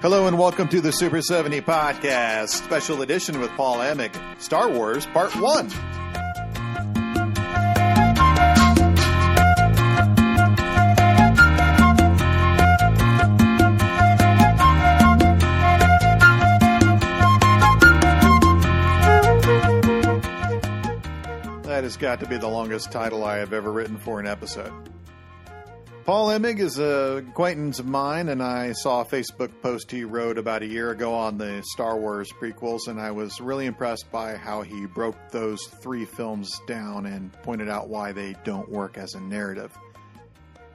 Hello and welcome to the Super 70 Podcast, special edition with Paul Emig, Star Wars Part 1. That has got to be the longest title I have ever written for an episode. Paul Emig is an acquaintance of mine, and I saw a Facebook post he wrote about a year ago on the Star Wars prequels, and I was really impressed by how he broke those three films down and pointed out why they don't work as a narrative.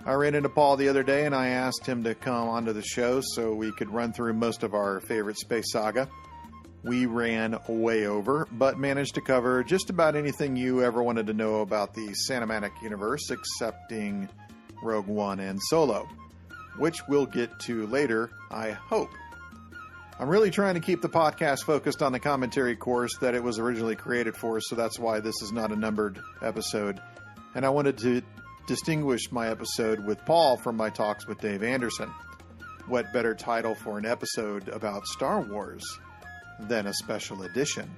I ran into Paul the other day, and I asked him to come onto the show so we could run through most of our favorite space saga. We ran way over, but managed to cover just about anything you ever wanted to know about the cinematic universe, excepting Rogue One and Solo, which we'll get to later, I hope. I'm really trying to keep the podcast focused on the commentary course that it was originally created for, so that's why this is not a numbered episode. And I wanted to distinguish my episode with Paul from my talks with Dave Anderson. What better title for an episode about Star Wars than a special edition?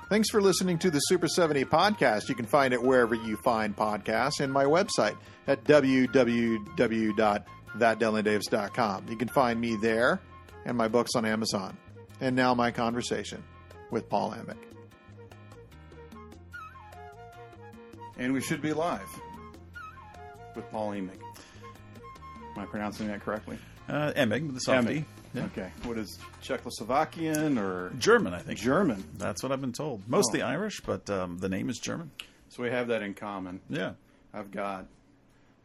Thanks for listening to the Super 70 Podcast. You can find it wherever you find podcasts and my website at www.thatdylandavis.com. You can find me there and my books on Amazon. And now my conversation with Paul Emig. And we should be live with Paul Emig. Am I pronouncing that correctly? Emig, with the soft Emig. E. Yeah. Okay. What is Czechoslovakian or German, I think. German? That's what I've been told. Mostly Irish, but the name is German. So we have that in common. Yeah.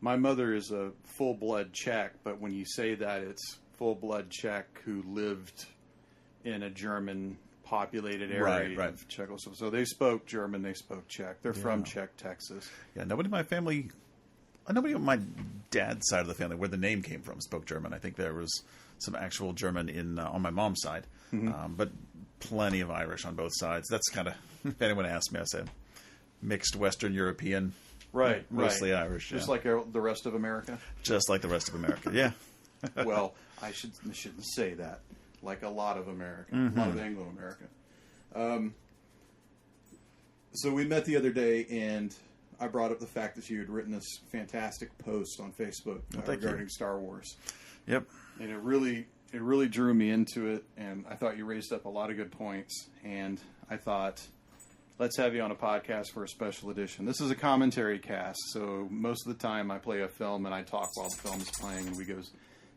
My mother is a full-blood Czech, but when you say that, it's full-blood Czech who lived in a German-populated area of Czechoslovakia. So they spoke German, they spoke Czech. They're from Czech, Texas. Yeah, nobody on my dad's side of the family, where the name came from, spoke German. I think there was some actual German on my mom's side, but plenty of Irish on both sides. That's kind of, if anyone asks me, I say mixed Western European, mostly Irish. Just like the rest of America? Just like the rest of America, yeah. Well, I shouldn't say that. Like a lot of America, a lot of Anglo-America. So we met the other day, and I brought up the fact that you had written this fantastic post on Facebook regarding Star Wars. Yep. And it really drew me into it, and I thought you raised up a lot of good points, and I thought, let's have you on a podcast for a special edition. This is a commentary cast, so most of the time I play a film and I talk while the film is playing, and we go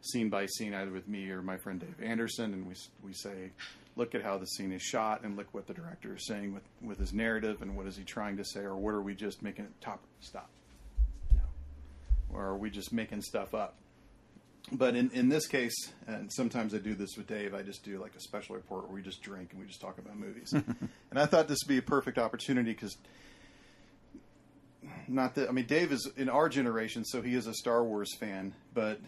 scene by scene, either with me or my friend Dave Anderson, and we say, look at how the scene is shot, and look what the director is saying with his narrative, and what is he trying to say, or what are we just making it stop? No. Or are we just making stuff up? But in this case, and sometimes I do this with Dave, I just do like a special report where we just drink and we just talk about movies. And I thought this would be a perfect opportunity because Dave is in our generation, so he is a Star Wars fan, but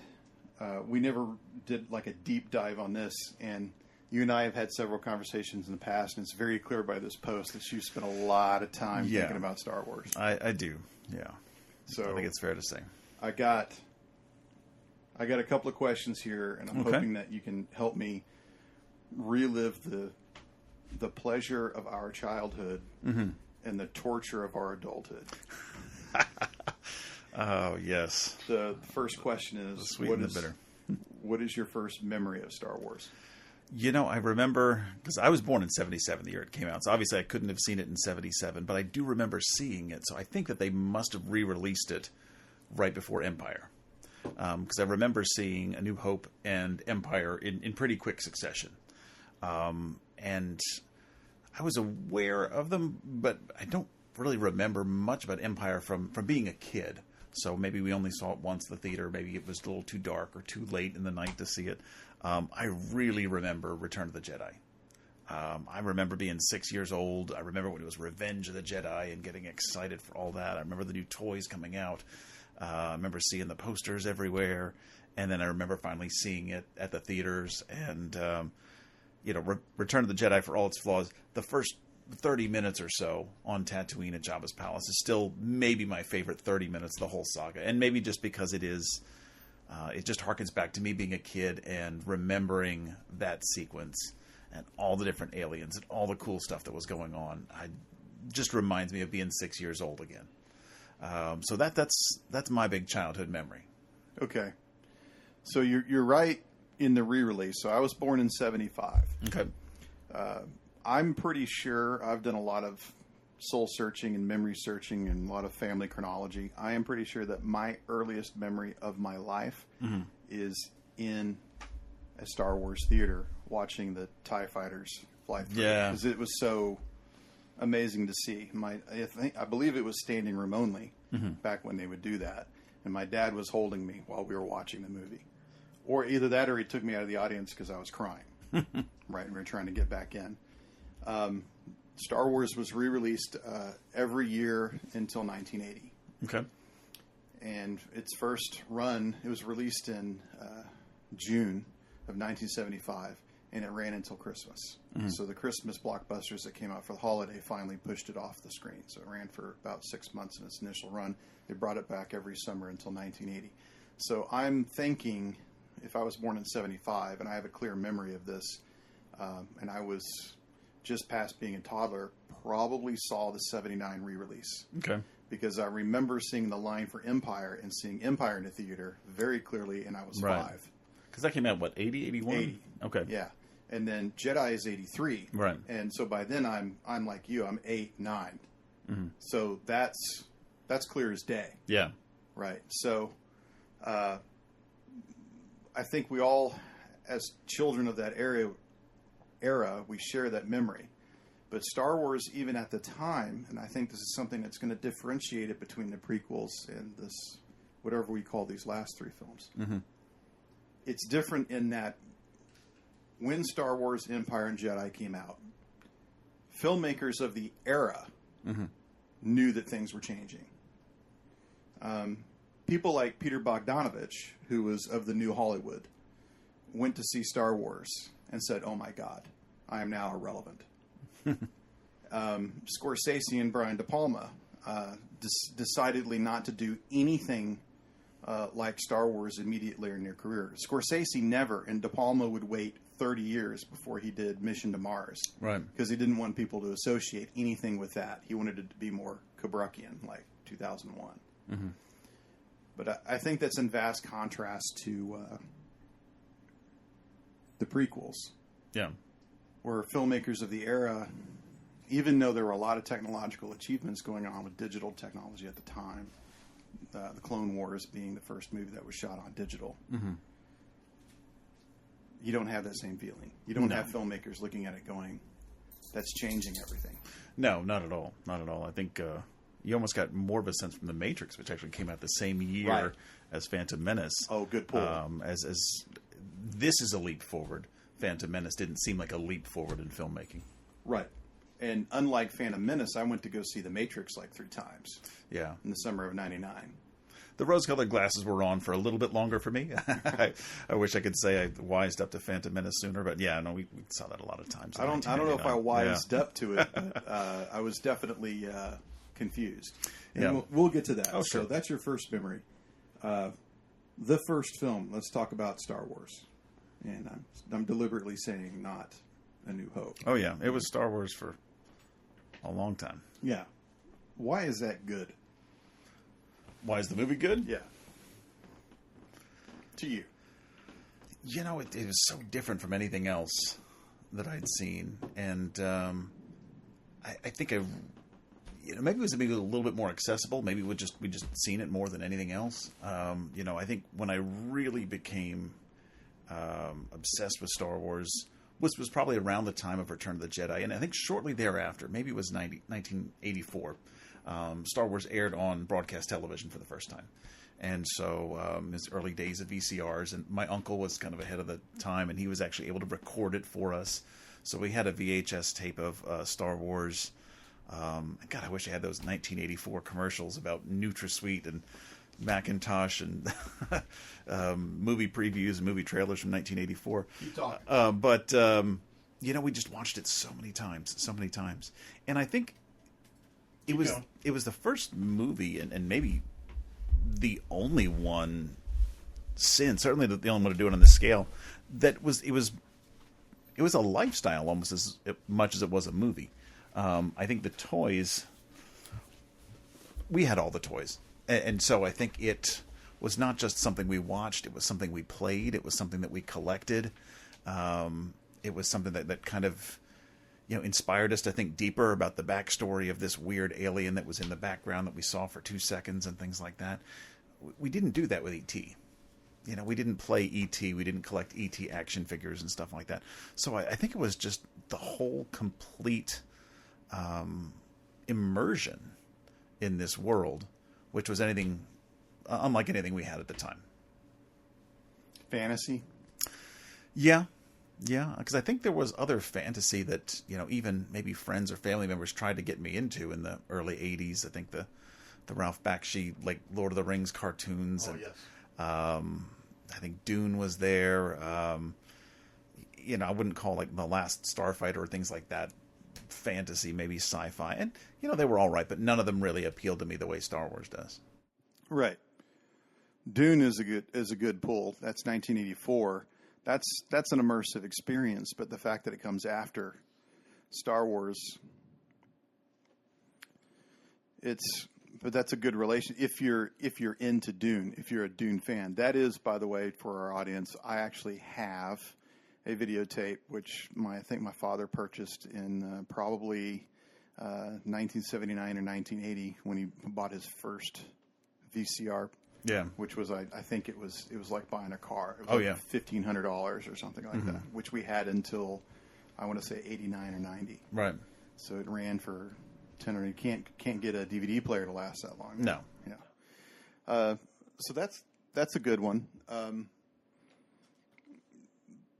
we never did like a deep dive on this. And you and I have had several conversations in the past, and it's very clear by this post that you spent a lot of time thinking about Star Wars. I do, yeah. So I think it's fair to say. I got a couple of questions here, and I'm hoping that you can help me relive the pleasure of our childhood and the torture of our adulthood. Oh, yes. The first question is, the sweet and the bitter. What is your first memory of Star Wars? You know, I remember, because I was born in 77, the year it came out, so obviously I couldn't have seen it in 77, but I do remember seeing it, so I think that they must have re-released it right before Empire. Because I remember seeing A New Hope and Empire in pretty quick succession. And I was aware of them, but I don't really remember much about Empire from being a kid. So maybe we only saw it once in the theater. Maybe it was a little too dark or too late in the night to see it. I really remember Return of the Jedi. I remember being 6 years old. I remember when it was Revenge of the Jedi and getting excited for all that. I remember the new toys coming out. I remember seeing the posters everywhere, and then I remember finally seeing it at the theaters. And Return of the Jedi, for all its flaws, the first 30 minutes or so on Tatooine at Jabba's palace is still maybe my favorite 30 minutes of the whole saga, and maybe just because it is It just harkens back to me being a kid and remembering that sequence and all the different aliens and all the cool stuff that was going on. Just reminds me of being 6 years old again. So that's my big childhood memory. Okay. So you're right in the re-release. So I was born in 75. Okay. I'm pretty sure I've done a lot of soul searching and memory searching and a lot of family chronology. I am pretty sure that my earliest memory of my life is in a Star Wars theater watching the TIE fighters fly through. Yeah. Because it was so amazing to see. I believe it was standing room only back when they would do that. And my dad was holding me while we were watching the movie. Or either that or he took me out of the audience because I was crying. Right, and we were trying to get back in. Star Wars was re-released every year until 1980. Okay. And its first run, it was released in June of 1975, and it ran until Christmas. So the Christmas blockbusters that came out for the holiday finally pushed it off the screen. So it ran for about 6 months in its initial run. They brought it back every summer until 1980. So I'm thinking, if I was born in 75, and I have a clear memory of this, and I was just past being a toddler, probably saw the 79 re-release. Okay. Because I remember seeing the line for Empire and seeing Empire in the theater very clearly, and I was 5. Because that came out, what, 80, 81? 80. Okay. Yeah. And then Jedi is 83. Right. And so by then I'm like you, I'm 8, 9. So that's clear as day. Yeah. Right. So I think we all, as children of that era, we share that memory. But Star Wars, even at the time, and I think this is something that's going to differentiate it between the prequels and this, whatever we call these last 3 films. It's different in that when Star Wars, Empire, and Jedi came out, filmmakers of the era knew that things were changing. People like Peter Bogdanovich, who was of the New Hollywood, went to see Star Wars and said, "Oh my God, I am now irrelevant." Scorsese and Brian De Palma decidedly not to do anything like Star Wars immediately in their career. Scorsese never, and De Palma would wait 30 years before he did Mission to Mars. Right. Because he didn't want people to associate anything with that. He wanted it to be more Kubrickian, like 2001. But I think that's in vast contrast to the prequels. Yeah. Where filmmakers of the era, even though there were a lot of technological achievements going on with digital technology at the time, the Clone Wars being the first movie that was shot on digital, you don't have that same feeling. You don't have filmmakers looking at it going, that's changing everything. No, not at all. Not at all. I think you almost got more of a sense from The Matrix, which actually came out the same year as Phantom Menace. Oh, good pull. As this is a leap forward. Phantom Menace didn't seem like a leap forward in filmmaking. Right. And unlike Phantom Menace, I went to go see The Matrix like 3 times. Yeah. In the summer of 99. The rose-colored glasses were on for a little bit longer for me. I wish I could say I wised up to Phantom Menace sooner, but yeah, no, we saw that a lot of times. I don't know if I wised up to it, but I was definitely confused. And we'll get to that. Oh, sure. So that's your first memory. The first film, let's talk about Star Wars. And I'm deliberately saying not A New Hope. Oh, yeah. It was Star Wars for a long time. Yeah. Why is that good? Why is the movie good? Yeah. To you. You know, it was so different from anything else that I'd seen. And I think maybe it was maybe a little bit more accessible. Maybe we just seen it more than anything else. I think when I really became obsessed with Star Wars was probably around the time of Return of the Jedi, and I think shortly thereafter, maybe it was 1984, Star Wars aired on broadcast television for the first time. And so his early days of VCRs, and my uncle was kind of ahead of the time, and he was actually able to record it for us. So we had a VHS tape of Star Wars. God, I wish I had those 1984 commercials about NutraSweet and Macintosh and movie previews and movie trailers from 1984. Keep talking. We just watched it so many times. And I think it was the first movie and maybe the only one since, certainly the only one to do it on this scale, that was it was a lifestyle almost as much as it was a movie. I think the toys, we had all the toys, and so I think it was not just something we watched, it was something we played, it was something that we collected. It was something that kind of, inspired us to think deeper about the backstory of this weird alien that was in the background that we saw for 2 seconds and things like that. We didn't do that with E.T. We didn't play E.T. We didn't collect E.T. action figures and stuff like that. So I think it was just the whole complete immersion in this world, which was unlike anything we had at the time. Fantasy? Yeah, because I think there was other fantasy that, even maybe friends or family members tried to get me into in the early 80s. I think the Ralph Bakshi, like Lord of the Rings cartoons. Oh, and, yes. I think Dune was there. I wouldn't call like The Last Starfighter or things like that fantasy, maybe sci-fi. And, they were all right, but none of them really appealed to me the way Star Wars does. Right. Dune is a good pull. That's 1984. That's an immersive experience, but the fact that it comes after Star Wars, but that's a good relation. If you're into Dune, if you're a Dune fan, that is, by the way, for our audience, I actually have a videotape which I think my father purchased in probably 1979 or 1980 when he bought his first VCR. Yeah, which was I think it was like buying a car. It was $1,500 or something like that, which we had until I want to say 89 or 90. Right. So it ran for 10 or you can't get a DVD player to last that long. No. Yeah. So that's a good one.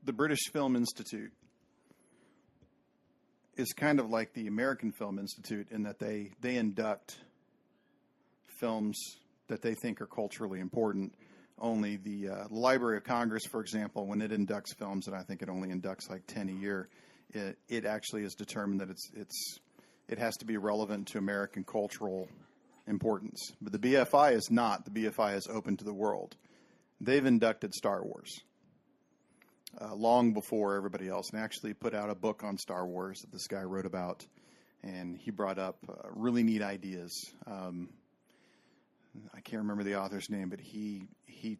The British Film Institute is kind of like the American Film Institute in that they induct films that they think are culturally important. Only the Library of Congress, for example, when it inducts films, and I think it only inducts like 10 a year, it actually is determined that it has to be relevant to American cultural importance. But the BFI is not. The BFI is open to the world. They've inducted Star Wars long before everybody else, and actually put out a book on Star Wars that this guy wrote about, and he brought up really neat ideas. I can't remember the author's name, but he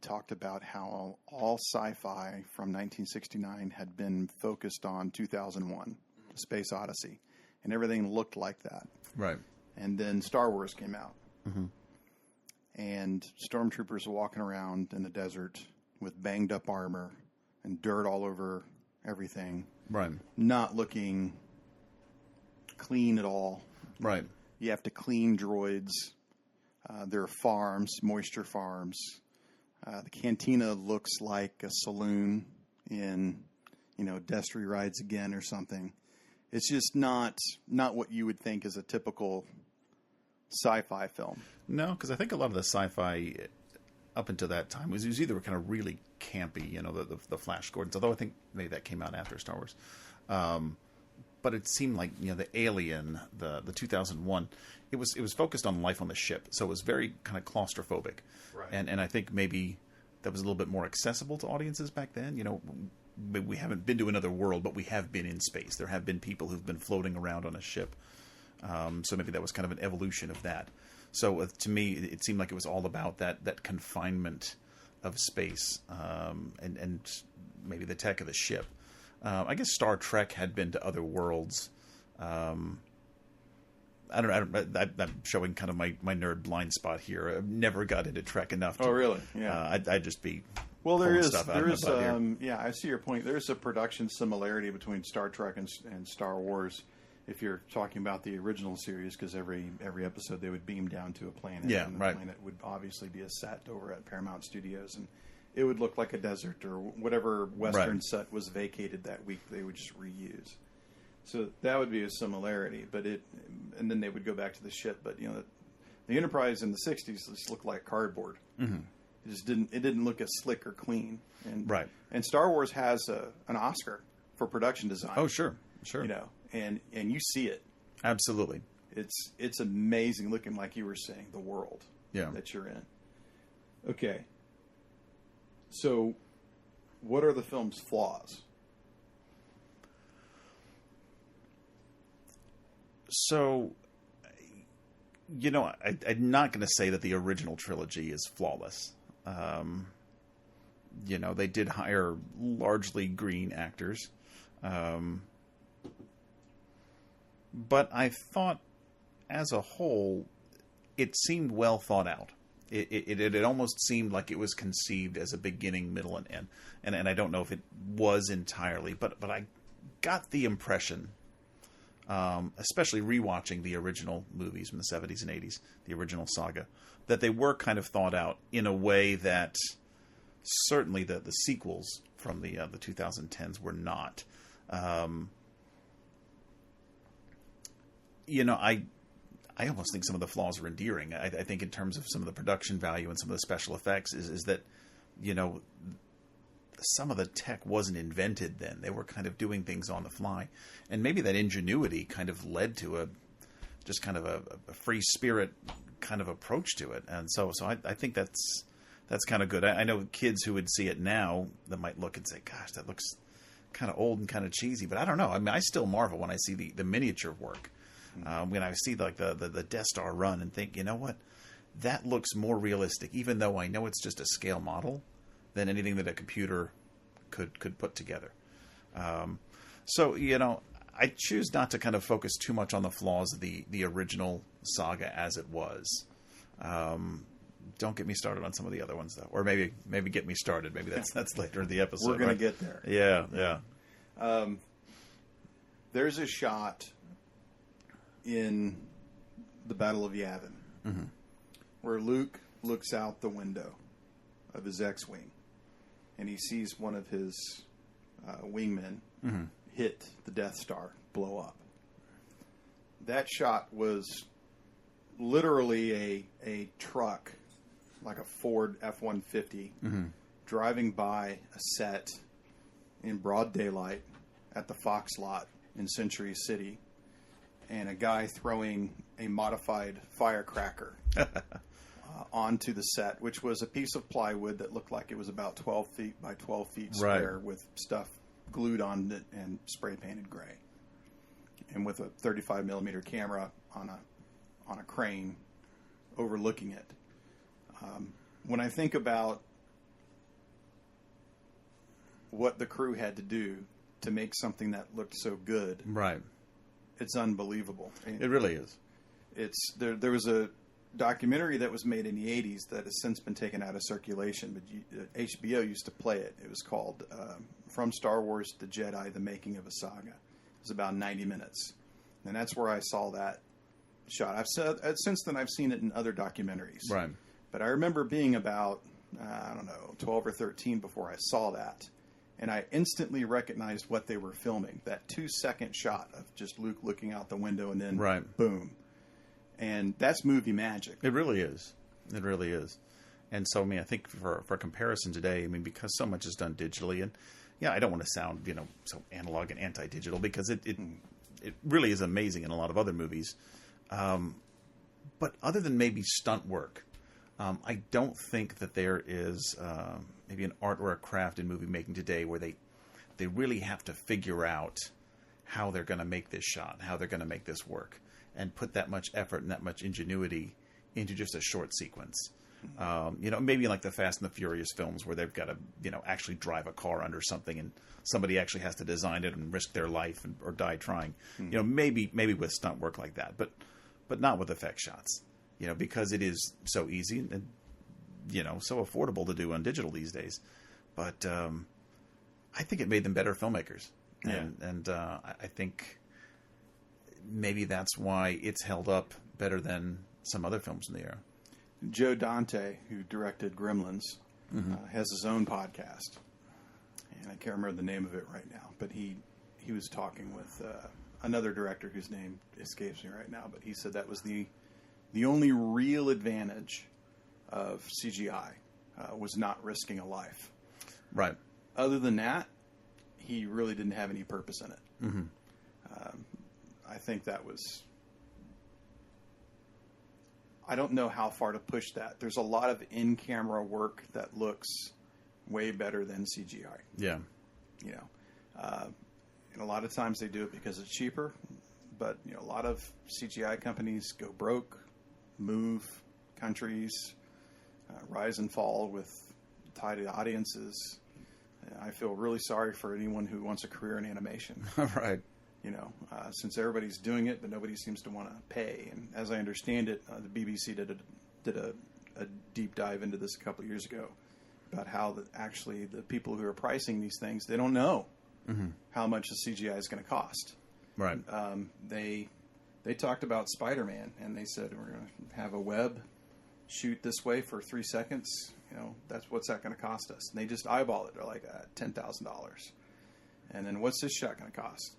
talked about how all sci-fi from 1969 had been focused on 2001, Space Odyssey, and everything looked like that. Right. And then Star Wars came out, and stormtroopers were walking around in the desert with banged up armor and dirt all over everything. Right. Not looking clean at all. Right. You have to clean droids. There are farms, moisture farms. The cantina looks like a saloon in, Destry Rides Again or something. It's just not what you would think is a typical sci-fi film. No, because I think a lot of the sci-fi up until that time was either kind of really campy, the Flash Gordons, although I think maybe that came out after Star Wars. But it seemed like, the Alien, the 2001, it was focused on life on the ship, so it was very kind of claustrophobic. Right. And I think maybe that was a little bit more accessible to audiences back then. We haven't been to another world, but we have been in space. There have been people who've been floating around on a ship. So maybe that was kind of an evolution of that. So to me, it seemed like it was all about that confinement of space and maybe the tech of the ship. I guess Star Trek had been to other worlds. I don't know. I'm showing kind of my nerd blind spot here. I never got into Trek enough. Oh, really? Yeah. I'd just be. Well, there is. Here. Yeah, I see your point. There is a production similarity between Star Trek and Star Wars. If you're talking about the original series, because every episode they would beam down to a planet. Yeah, and the right. planet would obviously be a set over at Paramount Studios, and it would look like a desert or whatever Western set was vacated that week. They would just reuse. So that would be a similarity, and then they would go back to the ship. But the Enterprise in the '60s just looked like cardboard. Mm-hmm. It didn't look as slick or clean. And, right. And Star Wars has an Oscar for production design. Oh, sure. And you see it. Absolutely. It's amazing looking, like you were saying, the world that you're in. Okay. So, what are the film's flaws? So, I'm not going to say that the original trilogy is flawless. They did hire largely green actors. But I thought, as a whole, it seemed well thought out. It almost seemed like it was conceived as a beginning, middle, and end. And I don't know if it was entirely, but I got the impression, especially rewatching the original movies from the 70s and 80s, the original saga, that they were kind of thought out in a way that certainly the sequels from the 2010s were not. I almost think some of the flaws are endearing. I think in terms of some of the production value and some of the special effects is that, some of the tech wasn't invented then. They were kind of doing things on the fly. And maybe that ingenuity kind of led to a free spirit kind of approach to it. And so I think that's kind of good. I know kids who would see it now that might look and say, gosh, that looks kind of old and kind of cheesy. But I don't know. I mean, I still marvel when I see the miniature work. When I see like the Death Star run and think, you know what, that looks more realistic, even though I know it's just a scale model, than anything that a computer could put together. So I choose not to kind of focus too much on the flaws of the original saga as it was. Don't get me started on some of the other ones though, or maybe get me started. Maybe that's later in the episode. We're going to get there. Yeah. There's a shot in the Battle of Yavin, where Luke looks out the window of his X-Wing, and he sees one of his wingmen hit the Death Star, blow up. That shot was literally a truck, like a Ford F-150, driving by a set in broad daylight at the Fox lot in Century City, and a guy throwing a modified firecracker onto the set, which was a piece of plywood that looked like it was about 12 feet by 12 feet square, right, with stuff glued on it and spray painted gray, and with a 35 millimeter camera on a crane overlooking it. When I think about what the crew had to do to make something that looked so good, right, it's unbelievable. It really is. There was a documentary that was made in the 80s that has since been taken out of circulation, but HBO used to play it. It was called From Star Wars to Jedi, The Making of a Saga. It was about 90 minutes. And that's where I saw that shot. Since then I've seen it in other documentaries. Right. But I remember being about, 12 or 13 before I saw that. And I instantly recognized what they were filming. That 2-second shot of just Luke looking out the window and then boom. And that's movie magic. It really is. It really is. And so, I think for comparison today, because so much is done digitally, and I don't want to sound, so analog and anti-digital, because it really is amazing in a lot of other movies. But other than maybe stunt work, I don't think that there is maybe an art or a craft in movie making today where they really have to figure out how they're going to make this shot, how they're going to make this work, and put that much effort and that much ingenuity into just a short sequence. Maybe like the Fast and the Furious films where they've got to, actually drive a car under something and somebody actually has to design it and risk their life or die trying. Maybe with stunt work like that, but not with effect shots. Because it is so easy and, so affordable to do on digital these days. But I think it made them better filmmakers. Yeah. And I think maybe that's why it's held up better than some other films in the era. Joe Dante, who directed Gremlins, has his own podcast. And I can't remember the name of it right now. But he was talking with another director whose name escapes me right now. But he said that was the only real advantage of CGI was not risking a life. Right. Other than that, he really didn't have any purpose in it. I think that was... I don't know how far to push that. There's a lot of in-camera work that looks way better than CGI. Yeah. You know, and a lot of times they do it because it's cheaper, but you know, a lot of CGI companies go broke, move countries, rise and fall with tied audiences. I feel really sorry for anyone who wants a career in animation. Right. You know, since everybody's doing it, but nobody seems to want to pay. And as I understand it, the BBC did a deep dive into this a couple of years ago about how actually the people who are pricing these things, they don't know how much the CGI is going to cost. Right. They talked about Spider-Man, and they said we're going to have a web shoot this way for 3 seconds. You know, what's that going to cost us? And they just eyeball it. They're like $10,000. And then what's this shot going to cost?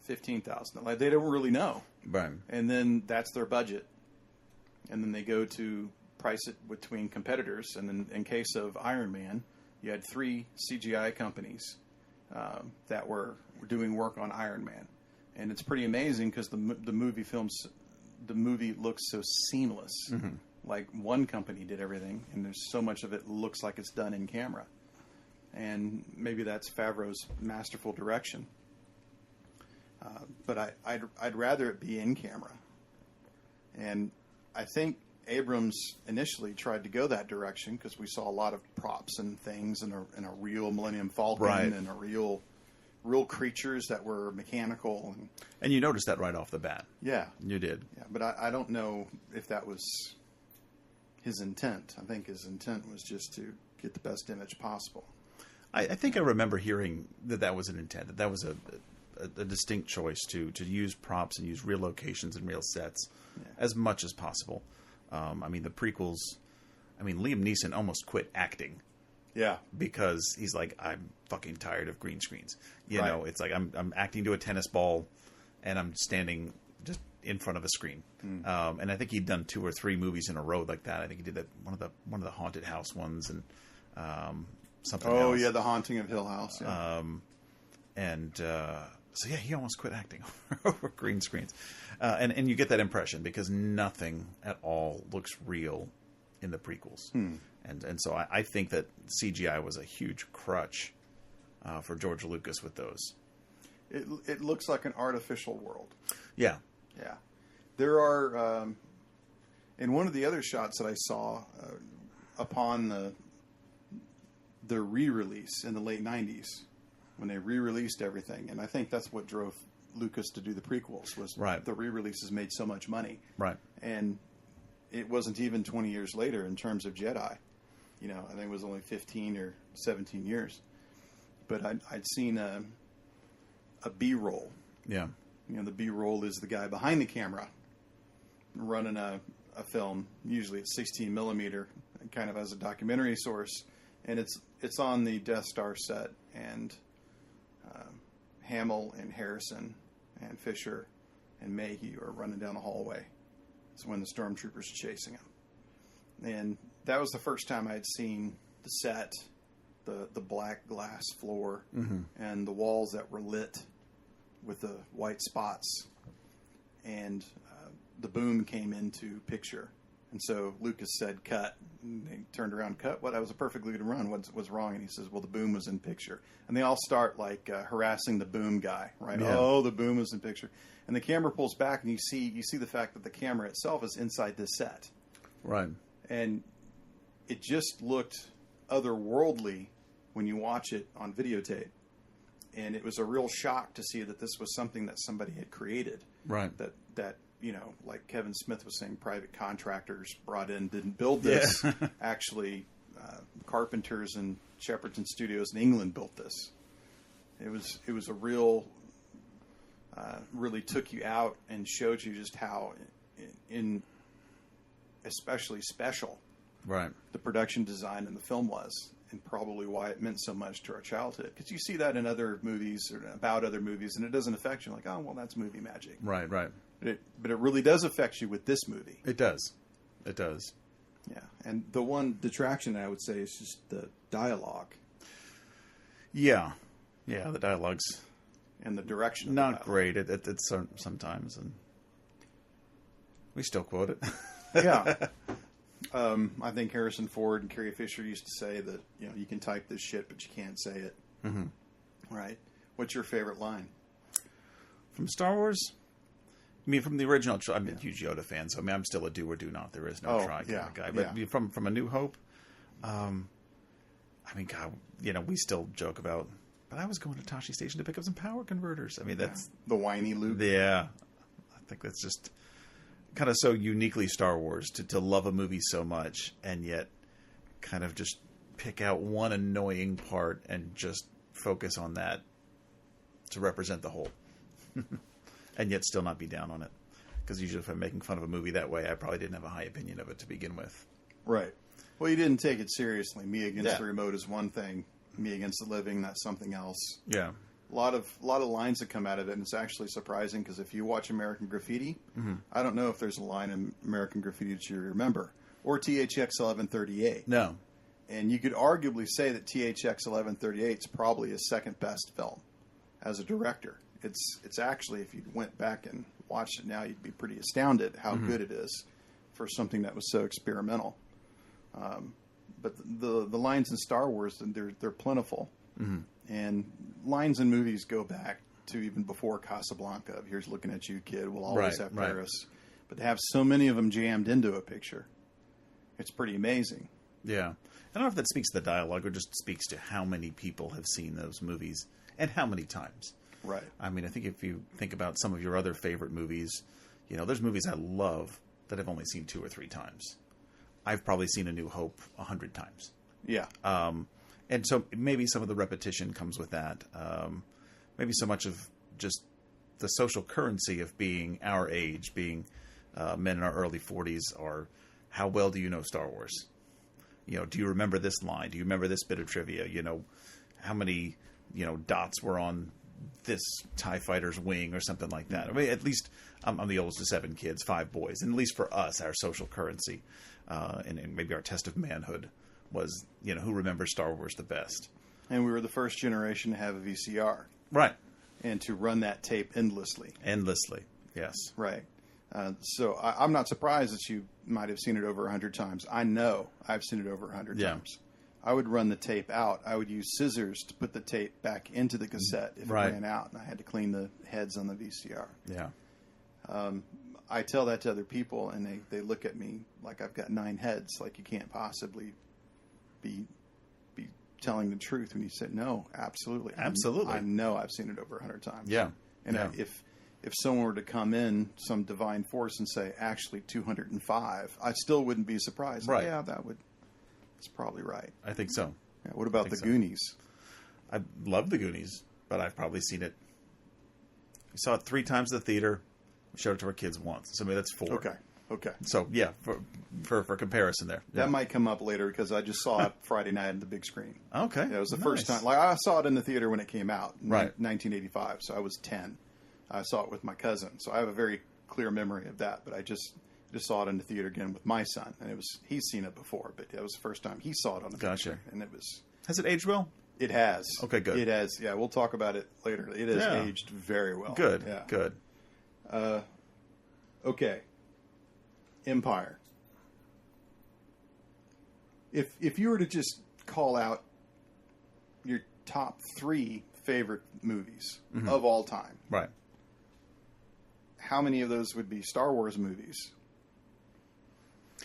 $15,000. Like, they don't really know. Right. And then that's their budget. And then they go to price it between competitors. And then in case of Iron Man, you had 3 CGI companies that were doing work on Iron Man. And it's pretty amazing because the movie looks so seamless. Mm-hmm. Like one company did everything, and there's so much of it looks like it's done in camera. And maybe that's Favreau's masterful direction. But I'd rather it be in camera. And I think Abrams initially tried to go that direction because we saw a lot of props and things and a real Millennium Falcon and a real creatures that were mechanical. And you noticed that right off the bat. Yeah. You did. Yeah, but I don't know if that was his intent. I think his intent was just to get the best image possible. I think I remember hearing that was an intent, that was a distinct choice to use props and use real locations and real sets as much as possible. I mean, the prequels, Liam Neeson almost quit acting. Yeah. Because he's like, I'm fucking tired of green screens. You know, it's like I'm acting to a tennis ball and I'm standing just in front of a screen. And I think he'd done 2 or 3 movies in a row like that. I think he did that one of the haunted house ones and something else. Oh, yeah, The Haunting of Hill House. Yeah. So yeah, he almost quit acting over green screens. And you get that impression because nothing at all looks real in the prequels. And so I think that CGI was a huge crutch for George Lucas with those. It looks like an artificial world. Yeah. Yeah. There are, in one of the other shots that I saw upon the re-release in the late 90s, when they re-released everything, and I think that's what drove Lucas to do the prequels, was the re-releases made so much money. Right. And it wasn't even 20 years later in terms of Jedi. You know, I think it was only 15 or 17 years. But I'd seen a B-roll. Yeah. You know, the B-roll is the guy behind the camera running a film, usually at 16 millimeter, kind of as a documentary source. And it's on the Death Star set, and Hamill and Harrison and Fisher and Mayhew are running down the hallway. It's when the stormtroopers are chasing him. And that was the first time I had seen the set, the black glass floor, and the walls that were lit with the white spots. And the boom came into picture. And so Lucas said, cut. And they turned around, cut? What? That was a perfectly good run. What's wrong? And he says, well, the boom was in picture. And they all start like harassing the boom guy, right? Yeah. Oh, the boom was in picture. And the camera pulls back, and you see the fact that the camera itself is inside this set. Right. And it just looked otherworldly when you watch it on videotape. And it was a real shock to see that this was something that somebody had created. Right. That you know, like Kevin Smith was saying, private contractors brought in, didn't build this. Yeah. Actually, carpenters and Shepperton Studios in England built this. It was a real, really took you out and showed you just how, in especially special, the production design in the film was, and probably why it meant so much to our childhood. Because you see that in other movies or about other movies, and it doesn't affect you. Like, oh, well, that's movie magic. Right. But it really does affect you with this movie. It does. Yeah, and the one detraction I would say is just the dialogue. Yeah, the dialogue's and the direction. Of not great. It's sometimes, and we still quote it. Yeah. I think Harrison Ford and Carrie Fisher used to say that, you can type this shit, but you can't say it. Mm-hmm. Right. What's your favorite line? From Star Wars? I mean, from the original, I'm a huge Yoda fan, so I'm still a do or do not. There is no try kind of guy. But from A New Hope, God, we still joke about, but I was going to Tashi Station to pick up some power converters. I mean, that's... The whiny Luke. Yeah. I think that's just kind of so uniquely Star Wars to love a movie so much and yet kind of just pick out one annoying part and just focus on that to represent the whole. And yet still not be down on it. Because usually if I'm making fun of a movie that way, I probably didn't have a high opinion of it to begin with. Right. Well, you didn't take it seriously. Me Against the Remote is one thing. Me Against the Living, that's something else. Yeah. A lot of lines that come out of it, and it's actually surprising because if you watch American Graffiti, I don't know if there's a line in American Graffiti that you remember. Or THX 1138. No. And you could arguably say that THX 1138 is probably his second best film as a director. It's actually, if you went back and watched it now, you'd be pretty astounded how good it is for something that was so experimental. But the lines in Star Wars, they're plentiful. Mm-hmm. And lines in movies go back to even before Casablanca. Here's looking at you, kid. We'll always have Paris. But to have so many of them jammed into a picture, it's pretty amazing. Yeah. I don't know if that speaks to the dialogue or just speaks to how many people have seen those movies and how many times. Right. I mean, I think if you think about some of your other favorite movies, there's movies I love that I've only seen 2 or 3 times. I've probably seen A New Hope 100 times. Yeah. And so maybe some of the repetition comes with that. Maybe so much of just the social currency of being our age, being men in our early 40s, or how well do you know Star Wars? Do you remember this line? Do you remember this bit of trivia? How many, dots were on this TIE fighter's wing or something like that. I mean, at least I'm the oldest of 7 kids, 5 boys. And at least for us, our social currency and maybe our test of manhood was, who remembers Star Wars the best. And we were the first generation to have a VCR. Right. And to run that tape endlessly. Endlessly, yes. Right. So I'm not surprised that you might have seen it over 100 times. I know I've seen it over 100 times. I would run the tape out. I would use scissors to put the tape back into the cassette if it ran out, and I had to clean the heads on the VCR. Yeah. I tell that to other people, and they look at me like I've got 9 heads, like you can't possibly be telling the truth when you say, no, absolutely. Absolutely. I know I've seen it over 100 times. Yeah. And if someone were to come in, some divine force, and say, actually 205, I still wouldn't be surprised. Right. Yeah, that's probably right. I think so. Yeah, what about the Goonies? I love the Goonies, but I've probably seen it. We saw it 3 times at the theater. We showed it to our kids once. So maybe that's 4. Okay. So yeah, for comparison there. That might come up later because I just saw it Friday night on the big screen. Okay. Yeah, it was the first time. Like I saw it in the theater when it came out, in right, 1985. So I was 10. I saw it with my cousin, so I have a very clear memory of that. But I just saw it in the theater again with my son, and he's seen it before, but it was the first time he saw it on the big screen, and it was. Has it aged well? It has. Okay, good. It has. Yeah, we'll talk about it later. It has aged very well. Good. Yeah. Good. Okay. Empire. If you were to just call out your top 3 favorite movies of all time, right? How many of those would be Star Wars movies?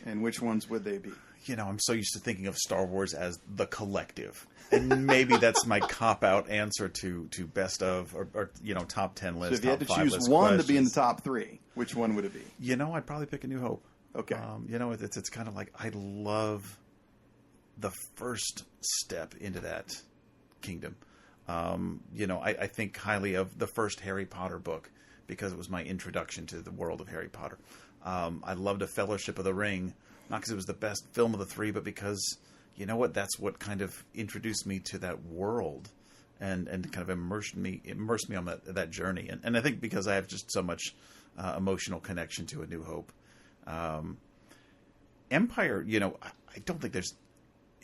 And which ones would they be? I'm so used to thinking of Star Wars as the collective. And maybe that's my cop-out answer to best of or top 10 list. So if you had to choose one to be in the top 3, which one would it be? I'd probably pick A New Hope. Okay. It's kind of like I love the first step into that kingdom. I think highly of the first Harry Potter book because it was my introduction to the world of Harry Potter. I loved A Fellowship of the Ring, not because it was the best film of the 3, but because, that's what kind of introduced me to that world and kind of immersed me on that journey. And I think because I have just so much emotional connection to A New Hope. Empire, I don't think there's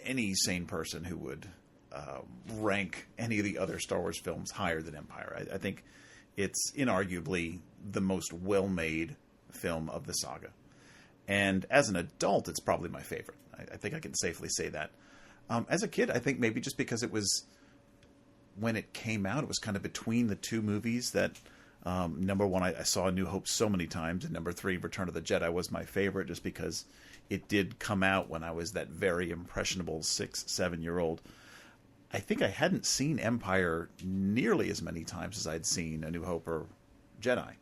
any sane person who would rank any of the other Star Wars films higher than Empire. I think it's inarguably the most well-made film of the saga. And as an adult, it's probably my favorite. I think I can safely say that. As a kid, I think maybe just because it was, when it came out, it was kind of between the two movies that, number one, I saw A New Hope so many times, and number three, Return of the Jedi was my favorite just because it did come out when I was that very impressionable 6-7-year-old. I think I hadn't seen Empire nearly as many times as I'd seen A New Hope or Jedi.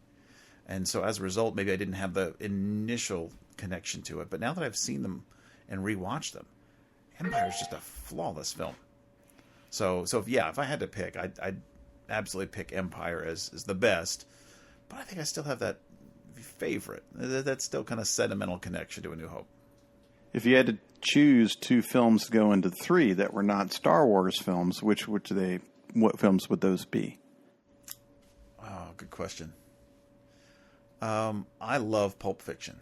And so as a result, maybe I didn't have the initial connection to it. But now that I've seen them and rewatched them, Empire is just a flawless film. So if I had to pick, I'd absolutely pick Empire as the best. But I think I still have that favorite. That's still kind of sentimental connection to A New Hope. If you had to choose two films to go into three that were not Star Wars films, what films would those be? Oh, good question. I love Pulp Fiction.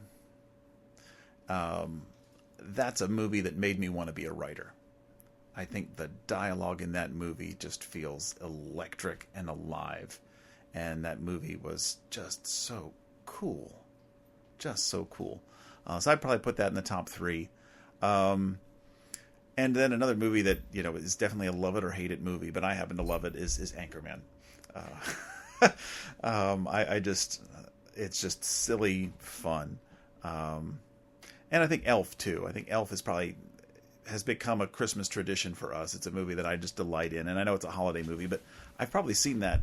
That's a movie that made me want to be a writer. I think the dialogue in that movie just feels electric and alive. And that movie was just so cool. Just so cool. So I'd probably put that in the top three. And then another movie that, is definitely a love it or hate it movie, but I happen to love it, is Anchorman. It's just silly fun. And I think Elf too. I think Elf has become a Christmas tradition for us. It's a movie that I just delight in. And I know it's a holiday movie, but I've probably seen that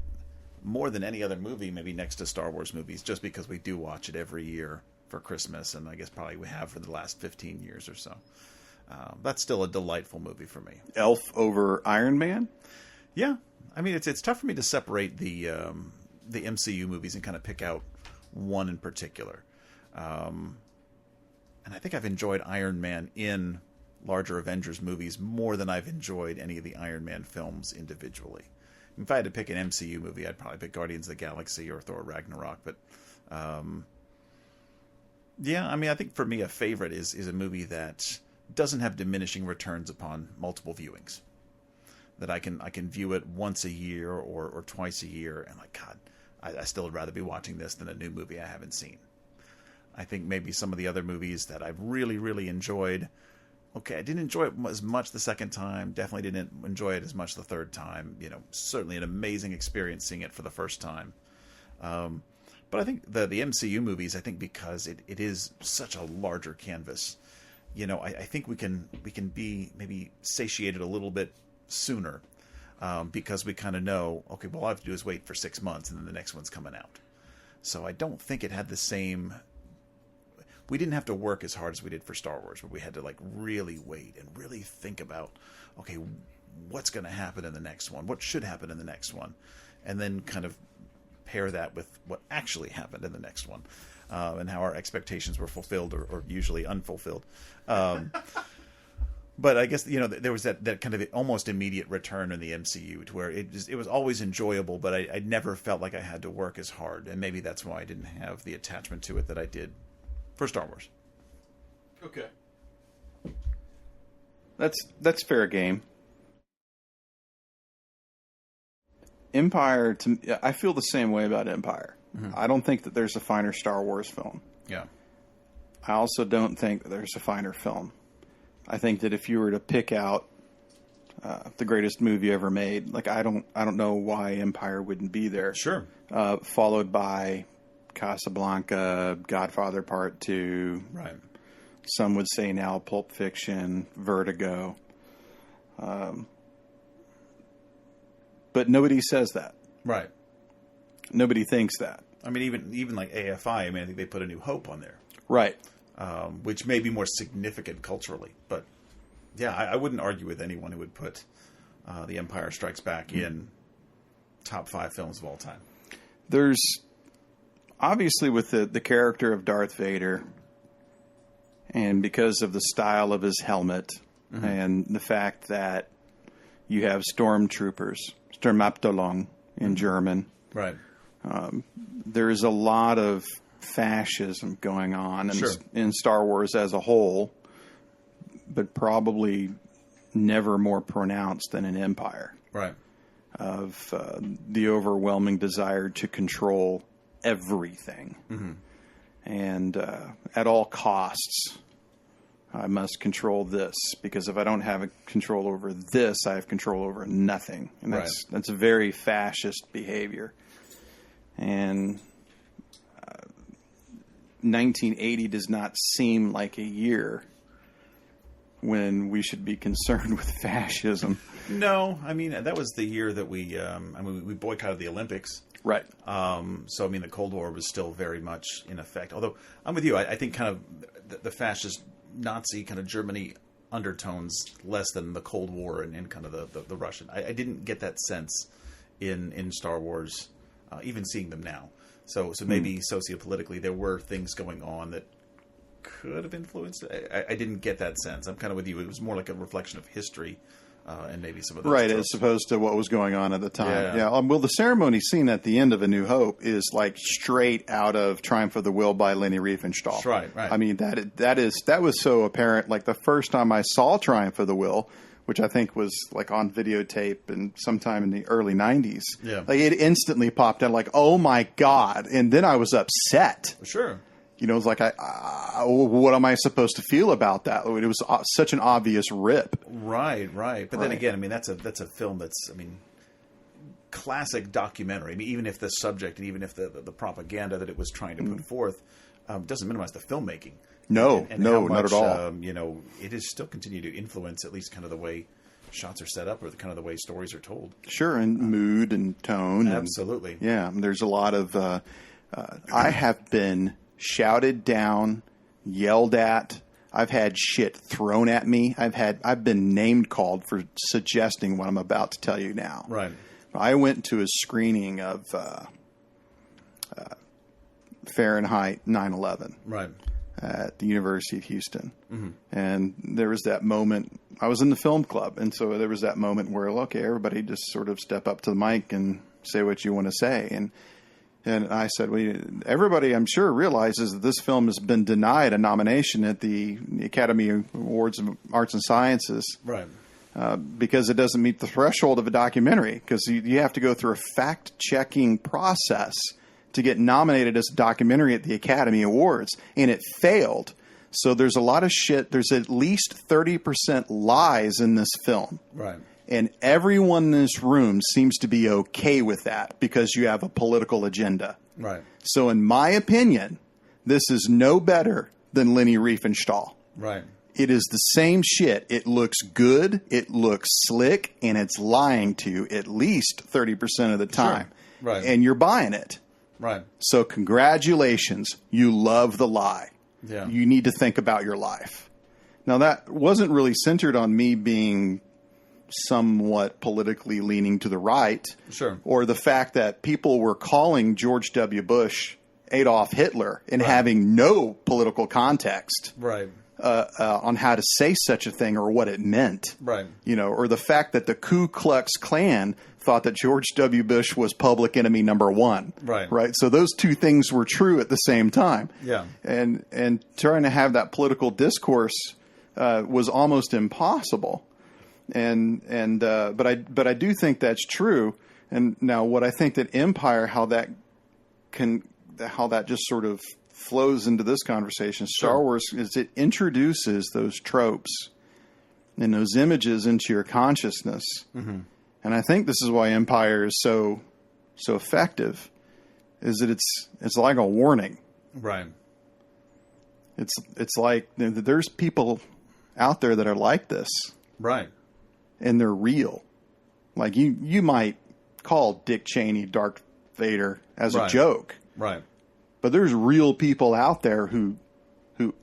more than any other movie, maybe next to Star Wars movies, just because we do watch it every year for Christmas. And I guess probably we have for the last 15 years or so. That's still a delightful movie for me. Elf over Iron Man? Yeah. I mean, it's tough for me to separate the MCU movies and kind of pick out one in particular. And I think I've enjoyed Iron Man in larger Avengers movies more than I've enjoyed any of the Iron Man films individually. If I had to pick an MCU movie, I'd probably pick Guardians of the Galaxy or Thor Ragnarok. But yeah, I mean, I think for me a favorite is a movie that doesn't have diminishing returns upon multiple viewings. That I can view it once a year or twice a year, and God, I still would rather be watching this than a new movie I haven't seen. I think maybe some of the other movies that I've really, really enjoyed, okay, I didn't enjoy it as much the second time, definitely didn't enjoy it as much the third time, certainly an amazing experience seeing it for the first time. But I think the MCU movies, I think because it is such a larger canvas, I think we can be maybe satiated a little bit sooner because we kind of know, okay, well, all I have to do is wait for 6 months and then the next one's coming out. So I don't think it had the same... We didn't have to work as hard as we did for Star Wars, where we had to really wait and really think about, okay, what's going to happen in the next one? What should happen in the next one? And then kind of pair that with what actually happened in the next one and how our expectations were fulfilled or usually unfulfilled. But I guess, there was that kind of almost immediate return in the MCU to where it was always enjoyable, but I never felt like I had to work as hard. And maybe that's why I didn't have the attachment to it that I did for Star Wars. Okay. That's fair game. Empire, I feel the same way about Empire. Mm-hmm. I don't think that there's a finer Star Wars film. Yeah. I also don't think that there's a finer film. I think that if you were to pick out the greatest movie ever made, I don't know why Empire wouldn't be there. Sure. Followed by Casablanca, Godfather Part 2. Right. Some would say now Pulp Fiction, Vertigo. But nobody says that. Right. Nobody thinks that. I mean, even like AFI, I think they put A New Hope on there. Right. Which may be more significant culturally. But, yeah, I wouldn't argue with anyone who would put The Empire Strikes Back in top 5 films of all time. There's... Obviously, with the character of Darth Vader, and because of the style of his helmet, mm-hmm. and the fact that you have stormtroopers, Sturmabteilung in German, right? There's a lot of fascism going on Sure. in Star Wars as a whole, but probably never more pronounced than in Empire. Right. Of the overwhelming desire to control everything. Mm-hmm. and at all costs, I must control this, because if I don't have control over this, I have control over nothing. And that's very fascist behavior. And 1980 does not seem like a year when we should be concerned with fascism. No, I mean, that was the year that we boycotted the Olympics. Right. So, I mean, the Cold War was still very much in effect. Although, I'm with you. I think kind of the fascist Nazi kind of Germany undertones less than the Cold War and kind of the Russian. I didn't get that sense in Star Wars, even seeing them now. So maybe sociopolitically there were things going on that could have influenced it. I didn't get that sense. I'm kind of with you. It was more like a reflection of history. And maybe some of those right, tropes. as opposed to what was going on at the time. Yeah. Well, the ceremony scene at the end of A New Hope is like straight out of Triumph of the Will by Leni Riefenstahl. That's right. I mean, that was so apparent. Like the first time I saw Triumph of the Will, which I think was like on videotape and sometime in the early 90s. Yeah. Like it instantly popped out like, oh my God. And then I was upset. Sure. You know, it was like, what am I supposed to feel about that? It was such an obvious rip. Right. But then again, I mean, that's a film that's, I mean, classic documentary. I mean, even if the subject and even if the propaganda that it was trying to put forth doesn't minimize the filmmaking. No, and how much, not at all. You know, it is still continue to influence at least kind of the way shots are set up or the kind of the way stories are told. Sure, and mood and tone. Absolutely. And, there's a lot of. I have been shouted down, yelled at. I've had shit thrown at me. I've been name called for suggesting what I'm about to tell you now. Right. I went to a screening of Fahrenheit 9/11. Right. At the University of Houston. Mm-hmm. And there was that moment. I was in the film club, and so there was that moment where, okay, everybody just sort of step up to the mic and say what you want to say. And I said, well, everybody, I'm sure, realizes that this film has been denied a nomination at the Academy Awards of Arts and Sciences. Right. Because it doesn't meet the threshold of a documentary, because you have to go through a fact-checking process to get nominated as a documentary at the Academy Awards, and it failed. So there's a lot of shit. There's at least 30% lies in this film. Right. And everyone in this room seems to be okay with that because you have a political agenda. Right. So in my opinion, this is no better than Leni Riefenstahl. Right. It is the same shit. It looks good, it looks slick, and it's lying to you at least 30% of the time. Sure. Right. And you're buying it. Right. So congratulations. You love the lie. Yeah. You need to think about your life. Now, that wasn't really centered on me being somewhat politically leaning to the right. Sure. Or the fact that people were calling George W. Bush Adolf Hitler and having no political context. Right. On how to say such a thing or what it meant. Right. You know, or the fact that the Ku Klux Klan thought that George W. Bush was public enemy number one. Right. Right. So those two things were true at the same time. Yeah. And trying to have that political discourse was almost impossible. But I do think that's true. And now what I think that Empire, how that just sort of flows into this conversation, Star Wars, is it introduces those tropes and those images into your consciousness. Mm-hmm. And I think this is why Empire is so effective, is that it's like a warning. Right. It's like there's people out there that are like this. Right. And they're real. Like you might call Dick Cheney Darth Vader as a joke. Right. But there's real people out there who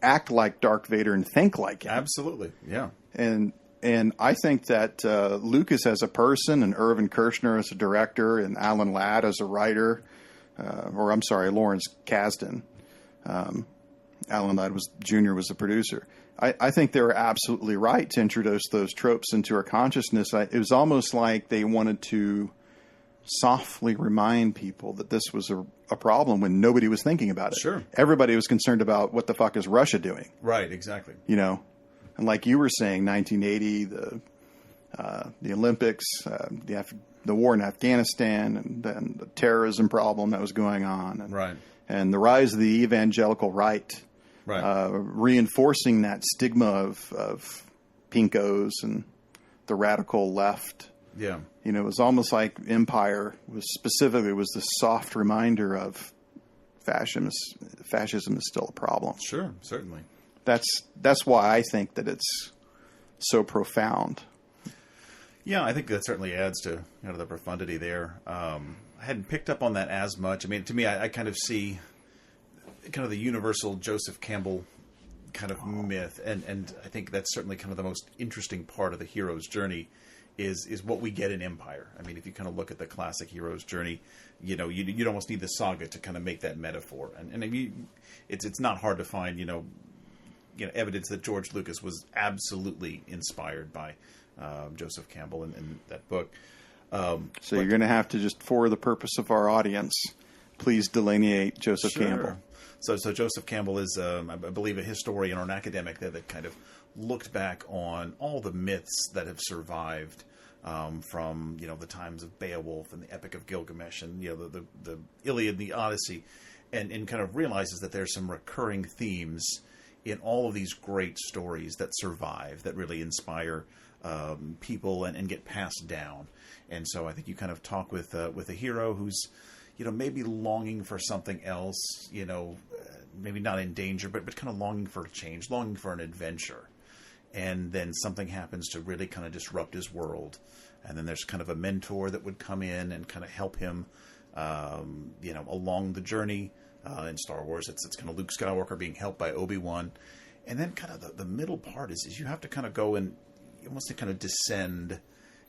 act like Darth Vader and think like him. Absolutely, yeah. And I think that Lucas as a person and Irvin Kershner as a director and Alan Ladd as a writer, Lawrence Kasdan, Alan Ladd Jr. was the producer. I think they were absolutely right to introduce those tropes into our consciousness. It was almost like they wanted to softly remind people that this was a problem when nobody was thinking about it. Sure. Everybody was concerned about what the fuck is Russia doing. Right, exactly. You know, and like you were saying, 1980, the Olympics, the war in Afghanistan, and then the terrorism problem that was going on. And, right. and the rise of the evangelical right, reinforcing that stigma of pinkos and the radical left. Yeah. You know, it was almost like Empire was the soft reminder of fascism is still a problem. Sure, certainly. That's why I think that it's so profound. Yeah, I think that certainly adds to the profundity there. I hadn't picked up on that as much. I mean, to me, I kind of see kind of the universal Joseph Campbell kind of myth, and I think that's certainly kind of the most interesting part of the hero's journey is what we get in Empire. I mean, if you kind of look at the classic hero's journey, you know, you'd almost need the saga to kind of make that metaphor, and I mean, it's not hard to find evidence that George Lucas was absolutely inspired by Joseph Campbell in that book. So you're going to have to just, for the purpose of our audience, please delineate Joseph Campbell. So Joseph Campbell is, I believe, a historian or an academic that kind of looked back on all the myths that have survived from the times of Beowulf and the Epic of Gilgamesh and the Iliad and the Odyssey, and kind of realizes that there's some recurring themes in all of these great stories that survive, that really inspire people and get passed down. And so I think you kind of talk with a hero who's maybe longing for something else, maybe not in danger, but kind of longing for a change, longing for an adventure. And then something happens to really kind of disrupt his world. And then there's kind of a mentor that would come in and kind of help him, along the journey. In Star Wars, it's kind of Luke Skywalker being helped by Obi-Wan. And then kind of the middle part is you have to kind of go and you almost kind of descend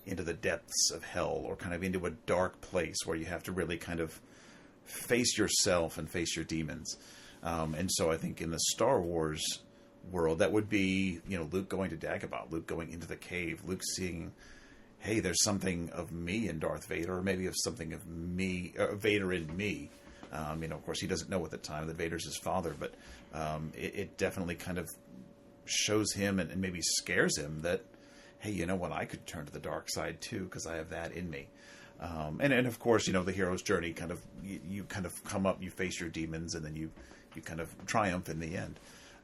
into the depths of hell, or kind of into a dark place where you have to really kind of face yourself and face your demons. And so I think in the Star Wars world, that would be, Luke going to Dagobah, Luke going into the cave, Luke seeing, hey, there's something of me in Darth Vader, or maybe of something of me, Vader in me. Of course, he doesn't know at the time that Vader's his father, but it definitely kind of shows him and maybe scares him that, hey, you know what, I could turn to the dark side too, because I have that in me. And of course, the hero's journey kind of, you kind of come up, you face your demons, and then you kind of triumph in the end.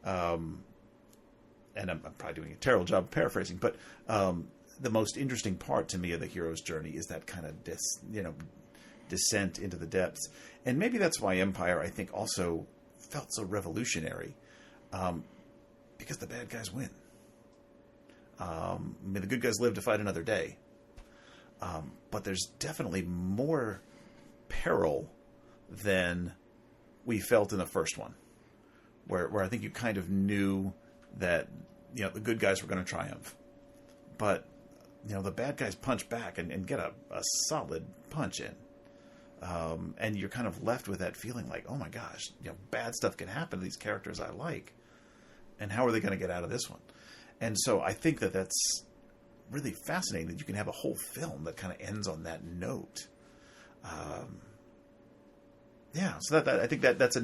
And I'm probably doing a terrible job of paraphrasing, but the most interesting part to me of the hero's journey is that kind of descent into the depths. And maybe that's why Empire, I think, also felt so revolutionary, because the bad guys win. The good guys live to fight another day. But there's definitely more peril than we felt in the first one, where I think you kind of knew that, the good guys were going to triumph. But, the bad guys punch back and get a solid punch in. And you're kind of left with that feeling like, oh my gosh, bad stuff can happen to these characters I like. And how are they going to get out of this one? And so I think that that's really fascinating, that you can have a whole film that kind of ends on that note. So that I think that's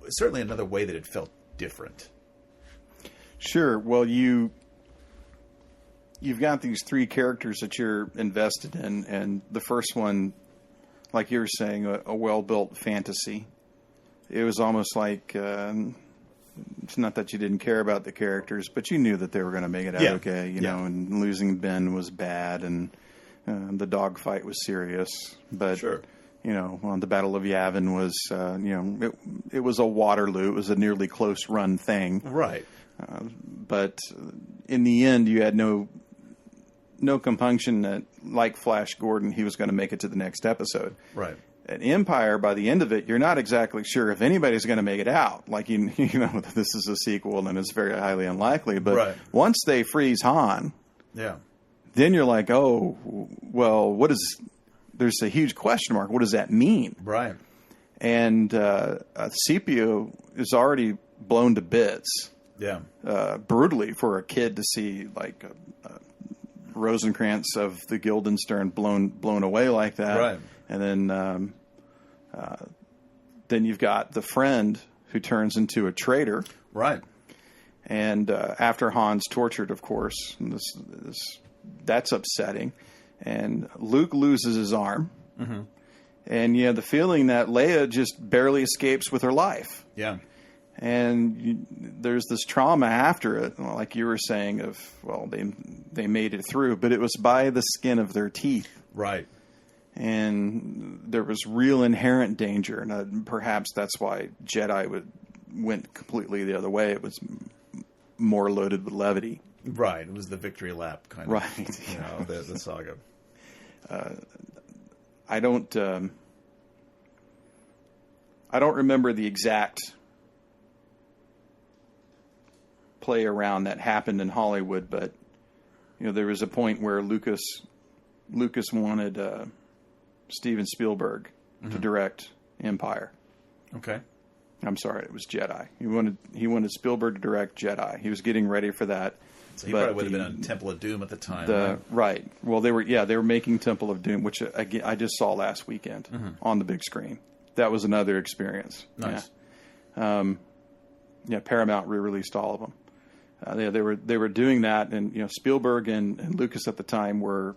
certainly another way that it felt different. Sure. Well, you've got these three characters that you're invested in, and the first one, like you were saying, a well-built fantasy. It was almost like, it's not that you didn't care about the characters, but you knew that they were going to make it out okay, know, and losing Ben was bad, and the dogfight was serious. But, sure. The Battle of Yavin was, it was a Waterloo. It was a nearly close-run thing. Right. But in the end, you had no compunction that, like Flash Gordon, he was going to make it to the next episode. Right. At Empire, by the end of it, you're not exactly sure if anybody's going to make it out. Like, this is a sequel and it's very highly unlikely. But once they freeze Han, then you're like, oh, well, there's a huge question mark. What does that mean? Right. And Scipio is already blown to bits. Yeah. Brutally for a kid to see, like, Rosencrantz of the Guildenstern blown away like that. Right. And then you've got the friend who turns into a traitor. Right. And after Han's tortured, of course, and that's upsetting. And Luke loses his arm. Mm-hmm. And you have the feeling that Leia just barely escapes with her life. Yeah. And there's this trauma after it, like you were saying, of, well, they made it through, but it was by the skin of their teeth. Right. And there was real inherent danger. And perhaps that's why Jedi went completely the other way. It was more loaded with levity. Right. It was the victory lap kind of, right. You know, the saga. I don't remember the exact play around that happened in Hollywood, but you know, there was a point where Lucas wanted Steven Spielberg to direct Empire. Okay. I'm sorry, it was Jedi. He wanted Spielberg to direct Jedi. He was getting ready for that. So he probably would have been on Temple of Doom at the time. Right. Well, they were making Temple of Doom, which I just saw last weekend on the big screen. That was another experience. Nice. Yeah. Paramount re-released all of them. They were doing that, and you know, Spielberg and Lucas at the time were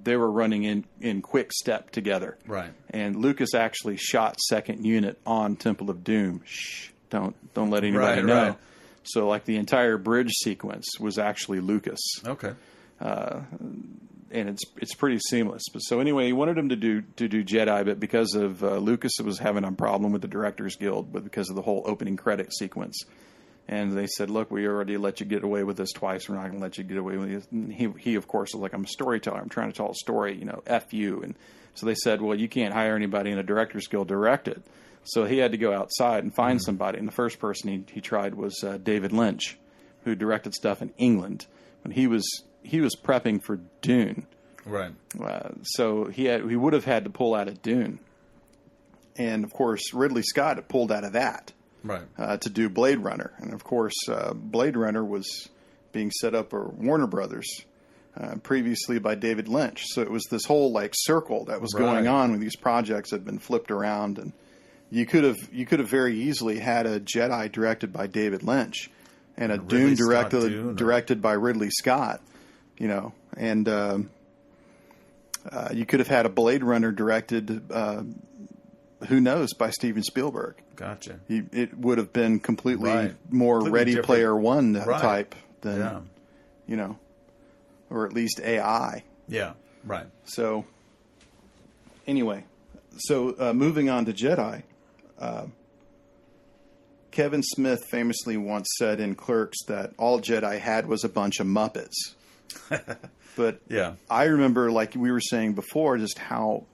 running in quick step together. Right. And Lucas actually shot second unit on Temple of Doom. Shh, don't let anybody know. Right. So like the entire bridge sequence was actually Lucas. Okay. And it's pretty seamless. But so anyway, he wanted him to do Jedi, but because of Lucas was having a problem with the Directors Guild, but because of the whole opening credit sequence. And they said, look, we already let you get away with this twice. We're not going to let you get away with it. And he, of course, was like, I'm a storyteller. I'm trying to tell a story, you know, F you. And so they said, well, you can't hire anybody in the Directors Guild to direct it. So he had to go outside and find somebody. And the first person he tried was David Lynch, who directed stuff in England. When he was prepping for Dune. Right. So he would have had to pull out of Dune. And, of course, Ridley Scott had pulled out of that. Right. To do Blade Runner. And, of course, Blade Runner was being set up for Warner Brothers previously by David Lynch. So it was this whole, like, circle that was going on with these projects that had been flipped around. And you could have very easily had a Jedi directed by David Lynch and a Dune directed by Ridley Scott, you know. And you could have had a Blade Runner directed, who knows, by Steven Spielberg. Gotcha. It would have been completely more Ready Player One type than, you know, or at least AI. Yeah, right. So, anyway, moving on to Jedi, Kevin Smith famously once said in Clerks that all Jedi had was a bunch of Muppets. But yeah, I remember, like we were saying before, just how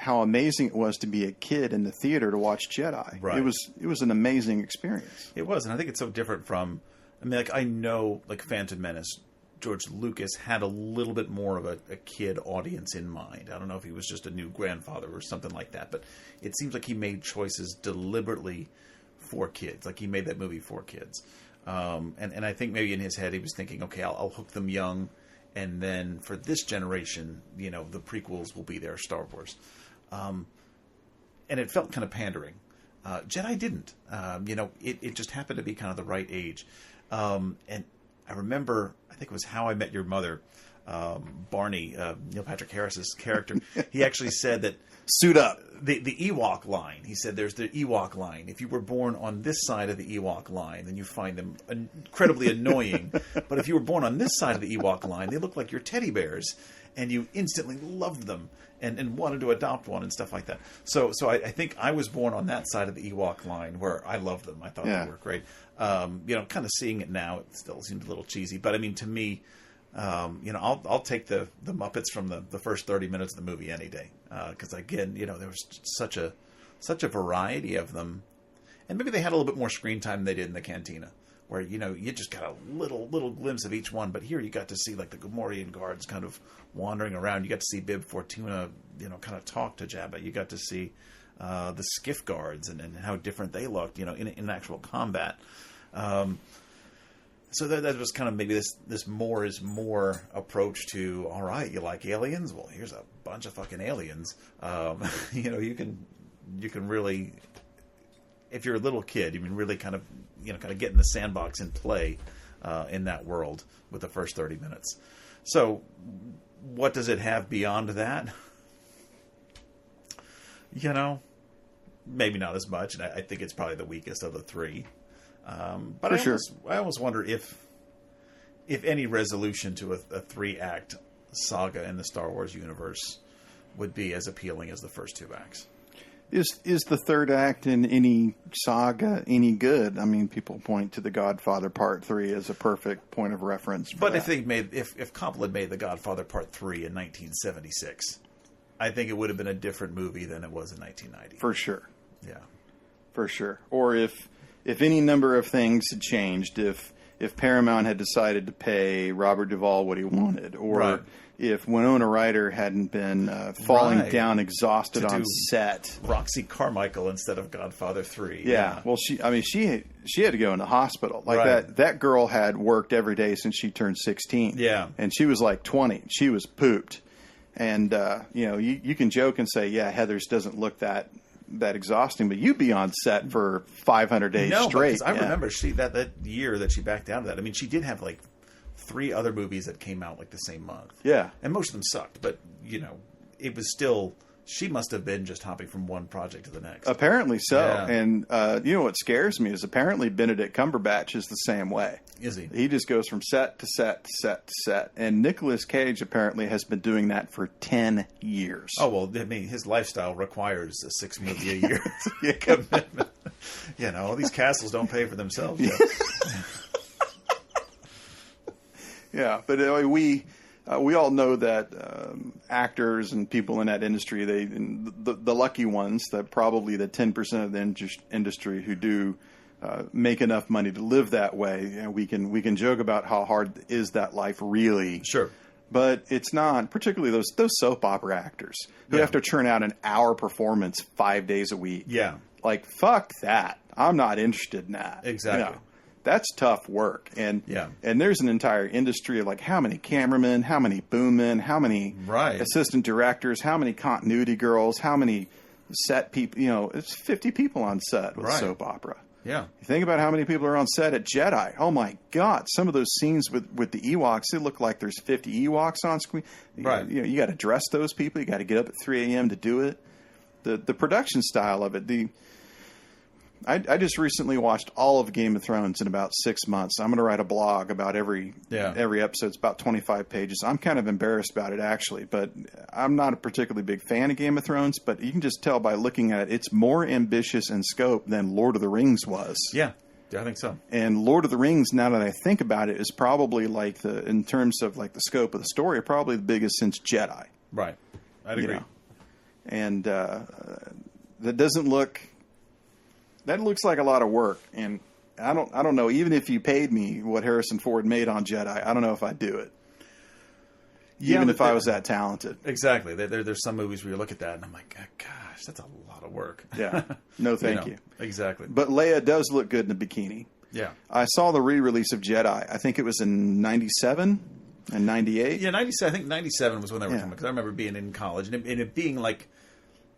amazing it was to be a kid in the theater to watch Jedi. Right. It was an amazing experience. It was, and I think it's so different from. I mean, like I know, like Phantom Menace, George Lucas had a little bit more of a kid audience in mind. I don't know if he was just a new grandfather or something like that, but it seems like he made choices deliberately for kids. Like he made that movie for kids, and I think maybe in his head he was thinking, okay, I'll hook them young, and then for this generation, you know, the prequels will be their Star Wars. And it felt kind of pandering. Jedi didn't. You know, it just happened to be kind of the right age. And I remember, I think it was How I Met Your Mother, Barney, Neil Patrick Harris's character. He actually said that suit up. The Ewok line. He said there's the Ewok line. If you were born on this side of the Ewok line, then you find them incredibly annoying. But if you were born on this side of the Ewok line, they look like your teddy bears. And you instantly loved them and wanted to adopt one and stuff like that. So I think I was born on that side of the Ewok line where I loved them. I thought they were great. You know, kind of seeing it now, it still seems a little cheesy. But I mean, to me, you know, I'll take the Muppets from the first 30 minutes of the movie any day. Because again, you know, there was such a variety of them. And maybe they had a little bit more screen time than they did in the Cantina, where, you know, you just got a little glimpse of each one. But here you got to see, like, the Gamorrean guards kind of wandering around. You got to see Bib Fortuna, you know, kind of talk to Jabba. You got to see the Skiff guards and how different they looked, you know, in actual combat. So that was kind of maybe this more is more approach to, all right, you like aliens? Well, here's a bunch of fucking aliens. You know, you can really, if you're a little kid, you can really kind of get in the sandbox and play in that world with the first 30 minutes. So what does it have beyond that? You know, maybe not as much, and I think it's probably the weakest of the three. But I almost wonder if any resolution to a 3-act saga in the Star Wars universe would be as appealing as the first 2 acts. Is the third act in any saga any good? I mean, people point to The Godfather Part 3 as a perfect point of reference. But if Coppola had made The Godfather Part 3 in 1976, I think it would have been a different movie than it was in 1990. For sure. Yeah. For sure. Or if any number of things had changed, if Paramount had decided to pay Robert Duvall what he wanted, or right. if Winona Ryder hadn't been falling right. down exhausted on set. Roxy Carmichael instead of Godfather 3. Yeah. Well, she had to go in the hospital. Like right. that girl had worked every day since she turned 16. Yeah. And she was like 20. She was pooped. And, you can joke and say, yeah, Heather's doesn't look that exhausting, but you'd be on set for 500 days straight. I remember that year that she backed down to that. I mean, she did have like 3 other movies that came out like the same month. Yeah. And most of them sucked, but, it was still, she must have been just hopping from one project to the next. Apparently so. Yeah. And, what scares me is apparently Benedict Cumberbatch is the same way. Is he? He just goes from set to set to set to set. And Nicolas Cage apparently has been doing that for 10 years. Oh, well, I mean, his lifestyle requires a 6 movie a year commitment. These castles don't pay for themselves yet. Yeah, but we all know that actors and people in that industry, the lucky ones, that probably the 10% of the industry who do make enough money to live that way. We can joke about how hard is that life really. Sure. But it's not, particularly those soap opera actors who have to churn out an hour performance 5 days a week. Yeah. Like, fuck that. I'm not interested in that. Exactly. That's tough work. And there's an entire industry of like how many cameramen, how many boommen, how many assistant directors, how many continuity girls, how many set people. It's 50 people on set with soap opera. Yeah. You think about how many people are on set at Jedi. Oh, my God. Some of those scenes with the Ewoks, they look like there's 50 Ewoks on screen. Right. You got to dress those people. You got to get up at 3 a.m. to do it. The production style of it, I just recently watched all of Game of Thrones in about 6 months. I'm going to write a blog about every episode. It's about 25 pages. I'm kind of embarrassed about it, actually, but I'm not a particularly big fan of Game of Thrones, but you can just tell by looking at it, it's more ambitious in scope than Lord of the Rings was. Yeah, I think so. And Lord of the Rings, now that I think about it, is probably like in terms of like the scope of the story, probably the biggest since Jedi. Right. I'd agree. And that doesn't look... That looks like a lot of work, and I don't know. Even if you paid me what Harrison Ford made on Jedi, I don't know if I'd do it. Even if I was that talented. Exactly. There's some movies where you look at that and I'm like, gosh, that's a lot of work. Yeah. No, thank you. Exactly. But Leia does look good in a bikini. Yeah. I saw the re-release of Jedi. I think it was in 97 and 98. Yeah, 97. I think 97 was when they were coming, because I remember being in college and it being like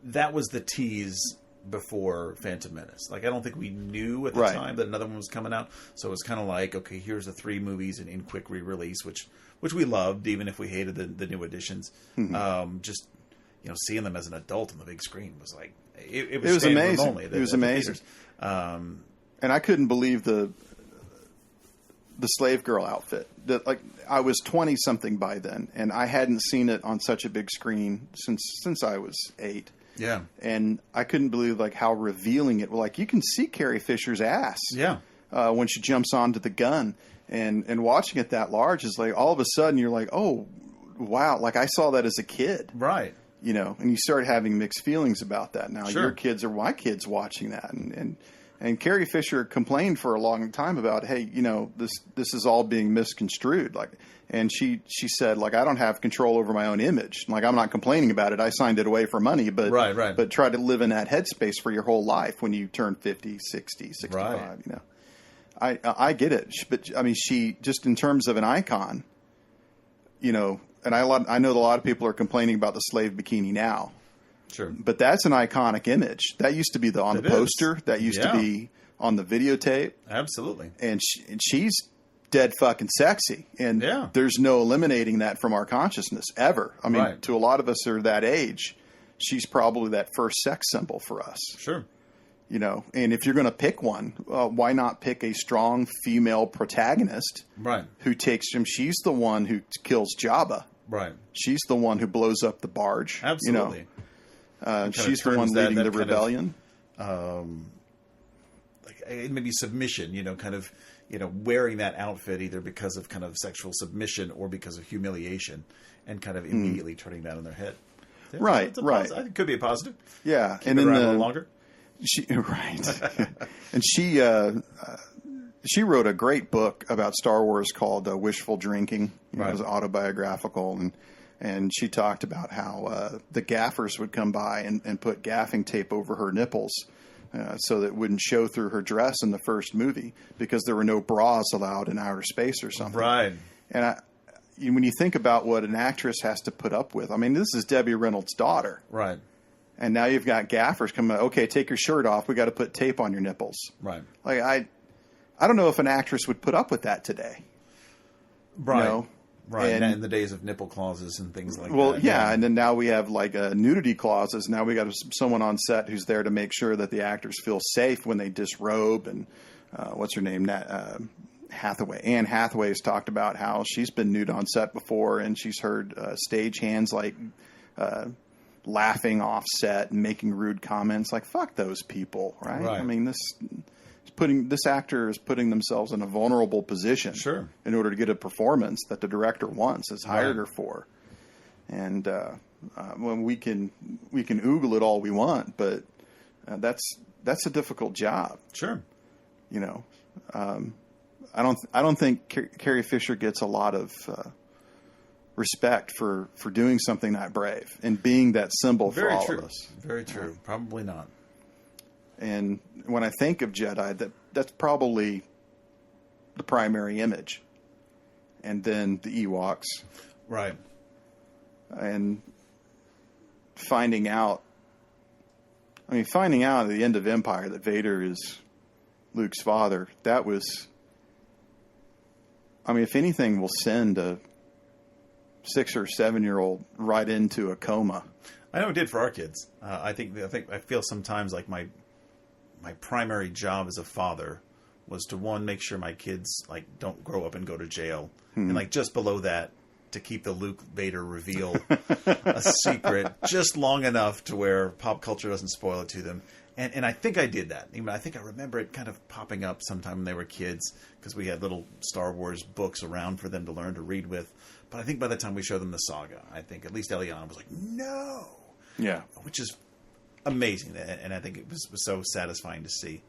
that was the tease before Phantom Menace. Like, I don't think we knew at the time that another one was coming out. So it was kind of like, okay, here's the 3 movies in quick re-release, which we loved, even if we hated the new editions. Mm-hmm. Just, seeing them as an adult on the big screen was like, it was amazing. Only, it was amazing. And I couldn't believe the slave girl outfit. I was 20 something by then, and I hadn't seen it on such a big screen since I was 8. Yeah. And I couldn't believe how revealing it was. Like, you can see Carrie Fisher's ass. Yeah. When she jumps onto the gun, and watching it that large is like, all of a sudden you're like, oh, wow. Like, I saw that as a kid. Right. And you start having mixed feelings about that. Now your kids are my kids watching that. And Carrie Fisher complained for a long time about, hey, this is all being misconstrued. And she said, I don't have control over my own image. I'm not complaining about it. I signed it away for money, but but try to live in that headspace for your whole life when you turn 50, 60, 65, I get it. But I mean, she, just in terms of an icon, and I know that a lot of people are complaining about the slave bikini now. Sure. But that's an iconic image. That used to be on the poster. That used to be on the videotape. Absolutely. And she's dead fucking sexy. And there's no eliminating that from our consciousness ever. I mean, to a lot of us who are that age, she's probably that first sex symbol for us. Sure. You know, and if you're going to pick one, why not pick a strong female protagonist? Right. Who takes him? She's the one who kills Jabba. Right. She's the one who blows up the barge. Absolutely. You know, she's the one leading the rebellion. Maybe submission, you know, kind of, you know, wearing that outfit either because of kind of sexual submission or because of humiliation, and kind of immediately turning that on their head. Yeah, right. I think it could be a positive. Yeah. Keep it around a little longer. And she wrote a great book about Star Wars called Wishful Drinking. It was autobiographical, and she talked about how the gaffers would come by and put gaffing tape over her nipples so that it wouldn't show through her dress in the first movie because there were no bras allowed in outer space or something. Right. And when you think about what an actress has to put up with, I mean, this is Debbie Reynolds' daughter. Right. And now you've got gaffers coming, okay, take your shirt off. We got to put tape on your nipples. Right. Like, I don't know if an actress would put up with that today. Right. You know? Right. And in the days of nipple clauses and things like that. Well, yeah. And then now we have like nudity clauses. Now we got someone on set who's there to make sure that the actors feel safe when they disrobe. And what's her name? Hathaway. Anne Hathaway has talked about how she's been nude on set before, and she's heard stage hands like laughing off set and making rude comments. Like, fuck those people, right? I mean, this actor is putting themselves in a vulnerable position in order to get a performance that the director wants, has hired her for. And when we can oogle it all we want, but that's a difficult job. Sure. You know, I don't think Carrie Fisher gets a lot of respect for doing something that brave and being that symbol for all of us. Very true. Probably not. And when I think of Jedi, that's probably the primary image. And then the Ewoks. Right. And finding out at the end of Empire that Vader is Luke's father, that was, I mean, if anything, will send a 6 or 7 year old right into a coma. I know it did for our kids. I feel sometimes like my primary job as a father was to, one, make sure my kids like don't grow up and go to jail, and like just below that, to keep the Luke Vader reveal a secret just long enough to where pop culture doesn't spoil it to them. And I think I did that. I think I remember it kind of popping up sometime when they were kids because we had little Star Wars books around for them to learn to read with. But I think by the time we showed them the saga, I think at least Eliana was like, no. Yeah. Which is amazing. And I think it was so satisfying to see.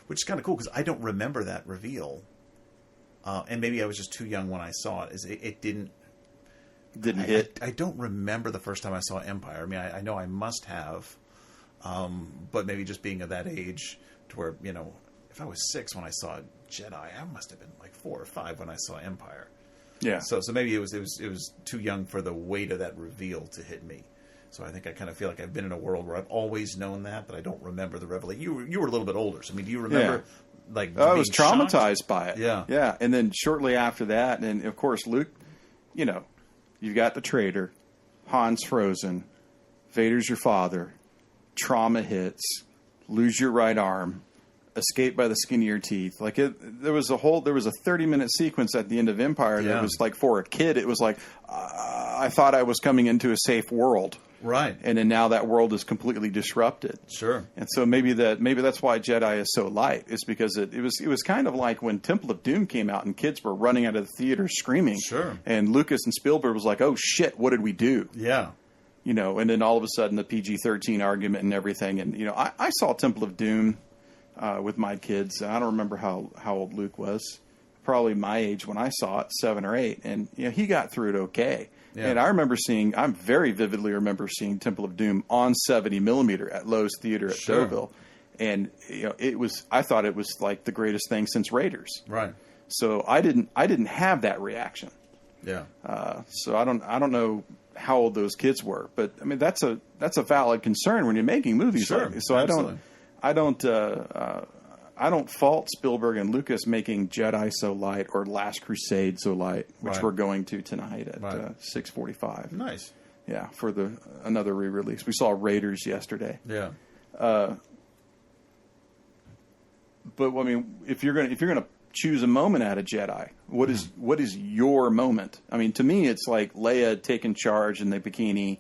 Which is kind of cool because I don't remember that reveal. And maybe I was just too young when I saw it. It didn't hit. I don't remember the first time I saw Empire. I mean, I know I must have. But maybe just being of that age to where, you know, if I was 6 when I saw Jedi, I must have been like 4 or 5 when I saw Empire. Yeah. So maybe it was too young for the weight of that reveal to hit me. So I think I kind of feel like I've been in a world where I've always known that, but I don't remember the revelation. You were a little bit older, so I mean, do you remember like? I was traumatized shocked? by it. Yeah, yeah. And then shortly after that, and of course Luke, you know, you've got the traitor, Han's frozen, Vader's your father, trauma hits, lose your right arm, escape by the skin of your teeth. Like there was a 30-minute sequence at the end of Empire that was like, for a kid, it was like, I thought I was coming into a safe world. Right. And then now that world is completely disrupted. Sure. And so maybe that's why Jedi is so light. It's because it was kind of like when Temple of Doom came out and kids were running out of the theater screaming. Sure. And Lucas and Spielberg was like, oh shit, what did we do? Yeah. You know, and then all of a sudden the PG-13 argument and everything. And, you know, I saw Temple of Doom with my kids. I don't remember how old Luke was. Probably my age when I saw it, 7 or 8. And, you know, he got through it okay. Yeah. And I very vividly remember seeing Temple of Doom on 70 millimeter at Lowe's Theater at Deauville. And, you know, I thought it was like the greatest thing since Raiders. Right. So I didn't have that reaction. Yeah. So I don't know how old those kids were, but I mean, that's a valid concern when you're making movies like this. So absolutely. I don't fault Spielberg and Lucas making Jedi so light or Last Crusade so light, which we're going to tonight at 6:45. Nice. Yeah, for another re-release. We saw Raiders yesterday. Yeah. But I mean, if you're gonna choose a moment out of Jedi, what is your moment? I mean, to me, it's like Leia taking charge in the bikini,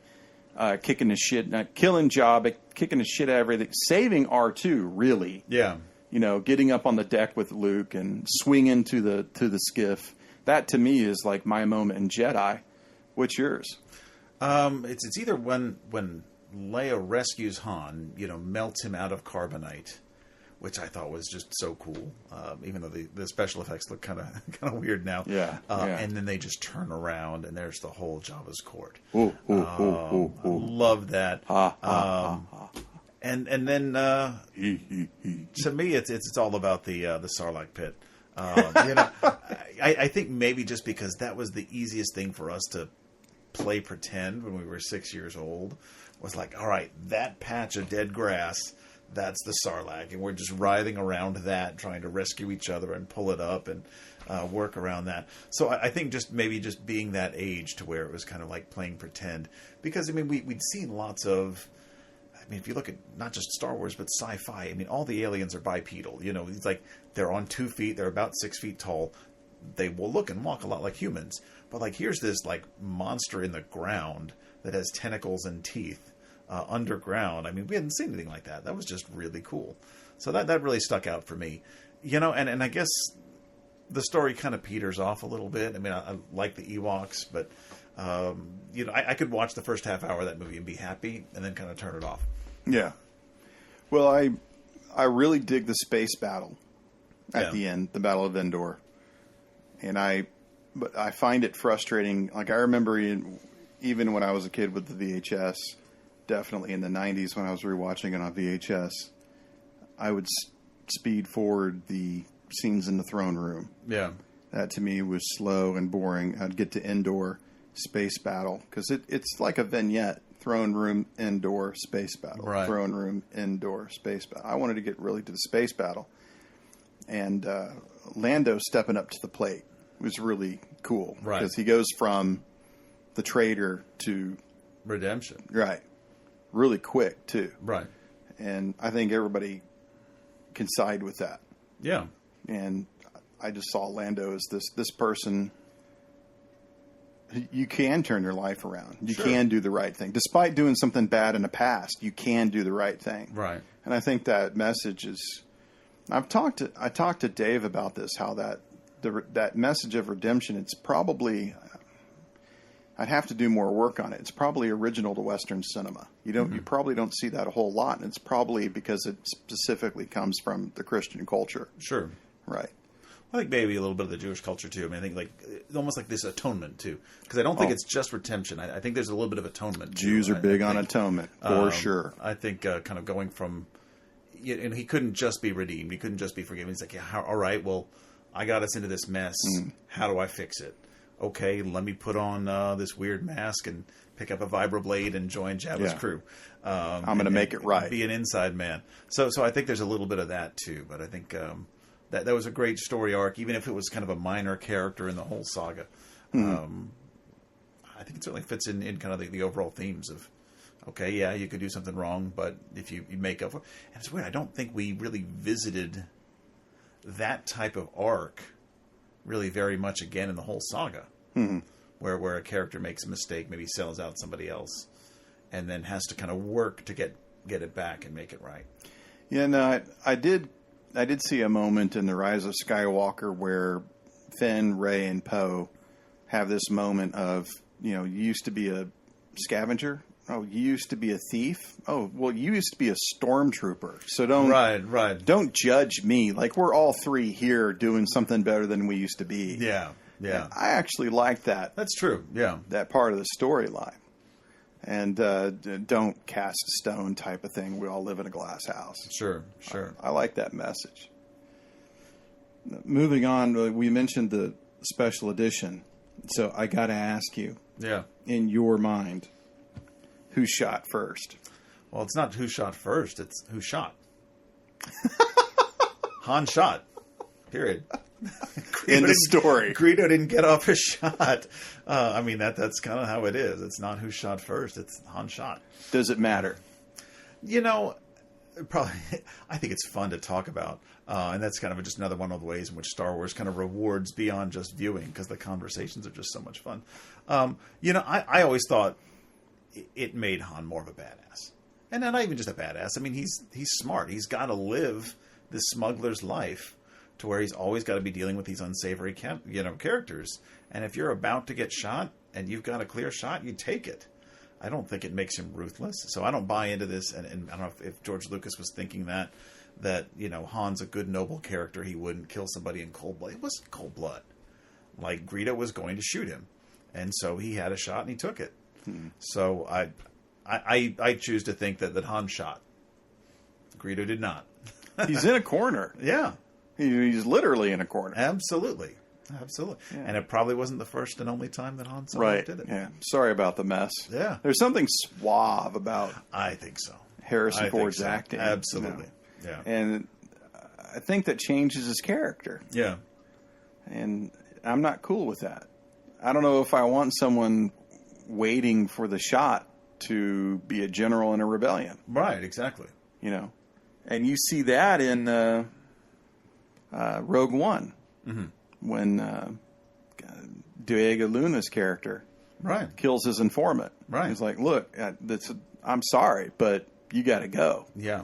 kicking the shit, killing Jabba, kicking the shit out of everything, saving R2. Really, Yeah. Getting up on the deck with Luke and swinging to the skiff. That to me is like my moment in Jedi. What's yours? It's either when Leia rescues Han, melts him out of carbonite, which I thought was just so cool. Even though the special effects look kind of weird now. Yeah, And then they just turn around and there's the whole Jabba's court. Ooh. Love that. And then to me it's all about the Sarlacc pit. I think maybe just because that was the easiest thing for us to play pretend when we were 6 years old, was like, all right, that patch of dead grass, that's the Sarlacc, and we're just writhing around that, trying to rescue each other and pull it up and work around that. So I think just being that age to where it was kind of like playing pretend, because I mean we'd seen lots of. I mean, if you look at not just Star Wars, but sci-fi, I mean, all the aliens are bipedal. It's like they're on 2 feet, they're about 6 feet tall. They will look and walk a lot like humans. But, like, here's this, like, monster in the ground that has tentacles and teeth underground. I mean, we hadn't seen anything like that. That was just really cool. So that really stuck out for me. And I guess the story kind of peters off a little bit. I mean, I like the Ewoks, but, I could watch the first half hour of that movie and be happy and then kind of turn it off. Yeah. Well, I really dig the space battle at the end, the Battle of Endor. But I find it frustrating. Like, I remember even when I was a kid with the VHS, definitely in the 90s when I was rewatching it on VHS, I would speed forward the scenes in the throne room. Yeah. That to me was slow and boring. I'd get to Endor, space battle, because it's like a vignette. Throne room, Endor, space battle. Right. Throne room, Endor, space battle. I wanted to get really to the space battle. And Lando stepping up to the plate was really cool. Right. Because he goes from the traitor to redemption. Right. Really quick, too. Right. And I think everybody can side with that. Yeah. And I just saw Lando as this person. You can turn your life around. You can do the right thing. Despite doing something bad in the past, you can do the right thing. Right. And I think that message is... I talked to Dave about this, how that message of redemption, it's probably... I'd have to do more work on it. It's probably original to Western cinema. You probably don't see that a whole lot, and it's probably because it specifically comes from the Christian culture. Sure. Right. I think maybe a little bit of the Jewish culture too. I mean, I think like almost like this atonement too, because I don't think it's just redemption. I think there's a little bit of atonement. Jews are big on atonement for sure. I think kind of going from, and he couldn't just be redeemed. He couldn't just be forgiven. He's like, all right, well, I got us into this mess. How do I fix it? Okay, let me put on this weird mask and pick up a vibroblade and join Jabba's crew. I'm going to make it right. Be an inside man. So I think there's a little bit of that too. But I think. That was a great story arc, even if it was kind of a minor character in the whole saga. I think it certainly fits in kind of the overall themes of, okay, yeah, you could do something wrong, but if you make up for it. And it's weird, I don't think we really visited that type of arc really very much again in the whole saga, where a character makes a mistake, maybe sells out somebody else, and then has to kind of work to get it back and make it right. Yeah, no, I did see a moment in The Rise of Skywalker where Finn, Rey, and Poe have this moment of, you used to be a scavenger. Oh, you used to be a thief. Oh, well, you used to be a stormtrooper. So don't judge me. Like, we're all three here doing something better than we used to be. Yeah. And I actually like that. That's true. Yeah. That part of the storyline. And don't cast a stone type of thing. We all live in a glass house. Sure. I like that message. Moving on, we mentioned the special edition. So I got to ask you, in your mind, who shot first? Well, it's not who shot first. It's who shot. Han shot. Period. in the story. Greedo didn't get off his shot. I mean, that's kind of how it is. It's not who shot first. It's Han shot. Does it matter? You know, probably. I think it's fun to talk about. And that's kind of just another one of the ways in which Star Wars kind of rewards beyond just viewing, because the conversations are just so much fun. You know, I always thought it made Han more of a badass. And not even just a badass. I mean, he's smart. He's got to live this smuggler's life to where he's always got to be dealing with these unsavory characters. And if you're about to get shot and you've got a clear shot, you take it. I don't think it makes him ruthless. So I don't buy into this. And I don't know if George Lucas was thinking that, you know, Han's a good, noble character. He wouldn't kill somebody in cold blood. It wasn't cold blood. Like, Greedo was going to shoot him. And so he had a shot and he took it. So I choose to think that Han shot. Greedo did not. He's in a corner. Yeah. He's literally in a corner. Absolutely. Yeah. And it probably wasn't the first and only time that Han Solo did it. Yeah. Sorry about the mess. Yeah. There's something suave about I think so. Harrison Ford's acting. Absolutely. You know? Yeah. And I think that changes his character. Yeah. And I'm not cool with that. I don't know if I want someone waiting for the shot to be a general in a rebellion. Right, exactly. You know? And you see that in Rogue One. Mm-hmm. When Diego Luna's character kills his informant. Right. He's like, look, I'm sorry, but you got to go. Yeah.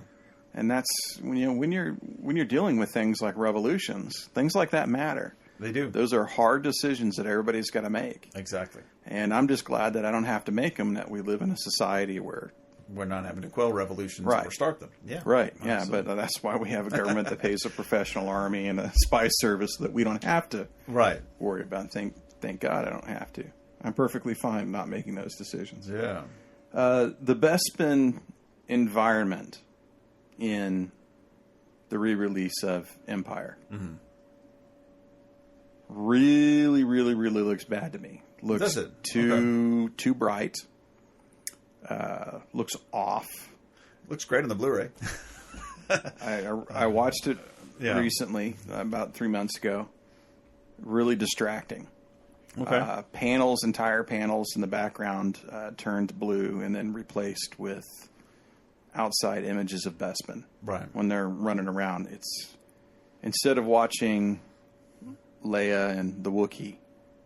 And that's when you're dealing with things like revolutions, things like that matter. They do. Those are hard decisions that everybody's got to make. Exactly. And I'm just glad that I don't have to make them, that we live in a society where we're not having to quell revolutions or start them. Yeah. Right. Yeah. But that's why we have a government that pays a professional army and a spy service that we don't have to worry about. Thank God I don't have to. I'm perfectly fine not making those decisions. Yeah. The Bespin environment in the re-release of Empire really, really, really looks bad to me. Looks too bright. Looks off. Looks great on the Blu-ray. I watched it recently, about 3 months ago. Really distracting. Okay. Entire panels in the background turned blue and then replaced with outside images of Bespin. Right. When they're running around, it's instead of watching Leia and the Wookiee,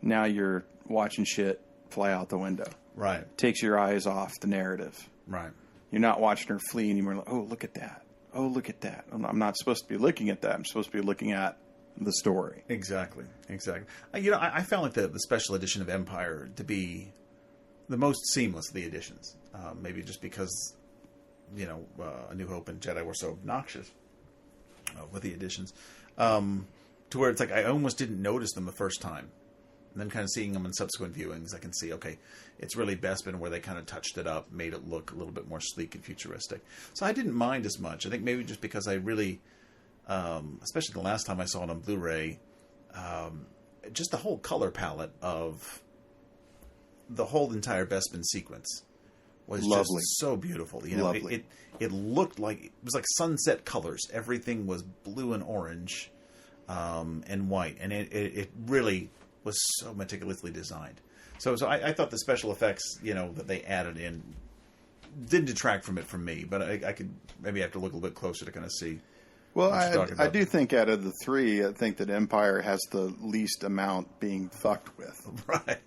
now you're watching shit fly out the window. Right. Takes your eyes off the narrative. Right. You're not watching her flee anymore. Like, oh, look at that. Oh, look at that. I'm not supposed to be looking at that. I'm supposed to be looking at the story. Exactly. You know, I found like the special edition of Empire to be the most seamless of the editions. Maybe just because, you know, A New Hope and Jedi were so obnoxious with the editions. To where it's like I almost didn't notice them the first time. And then kind of seeing them in subsequent viewings, I can see, okay, it's really Bespin where they kind of touched it up, made it look a little bit more sleek and futuristic. So I didn't mind as much. I think maybe just because I really, especially the last time I saw it on Blu-ray, just the whole color palette of the whole entire Bespin sequence was lovely. Just so beautiful. You know, lovely. It looked like, it was like sunset colors. Everything was blue and orange and white. And it really was so meticulously designed. So I thought the special effects, you know, that they added in didn't detract from it from me, but I could maybe have to look a little bit closer to kind of see. Well, I do think out of the three, I think that Empire has the least amount being fucked with. Right.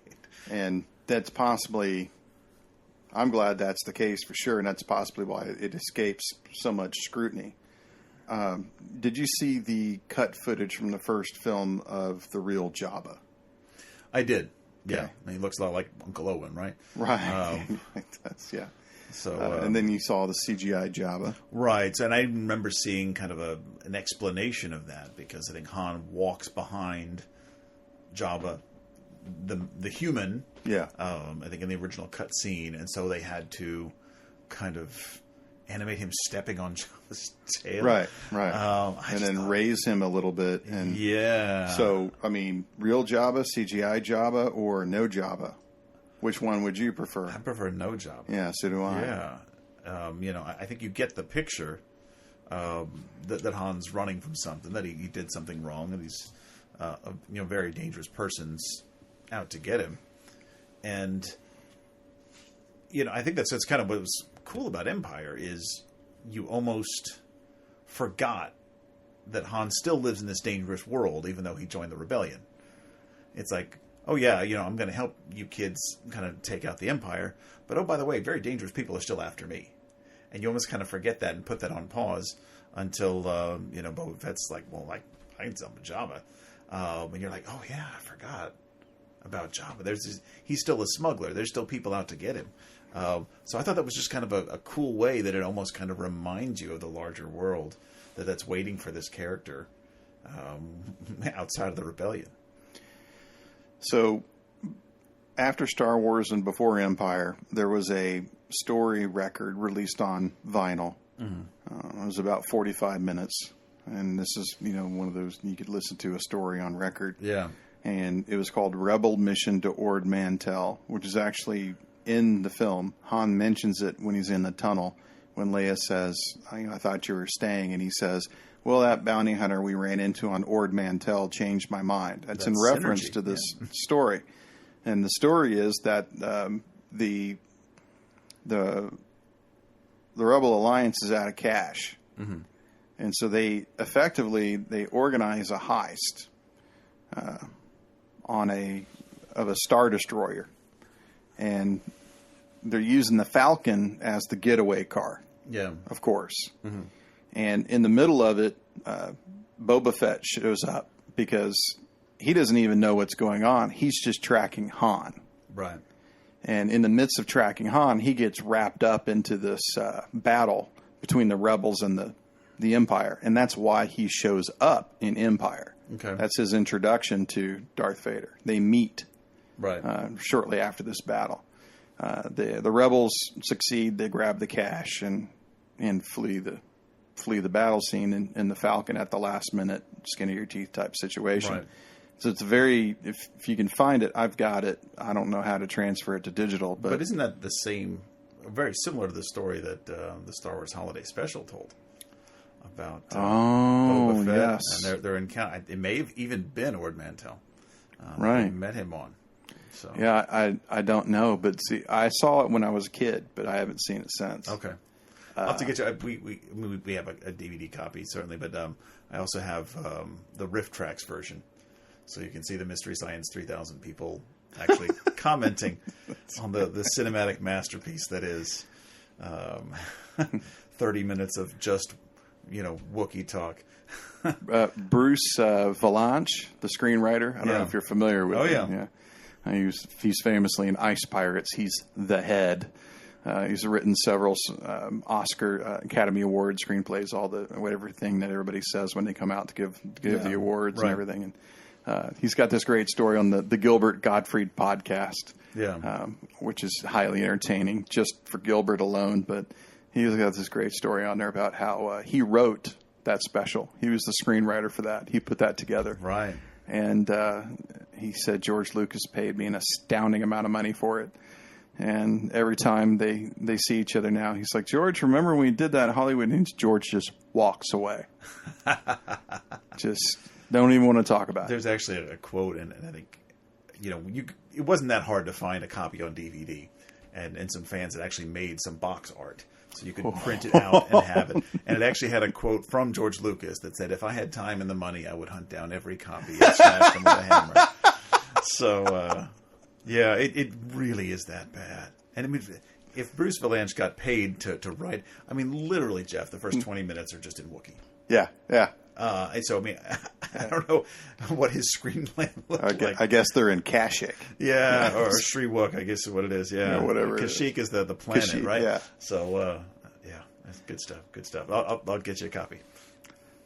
And that's possibly, I'm glad that's the case for sure, and that's possibly why it escapes so much scrutiny. Did you see the cut footage from the first film of the real Jabba? I did. Yeah. Okay. And he looks a lot like Uncle Owen, right? Right. That's, yeah. So, and then you saw the CGI Jabba. Right. And I remember seeing kind of an explanation of that, because I think Han walks behind Jabba, the human. Yeah. I think in the original cut scene. And so they had to kind of animate him stepping on Jabba's tail. Right. And then raise him a little bit. And yeah. So, I mean, real Jabba, CGI Jabba, or no Jabba? Which one would you prefer? I prefer no Jabba. Yeah, so do I. Yeah. You know, I think you get the picture that Han's running from something, that he did something wrong, and he's very dangerous persons out to get him. And, I think that's kind of what was cool about Empire is you almost forgot that Han still lives in this dangerous world, even though he joined the rebellion. It's like, oh yeah, I'm going to help you kids kind of take out the Empire, but oh, by the way, very dangerous people are still after me. And you almost kind of forget that and put that on pause until, Boba Fett's like, well, like, I can sell him Jabba. And you're like, oh yeah, I forgot about Jabba. He's still a smuggler. There's still people out to get him. So I thought that was just kind of a cool way that it almost kind of reminds you of the larger world that's waiting for this character outside of the rebellion. So after Star Wars and before Empire, there was a story record released on vinyl. Mm-hmm. It was about 45 minutes. And this is, one of those, you could listen to a story on record. Yeah. And it was called Rebel Mission to Ord Mantell, which is actually in the film. Han mentions it when he's in the tunnel, when Leia says, I thought you were staying. And he says, well, that bounty hunter we ran into on Ord Mantell changed my mind. That's in reference to this story. And the story is that the Rebel Alliance is out of cash. Mm-hmm. And so they organize a heist of a Star Destroyer. And they're using the Falcon as the getaway car. Yeah. Of course. Mm-hmm. And in the middle of it, Boba Fett shows up because he doesn't even know what's going on. He's just tracking Han. Right. And in the midst of tracking Han, he gets wrapped up into this battle between the rebels and the Empire. And that's why he shows up in Empire. Okay. That's his introduction to Darth Vader. They meet shortly after this battle. The rebels succeed. They grab the cash and flee the battle scene in the Falcon at the last minute, skin of your teeth type situation. Right. So it's if you can find it, I've got it. I don't know how to transfer it to digital, but isn't that the same, very similar to the story that the Star Wars Holiday Special told about Boba Fett yes, and their encounter? It may have even been Ord Mantell. Right, met him on. So yeah, I don't know, but see, I saw it when I was a kid, but I haven't seen it since. Okay. I'll have to get you. We have a DVD copy certainly, but I also have the Riff Tracks version, so you can see the Mystery Science 3000 people actually commenting on the cinematic masterpiece that is 30 minutes of just Wookiee talk. Bruce Valanche, the screenwriter. I don't know if you're familiar with him. Yeah. He's famously in Ice Pirates. He's the head. He's written several Oscar, Academy Award screenplays, everything that everybody says when they come out to give the awards and everything. And he's got this great story on the Gilbert Gottfried podcast, which is highly entertaining just for Gilbert alone. But he's got this great story on there about how he wrote that special. He was the screenwriter for that. He put that together. Right. And he said George Lucas paid me an astounding amount of money for it. And every time they see each other now, he's like, George, remember when we did that in Hollywood? And George just walks away. Just don't even want to talk about it. There's actually a quote, and I think, it wasn't that hard to find a copy on DVD. And some fans had actually made some box art. So you could print it out and have it. And it actually had a quote from George Lucas that said, if I had time and the money, I would hunt down every copy and smash them with a hammer. So, yeah, it really is that bad. And I mean, if Bruce Valanche got paid to write, I mean, literally, Jeff, the first 20 minutes are just in Wookiee. Yeah, yeah. And so, I mean, I don't know what his screenplay looked like. I guess they're in Kashyyyk. Yeah, or Sriwook, I guess is what it is. Yeah, whatever. Kashyyyk is the planet, Kashyyyk, right? Yeah. So, that's good stuff. Good stuff. I'll get you a copy.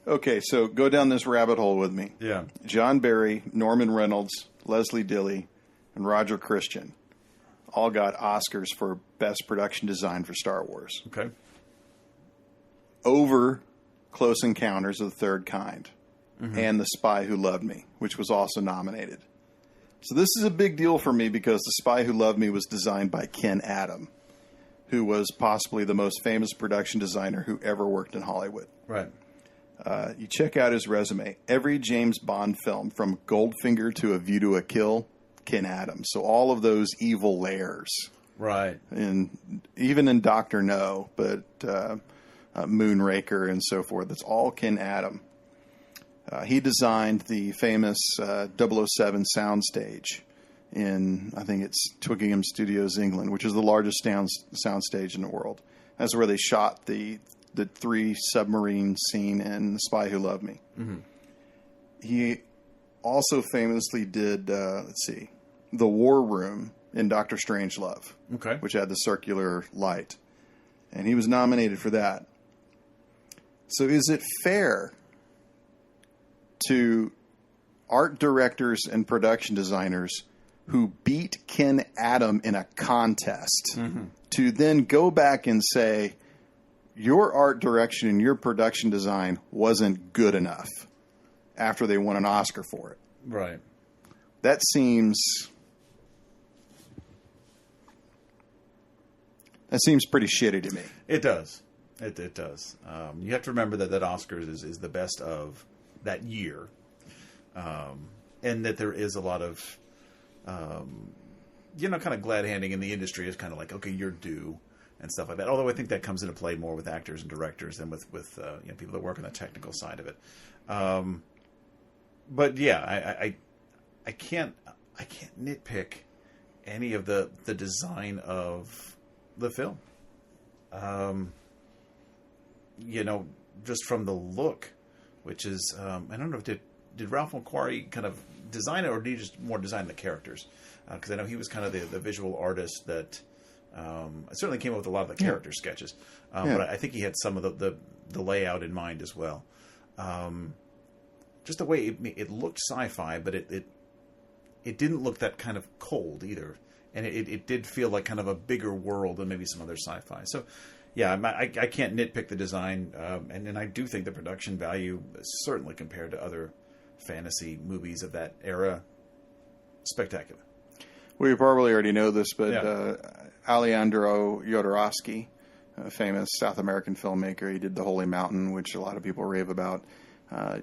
Okay, so go down this rabbit hole with me. Yeah. John Barry, Norman Reynolds, Leslie Dilley, and Roger Christian all got Oscars for Best Production Design for Star Wars. Okay. Over Close Encounters of the Third Kind and The Spy Who Loved Me, which was also nominated. So this is a big deal for me because The Spy Who Loved Me was designed by Ken Adam, who was possibly the most famous production designer who ever worked in Hollywood. Right. You check out his resume. Every James Bond film, from Goldfinger to A View to a Kill, Ken Adams. So all of those evil layers. Right. And even in Dr. No, but Moonraker and so forth, it's all Ken Adam. He designed the famous 007 soundstage in, I think it's Twickenham Studios, England, which is the largest soundstage in the world. That's where they shot the 3 submarine scene in The Spy Who Loved Me. Mm-hmm. He also famously did, The War Room in Doctor Strangelove, which had the circular light. And he was nominated for that. So is it fair to art directors and production designers who beat Ken Adam in a contest to then go back and say, your art direction and your production design wasn't good enough after they won an Oscar for it? Right. That seems pretty shitty to me. It does. It does. You have to remember that Oscars is the best of that year, and that there is a lot of, kind of glad handing in the industry is kind of like, okay, you're due and stuff like that. Although I think that comes into play more with actors and directors than with people that work on the technical side of it. But yeah, I can't nitpick any of the design of the film. Just from the look, which is, I don't know, did Ralph McQuarrie kind of design it, or did he just more design the characters? Because I know he was kind of the visual artist that certainly came up with a lot of the character sketches. But I think he had some of the layout in mind as well. Just the way it looked sci-fi, but it didn't look that kind of cold either. And it did feel like kind of a bigger world than maybe some other sci-fi. So, yeah, I can't nitpick the design. And I do think the production value, certainly compared to other fantasy movies of that era, spectacular. Well, you probably already know this, but Alejandro Jodorowsky, a famous South American filmmaker, he did The Holy Mountain, which a lot of people rave about.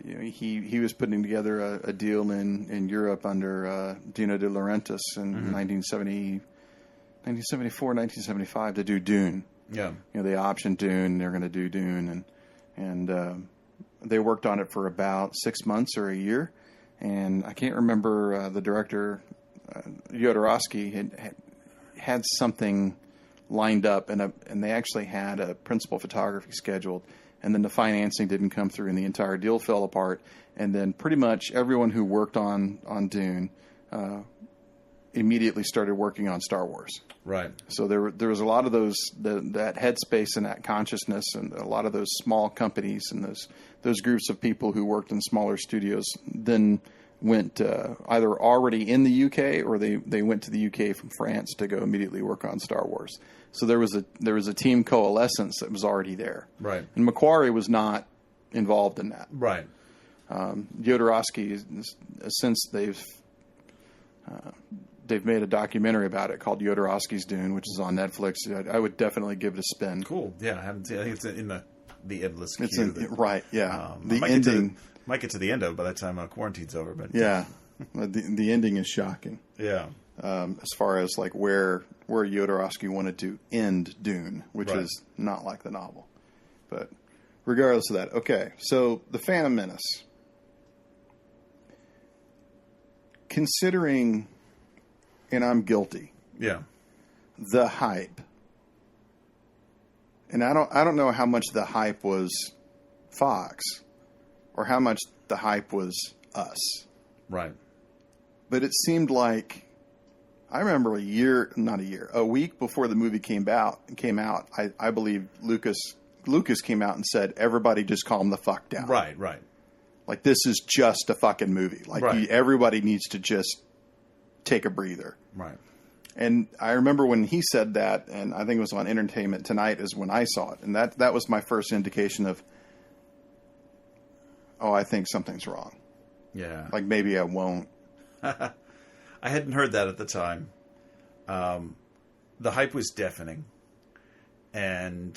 He was putting together a deal in Europe under Dino De Laurentiis in 1974, 1975 to do Dune. Yeah, they optioned Dune. They're going to do Dune, and they worked on it for about 6 months or a year. And I can't remember the director Jodorowsky had something lined up, and they actually had a principal photography scheduled. And then the financing didn't come through, and the entire deal fell apart. And then pretty much everyone who worked on Dune immediately started working on Star Wars. Right. So there was a lot of that headspace and that consciousness, and a lot of those small companies and those groups of people who worked in smaller studios then went either already in the UK, or they went to the UK from France to go immediately work on Star Wars. So there was a team coalescence that was already there. Right. And McQuarrie was not involved in that. Right. Jodorowsky, since they've made a documentary about it called Jodorowsky's Dune, which is on Netflix. I would definitely give it a spin. Cool. Yeah, I haven't seen it. I think it's in the endless queue. It's right. Yeah. The ending might get to the end of it by the time quarantine's over. But yeah, the ending is shocking. Yeah. As far as like where Jodorowsky wanted to end Dune, which is not like the novel. But regardless of that, okay. So The Phantom Menace. Considering, and I'm guilty. Yeah. The hype. And I don't know how much the hype was Fox or how much the hype was us. Right. But it seemed like, I remember a week before the movie came out, I believe Lucas came out and said, everybody just calm the fuck down. Right. Like, this is just a fucking movie. Like, everybody needs to just take a breather. Right. And I remember when he said that, and I think it was on Entertainment Tonight is when I saw it. And that was my first indication of, I think something's wrong. Yeah. Like, maybe I won't. I hadn't heard that at the time. The hype was deafening. And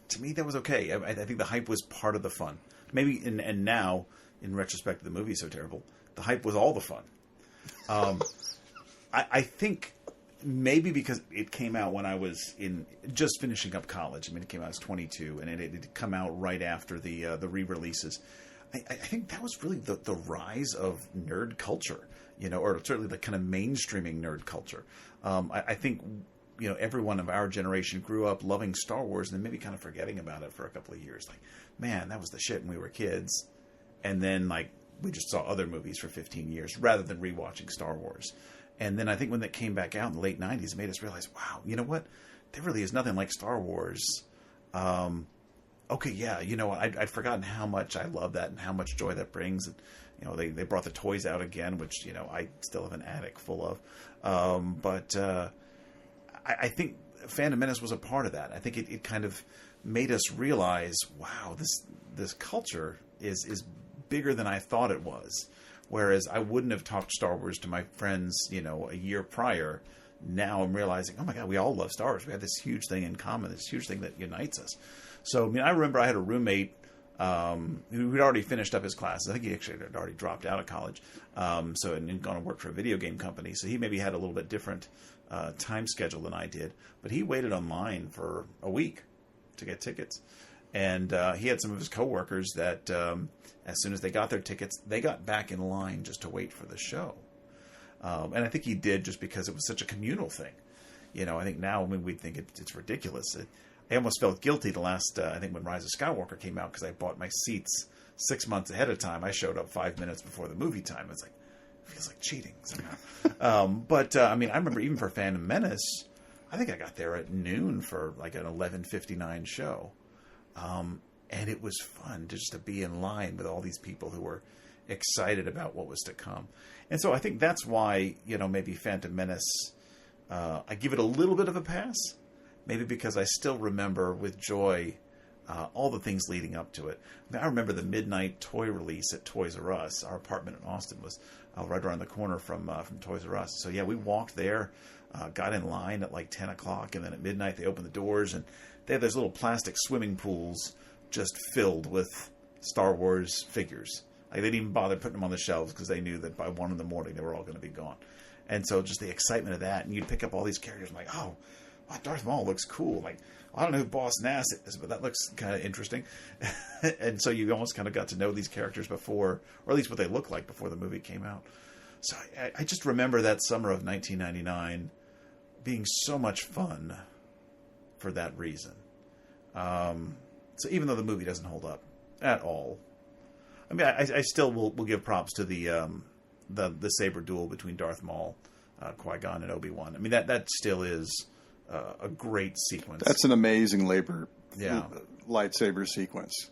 to me, that was okay. I think the hype was part of the fun. Maybe, and now, in retrospect, the movie is so terrible. The hype was all the fun. I think maybe because it came out when I was just finishing up college. I mean, it came out as 22, and it had come out right after the re-releases. I think that was really the rise of nerd culture, or certainly the kind of mainstreaming nerd culture. I think, everyone of our generation grew up loving Star Wars and then maybe kind of forgetting about it for a couple of years. Like, man, that was the shit when we were kids. And then, we just saw other movies for 15 years rather than rewatching Star Wars. And then I think when that came back out in the late 90s, it made us realize, wow, you know what? There really is nothing like Star Wars. Okay, yeah, I'd forgotten how much I love that and how much joy that brings. And, they brought the toys out again, which, I still have an attic full of. But I think Phantom Menace was a part of that. I think it kind of made us realize, wow, this culture is bigger than I thought it was. Whereas I wouldn't have talked Star Wars to my friends, a year prior. Now I'm realizing, oh my God, we all love Star Wars. We have this huge thing in common, this huge thing that unites us. So, I remember I had a roommate who'd already finished up his classes. I think he actually had already dropped out of college. And gone to work for a video game company. So he maybe had a little bit different time schedule than I did. But he waited online for a week to get tickets. And he had some of his coworkers that as soon as they got their tickets, they got back in line just to wait for the show. And I think he did just because it was such a communal thing. I think now we'd think it's ridiculous. I almost felt guilty the last, I think when Rise of Skywalker came out, because I bought my seats 6 months ahead of time. I showed up 5 minutes before the movie time. It's like, it feels like cheating somehow. But I remember even for Phantom Menace, I think I got there at noon for an 11:59 show. And it was fun just to be in line with all these people who were excited about what was to come. And so I think that's why, maybe Phantom Menace, I give it a little bit of a pass. Maybe because I still remember with joy all the things leading up to it. I remember the midnight toy release at Toys R Us. Our apartment in Austin was right around the corner from Toys R Us. So yeah, we walked there, got in line at 10 o'clock, and then at midnight they opened the doors, and they had those little plastic swimming pools just filled with Star Wars figures. They didn't even bother putting them on the shelves because they knew that by 1 in the morning they were all going to be gone. And so just the excitement of that, and you'd pick up all these characters. I'm like, oh, wow, Darth Maul looks cool. I don't know who Boss Nass is, but that looks kind of interesting. And so you almost kind of got to know these characters before, or at least what they looked like before the movie came out. So I just remember that summer of 1999 being so much fun for that reason. So even though the movie doesn't hold up at all, I still will give props to the saber duel between Darth Maul, Qui-Gon, and Obi-Wan. That still is a great sequence. That's an amazing lightsaber sequence.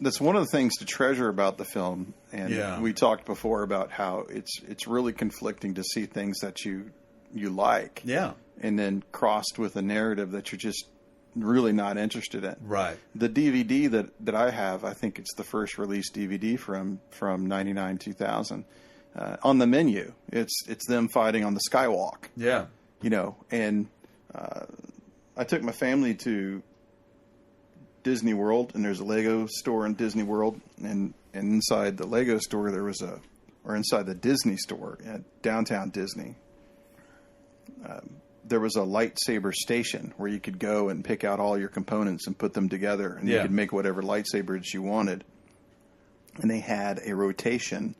That's one of the things to treasure about the film. And we talked before about how it's really conflicting to see things that you like. Yeah. And then crossed with a narrative that you're just really not interested in. Right. The DVD that I have, I think it's the first release DVD from 99-2000. On the menu, it's them fighting on the Skywalk. Yeah. And I took my family to Disney World, and there's a Lego store in Disney World, and inside the Lego store inside the Disney store at downtown Disney, there was a lightsaber station where you could go and pick out all your components and put them together, and you could make whatever lightsabers you wanted. And they had a rotation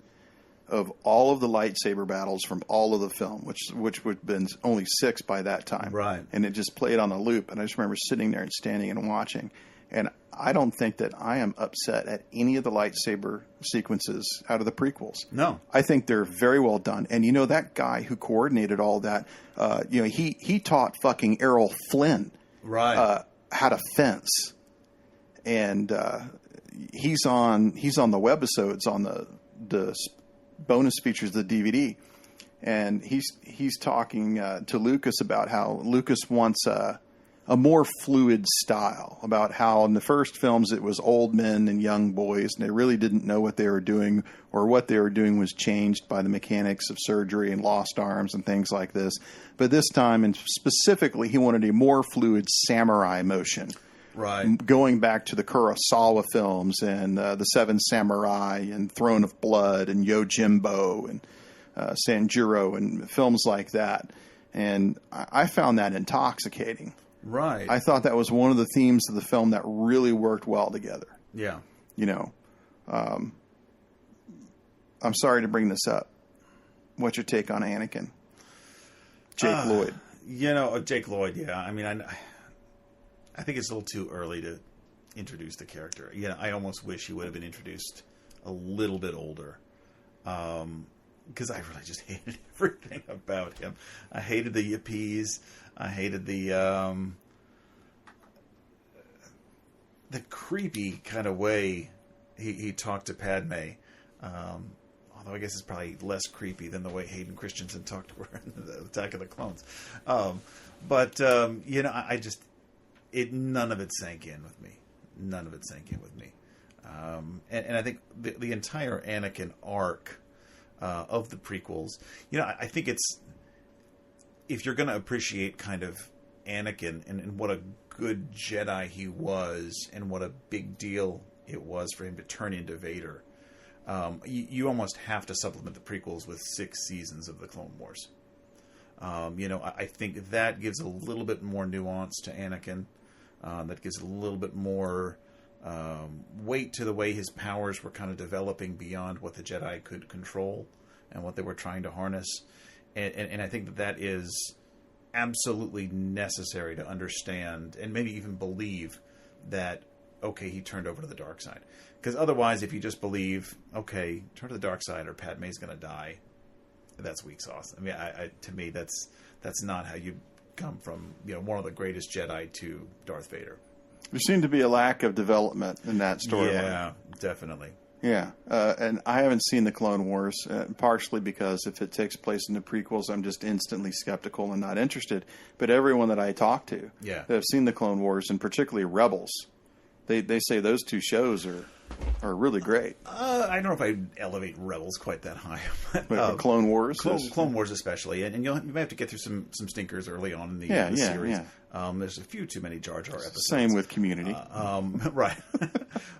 of all of the lightsaber battles from all of the film, which would have been only 6 by that time. Right. And it just played on a loop. And I just remember sitting there and standing and watching. And I don't think that I am upset at any of the lightsaber sequences out of the prequels. No. I think they're very well done. And that guy who coordinated all that, he taught fucking Errol Flynn how to fence. And he's on the webisodes on the bonus features of the DVD, and he's talking to Lucas about how Lucas wants a more fluid style, about how in the first films it was old men and young boys, and they really didn't know what they were doing, or what they were doing was changed by the mechanics of surgery and lost arms and things like this. But this time, and specifically, he wanted a more fluid samurai motion. Right. Going back to the Kurosawa films and the Seven Samurai and Throne of Blood and Yojimbo and Sanjuro and films like that. And I found that intoxicating. Right. I thought that was one of the themes of the film that really worked well together. Yeah. You know, I'm sorry to bring this up. What's your take on Anakin? Jake Lloyd. You know, Jake Lloyd, yeah. I mean, I think it's a little too early to introduce the character. You know, I almost wish he would have been introduced a little bit older. Because I really just hated everything about him. I hated the yippies. I hated the creepy kind of way he talked to Padme. Although I guess it's probably less creepy than the way Hayden Christensen talked to her in the Attack of the Clones. But you know, none of it sank in with me. None of it sank in with me. And I think the entire Anakin arc of the prequels, you know, I think it's, if you're going to appreciate kind of Anakin and what a good Jedi he was and what a big deal it was for him to turn into Vader, you almost have to supplement the prequels with 6 seasons of the Clone Wars. You know, I think that gives a little bit more nuance to Anakin. That gives a little bit more weight to the way his powers were kind of developing beyond what the Jedi could control and what they were trying to harness. And I think that is absolutely necessary to understand and maybe even believe that, okay, he turned over to the dark side. Because otherwise, if you just believe, okay, turn to the dark side or Padme's going to die, that's weak sauce. I mean, to me, that's not how you come from, you know, one of the greatest Jedi to Darth Vader. There seemed to be a lack of development in that storyline. Yeah, definitely. Yeah, and I haven't seen the Clone Wars, partially because if it takes place in the prequels, I'm just instantly skeptical and not interested. But everyone that I talk to that have seen the Clone Wars, and particularly Rebels, they say those two shows are really great. I don't know if I'd elevate Rebels quite that high. But Clone Wars? Clone Wars especially. And you may have to get through some stinkers early on in the series. Yeah. There's a few too many Jar Jar episodes. Same with Community. Right.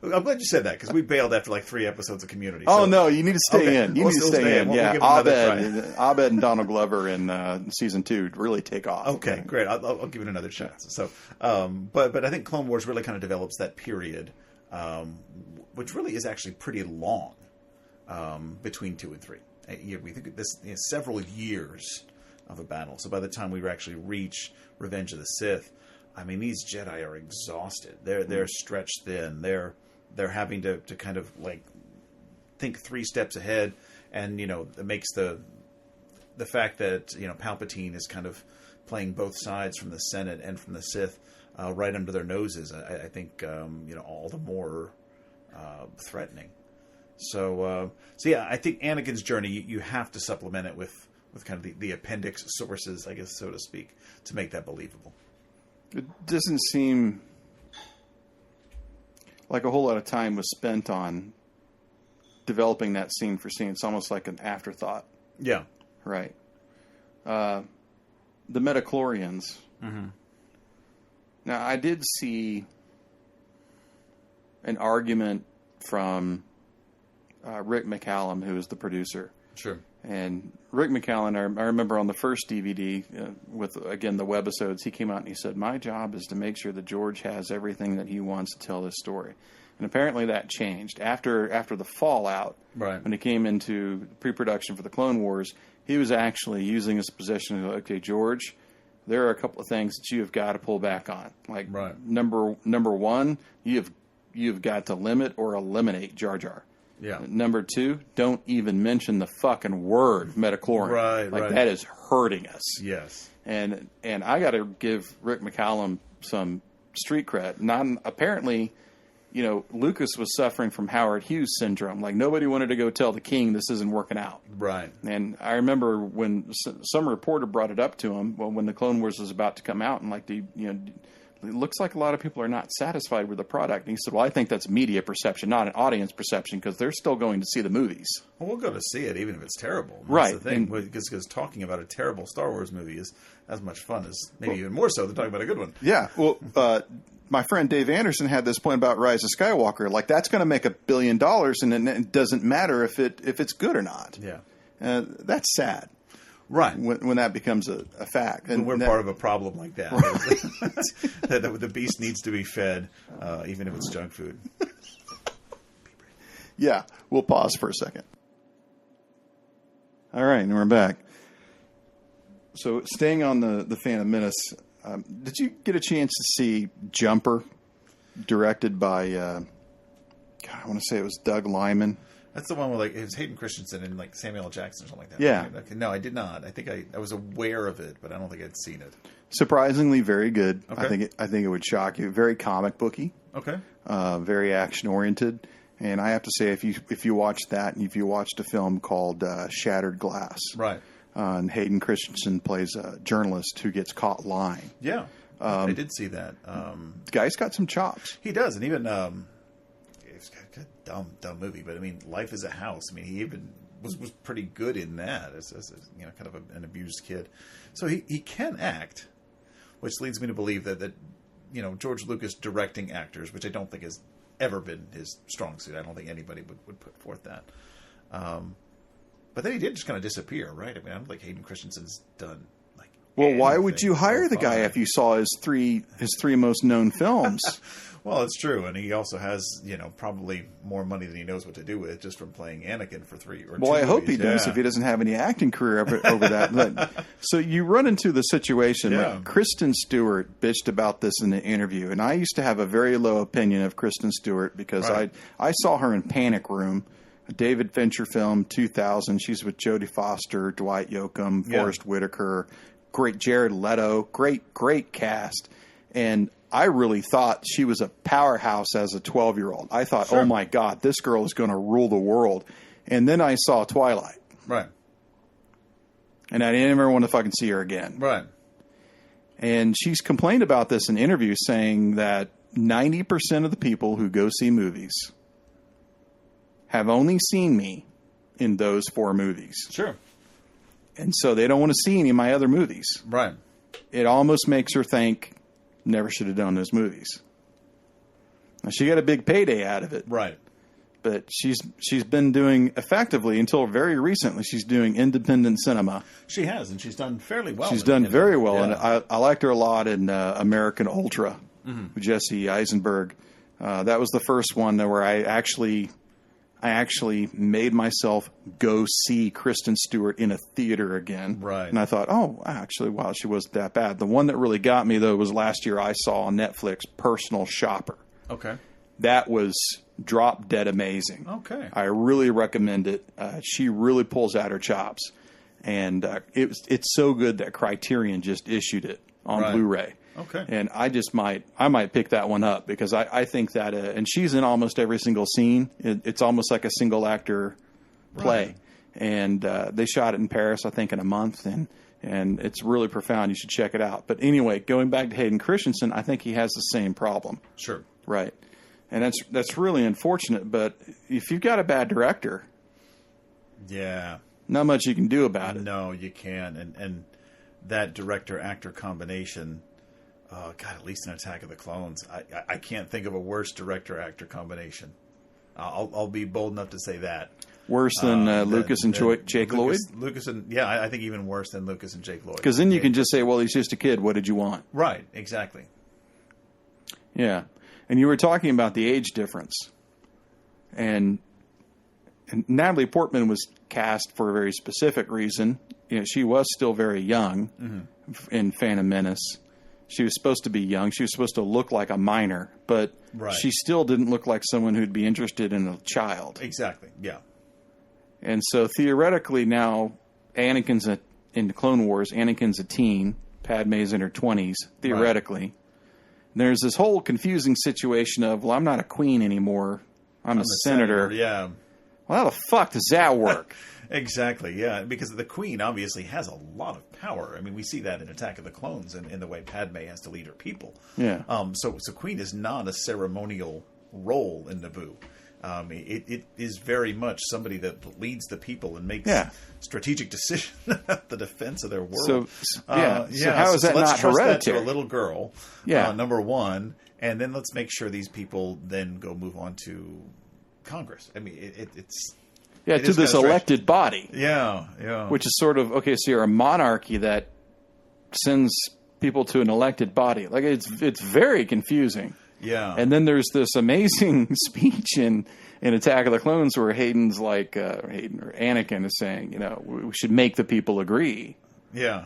I'm glad you said that, because we bailed after like 3 episodes of Community. Oh, no, you need to stay in. You need to stay in. Yeah, Abed and Donald Glover in season 2 really take off. Okay, great. I'll give it another chance. So, but I think Clone Wars really kind of develops that period, which really is actually pretty long, between 2 and 3. We think this several years of a battle. So by the time we actually reach Revenge of the Sith, I mean, these Jedi are exhausted. They're stretched thin. They're having to kind of like think 3 steps ahead, and you know, it makes the fact that, you know, Palpatine is kind of playing both sides from the Senate and from the Sith right under their noses. I think you know, all the more threatening. So yeah, I think Anakin's journey, you have to supplement it with kind of the appendix sources, I guess, so to speak, to make that believable. It doesn't seem like a whole lot of time was spent on developing that scene for scene. It's almost like an afterthought. Yeah. Right. The Metachlorians. Mm-hmm. Now, I did see an argument from Rick McCallum, who is the producer. Sure. And Rick McCallum, I remember on the first DVD with, again, the webisodes, he came out and he said, my job is to make sure that George has everything that he wants to tell this story. And apparently that changed. After the fallout, right, when it came into pre-production for the Clone Wars, he was actually using his position of, okay, George, there are a couple of things that you have got to pull back on. Like, number one, you've got to limit or eliminate Jar Jar. Yeah. Number 2, don't even mention the fucking word metachlorine. Right. That is hurting us. Yes. And I got to give Rick McCallum some street cred. Apparently, Lucas was suffering from Howard Hughes syndrome. Like, nobody wanted to go tell the king this isn't working out. Right. And I remember when some reporter brought it up to him, when the Clone Wars was about to come out, and it looks like a lot of people are not satisfied with the product. And he said, well, I think that's media perception, not an audience perception, because they're still going to see the movies. Well, we'll go to see it, even if it's terrible. Right. That's the thing, because talking about a terrible Star Wars movie is as much fun as, maybe even more so, than talking about a good one. Yeah. Well, my friend Dave Anderson had this point about Rise of Skywalker. Like, that's going to make $1 billion, and it doesn't matter if it's good or not. Yeah. That's sad. Right. When that becomes a fact. And we're part of a problem like that. Right. that the beast needs to be fed, even if it's junk food. Yeah. We'll pause for a second. All right. And we're back. So staying on the Phantom Menace, did you get a chance to see Jumper, directed by, I want to say it was Doug Liman? That's the one where, like, it was Hayden Christensen and, like, Samuel L. Jackson or something like that. Yeah. No, I did not. I think I was aware of it, but I don't think I'd seen it. Surprisingly very good. Okay. I think it would shock you. Very comic booky. Okay. Very action oriented. And I have to say, if you watch that, and if you watched a film called Shattered Glass, Right. And Hayden Christensen plays a journalist who gets caught lying. Yeah. I did see that. The guy's got some chops. He does, and even it's a dumb movie, but I mean, Life is a House. I mean, he even was pretty good in that as kind of an abused kid. So he can act, which leads me to believe that George Lucas directing actors, which I don't think has ever been his strong suit. I don't think anybody would put forth that. But then he did just kind of disappear, right? I mean, I don't think Hayden Christensen's done like. Well, why would you hire the guy if you saw his three most known films? Well, it's true, and he also has, probably more money than he knows what to do with just from playing Anakin for 3 or 2 Well, I hope movies. he does if he doesn't have any acting career over that. But, so you run into the situation. Yeah. Like Kristen Stewart bitched about this in an interview, and I used to have a very low opinion of Kristen Stewart because Right. I saw her in Panic Room, a David Fincher film, 2000. She's with Jodie Foster, Dwight Yoakam, Forrest Whitaker, great Jared Leto, great cast, and I really thought she was a powerhouse as a 12-year-old. I thought, Sure. oh my God, this girl is going to rule the world. And then I saw Twilight. Right. And I didn't ever want to fucking see her again. Right. And she's complained about this in interviews, saying that 90% of the people who go see movies have only seen me in those 4 movies. Sure. And so they don't want to see any of my other movies. Right. It almost makes her think, never should have done those movies. Now, she got a big payday out of it. Right. But she's been doing, effectively, until very recently, she's doing independent cinema. She has, and she's done fairly well. She's done very well, yeah. and I liked her a lot in American Ultra with Jesse Eisenberg. That was the first one where I actually made myself go see Kristen Stewart in a theater again. Right. And I thought, wow, she wasn't that bad. The one that really got me, though, was last year I saw on Netflix, Personal Shopper. Okay. That was drop dead amazing. Okay. I really recommend it. She really pulls out her chops. And it's so good that Criterion just issued it on Right. Blu-ray. Okay. And I might pick that one up because I think that, and she's in almost every single scene. It's almost like a single actor play. Right. And they shot it in Paris, I think, in a month, and it's really profound. You should check it out. But anyway, going back to Hayden Christensen, I think he has the same problem. Sure. Right. And that's really unfortunate. But if you've got a bad director, Yeah. not much you can do about it. No, you can. And that director-actor combination, God, at least in Attack of the Clones, I can't think of a worse director-actor combination. I'll be bold enough to say that. Worse than Lucas and Jake Lloyd? Lucas and, yeah, I think even worse than Lucas and Jake Lloyd. Because then you can just say, well, he's just a kid. What did you want? Right, exactly. Yeah. And you were talking about the age difference. And Natalie Portman was cast for a very specific reason. She was still very young in Phantom Menace. She was supposed to be young. She was supposed to look like a minor, but Right. she still didn't look like someone who'd be interested in a child. Exactly, yeah. And so theoretically now, in the Clone Wars, Anakin's a teen, Padme's in her 20s, theoretically. there's this whole confusing situation of, well, I'm not a queen anymore. I'm a senator. Yeah. Well, how the fuck does that work? Exactly, yeah. Because the Queen obviously has a lot of power. I mean, we see that in Attack of the Clones and in the way Padme has to lead her people. Yeah. So Queen is not a ceremonial role in Naboo. It is very much somebody that leads the people and makes strategic decisions about the defense of their world. So how is that let's not trust hereditary? that to a little girl, number one, and then let's make sure these people then go move on to Congress. I mean, it's... Yeah, to this elected body. Yeah. Which is sort of, okay, so you're a monarchy that sends people to an elected body. Like, it's very confusing. Yeah. And then there's this amazing speech in Attack of the Clones where Hayden's like, Hayden or Anakin is saying, you know, we should make the people agree. Yeah.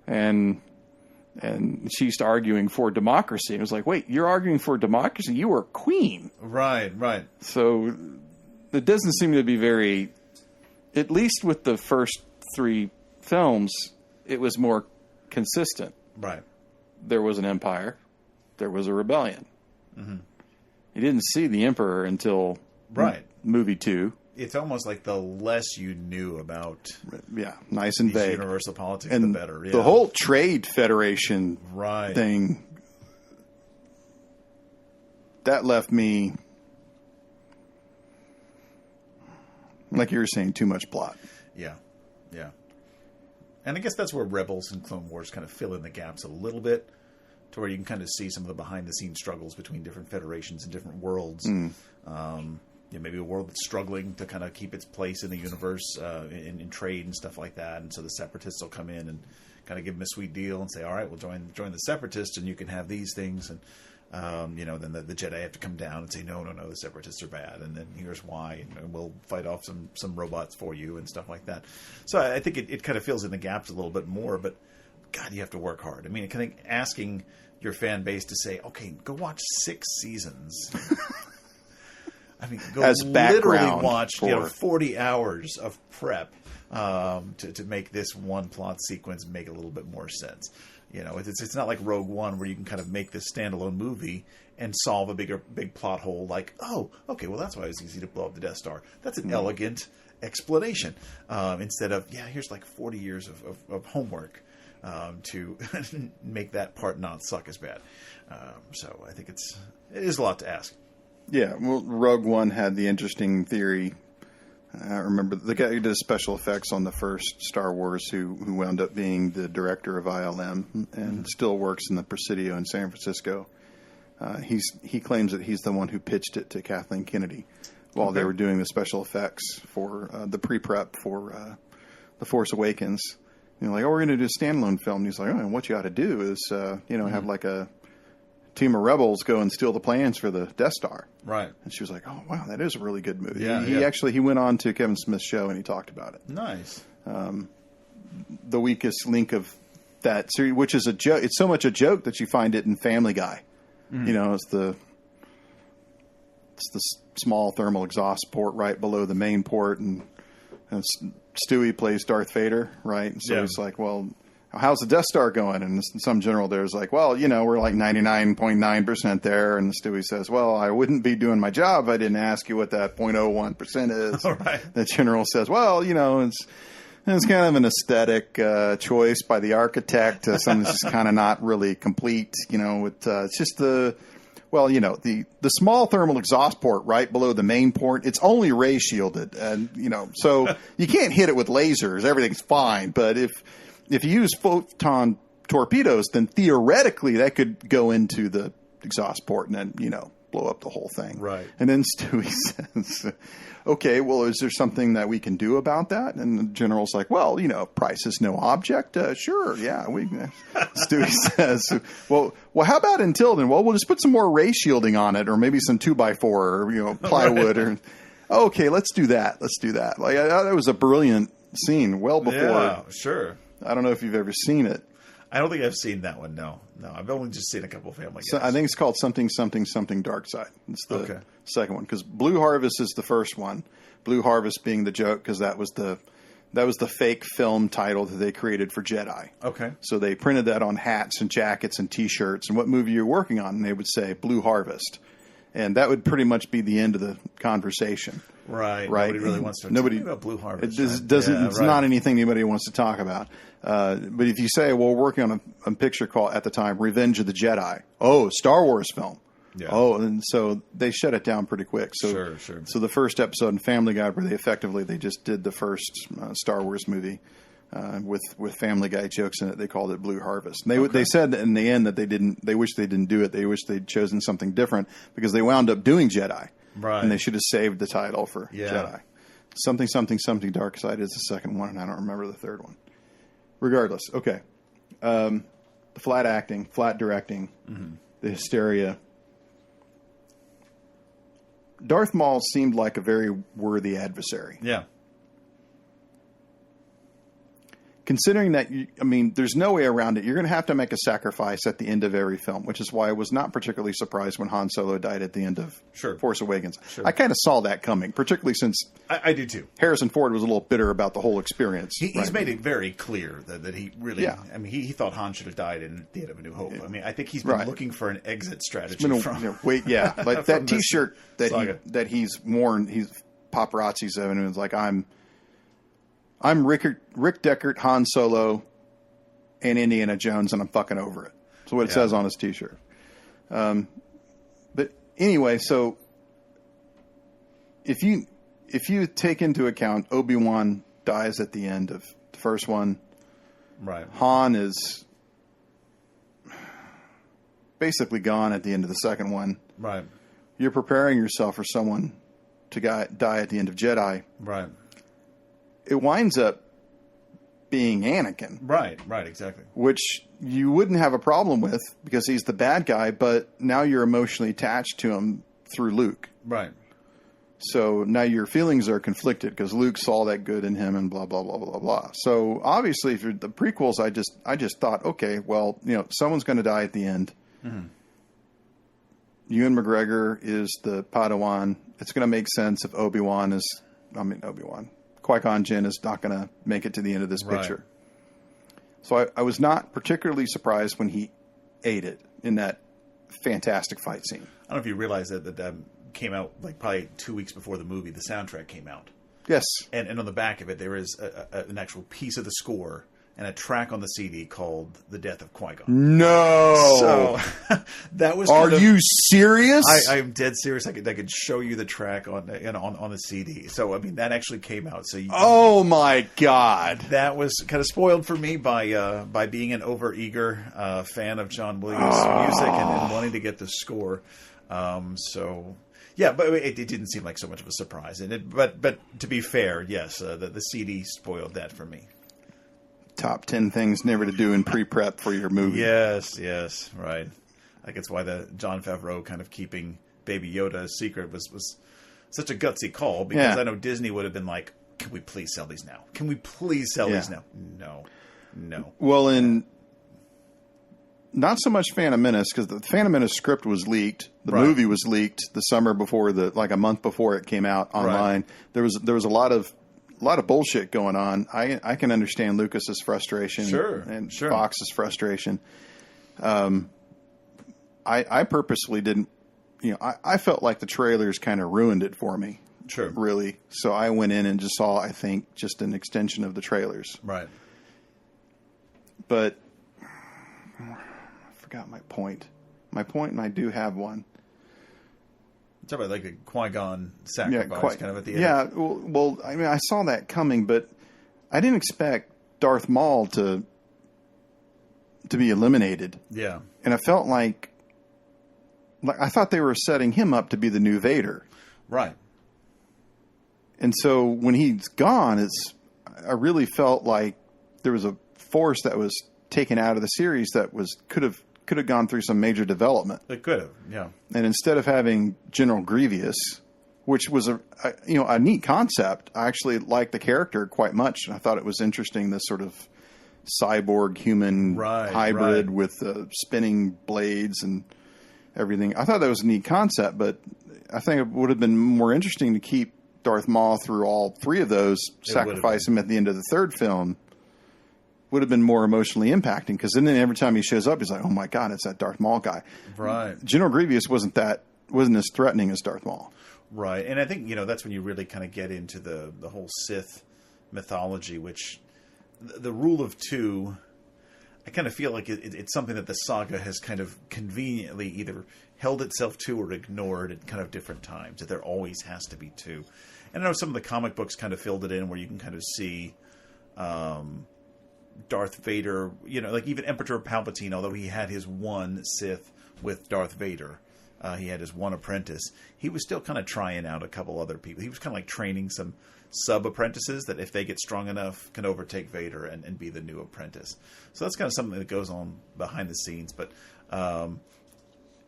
And she's arguing for democracy. It was like, wait, you're arguing for democracy? You were queen. Right. So it doesn't seem to be very, at least with the first 3 films, it was more consistent. Right. There was an empire. There was a rebellion. Mm-hmm. You didn't see the emperor until movie 2. It's almost like the less you knew about nice and vague. Universal politics, and the better. Yeah. The whole trade federation thing, that left me, like you were saying, too much plot. Yeah. And I guess that's where Rebels and Clone Wars kind of fill in the gaps a little bit, to where you can kind of see some of the behind-the-scenes struggles between different federations and different worlds. Maybe a world that's struggling to kind of keep its place in the universe, in trade and stuff like that. And so the Separatists will come in and kind of give them a sweet deal and say, all right, we'll join the Separatists and you can have these things. And, then the Jedi have to come down and say, no, the Separatists are bad. And then here's why. And we'll fight off some robots for you and stuff like that. So I think it kind of fills in the gaps a little bit more. But, God, you have to work hard. I mean, I think asking your fan base to say, okay, go watch 6 seasons. I mean, go as literally watch 40 hours of prep to make this one plot sequence make a little bit more sense. You know, it's not like Rogue One where you can kind of make this standalone movie and solve a big plot hole like, oh, okay, well, that's why it was easy to blow up the Death Star. That's an elegant explanation. Instead of, here's like 40 years of homework to make that part not suck as bad. So I think it is a lot to ask. Yeah, well, Rogue One had the interesting theory. I remember the guy who did special effects on the first Star Wars, who wound up being the director of ILM and still works in the Presidio in San Francisco. He claims that he's the one who pitched it to Kathleen Kennedy while they were doing the special effects for the pre-prep for The Force Awakens. Like, we're going to do a standalone film. And he's like, and what you ought to do is, have like a team of rebels go and steal the plans for the Death Star. Right. And she was like, oh, wow, that is a really good movie. Yeah, He went on to Kevin Smith's show and he talked about it. Nice. The weakest link of that series, which is a joke. It's so much a joke that you find it in Family Guy. Mm-hmm. It's the small thermal exhaust port right below the main port, and Stewie plays Darth Vader, right? And so he's like, well, how's the Death Star going? And some general there's like, well, we're like 99.9% there. And Stewie says, well, I wouldn't be doing my job if I didn't ask you what that 0.01% is. All right. The general says, well, it's kind of an aesthetic choice by the architect. Something that's just kind of not really complete. It's just the small thermal exhaust port right below the main port. It's only ray shielded, and so you can't hit it with lasers. Everything's fine, but if you use photon torpedoes, then theoretically that could go into the exhaust port and then, blow up the whole thing. Right. And then Stewie says, okay, well, is there something that we can do about that? And the general's like, well, price is no object. Sure, yeah. Stewie says, well, how about until then? Well, we'll just put some more ray shielding on it, or maybe some 2x4 or, plywood. Right. Okay, let's do that. Like, that was a brilliant scene well before. Yeah, sure. I don't know if you've ever seen it. I don't think I've seen that one. No. I've only just seen a couple of Family Guys. So I think it's called something Dark Side. It's the second one, because Blue Harvest is the first one. Blue Harvest being the joke, because that was the That was the fake film title that they created for Jedi. Okay. So they printed that on hats and jackets and T-shirts and what movie you're working on, and they would say Blue Harvest. And that would pretty much be the end of the conversation. Right. Right. Nobody really wants to talk about Blue Harvest. It's not anything anybody wants to talk about. But if you say, well, we're working on a picture called, at the time, Revenge of the Jedi. Oh, Star Wars film. Yeah. Oh, and so they shut it down pretty quick. So, Sure. So the first episode in Family Guy, where they just did the first Star Wars movie with Family Guy jokes in it. They called it Blue Harvest. And they said in the end that they wish they didn't do it. They wish they'd chosen something different because they wound up doing Jedi. Right. And they should have saved the title for Jedi. Something Dark Side is the second one, and I don't remember the third one. Regardless, okay. The flat acting, flat directing, the hysteria. Darth Maul seemed like a very worthy adversary. Yeah. Considering that, there's no way around it. You're going to have to make a sacrifice at the end of every film, which is why I was not particularly surprised when Han Solo died at the end of Force Awakens. Sure. I kind of saw that coming, particularly since I do too. Harrison Ford was a little bitter about the whole experience. He's made it very clear that he really, he thought Han should have died in the end of A New Hope. I think he's been looking for an exit strategy like that T-shirt that he's worn, paparazzi's of, and it was like, I'm Rick Deckard, Han Solo, and Indiana Jones, and I'm fucking over it. That's what it says on his T-shirt. But anyway, so if you take into account Obi-Wan dies at the end of the first one, right? Han is basically gone at the end of the second one, right? You're preparing yourself for someone to die at the end of Jedi, right? It winds up being Anakin. Right, exactly. Which you wouldn't have a problem with because he's the bad guy, but now you're emotionally attached to him through Luke. Right. So now your feelings are conflicted because Luke saw that good in him and blah, blah, blah, blah, blah. So obviously, for the prequels, I just thought, okay, well, someone's going to die at the end. Mm-hmm. Ewan McGregor is the Padawan. It's going to make sense if Qui-Gon Jinn is not going to make it to the end of this picture. So I was not particularly surprised when he ate it in that fantastic fight scene. I don't know if you realize that came out like probably 2 weeks before the movie. The soundtrack came out. Yes. And on the back of it, there is an actual piece of the score and a track on the CD called "The Death of Qui-Gon." No, so that was. Are you serious? I'm dead serious. I could show you the track on the CD. So that actually came out. So oh my god, that was kind of spoiled for me by being an overeager fan of John Williams' music and wanting to get the score. So. Yeah, but it didn't seem like so much of a surprise. But to be fair, yes, the CD spoiled that for me. Top 10 things never to do in pre-prep for your movie. Yes, right. I guess why the Jon Favreau kind of keeping Baby Yoda a secret was such a gutsy call because I know Disney would have been like, "Can we please sell these now? Can we please sell these now?" No. Well, not so much Phantom Menace because the Phantom Menace script was leaked. The movie was leaked the summer before a month before it came out online. Right. There was a lot of bullshit going on. I can understand Lucas's frustration and Fox's frustration. I purposely didn't. I felt like the trailers kind of ruined it for me. Sure. Really. So I went in and just saw, I think, just an extension of the trailers. Right. But I forgot my point. My point, and I do have one. It's about like a Qui-Gon sacrifice kind of at the end. Yeah, well, I saw that coming, but I didn't expect Darth Maul to be eliminated. Yeah. And I felt like I thought they were setting him up to be the new Vader. Right. And so when he's gone, I really felt like there was a force that was taken out of the series that could have gone through some major development. It could have, yeah. And instead of having General Grievous, which was a neat concept, I actually liked the character quite much. I thought it was interesting, this sort of cyborg human hybrid with spinning blades and everything. I thought that was a neat concept, but I think it would have been more interesting to keep Darth Maul through all three of those, sacrifice him at the end of the third film, would have been more emotionally impacting, because then every time he shows up, he's like, oh my God, it's that Darth Maul guy. Right. General Grievous wasn't as threatening as Darth Maul. Right. And I think, that's when you really kind of get into the whole Sith mythology, which the rule of two, I kind of feel like it's something that the saga has kind of conveniently either held itself to or ignored at kind of different times, that there always has to be two. And I know some of the comic books kind of filled it in, where you can kind of see Darth Vader, like even Emperor Palpatine, although he had his one Sith with Darth Vader, he had his one apprentice, he was still kind of trying out a couple other people. He was kind of like training some sub-apprentices that, if they get strong enough, can overtake Vader and be the new apprentice. So that's kind of something that goes on behind the scenes. But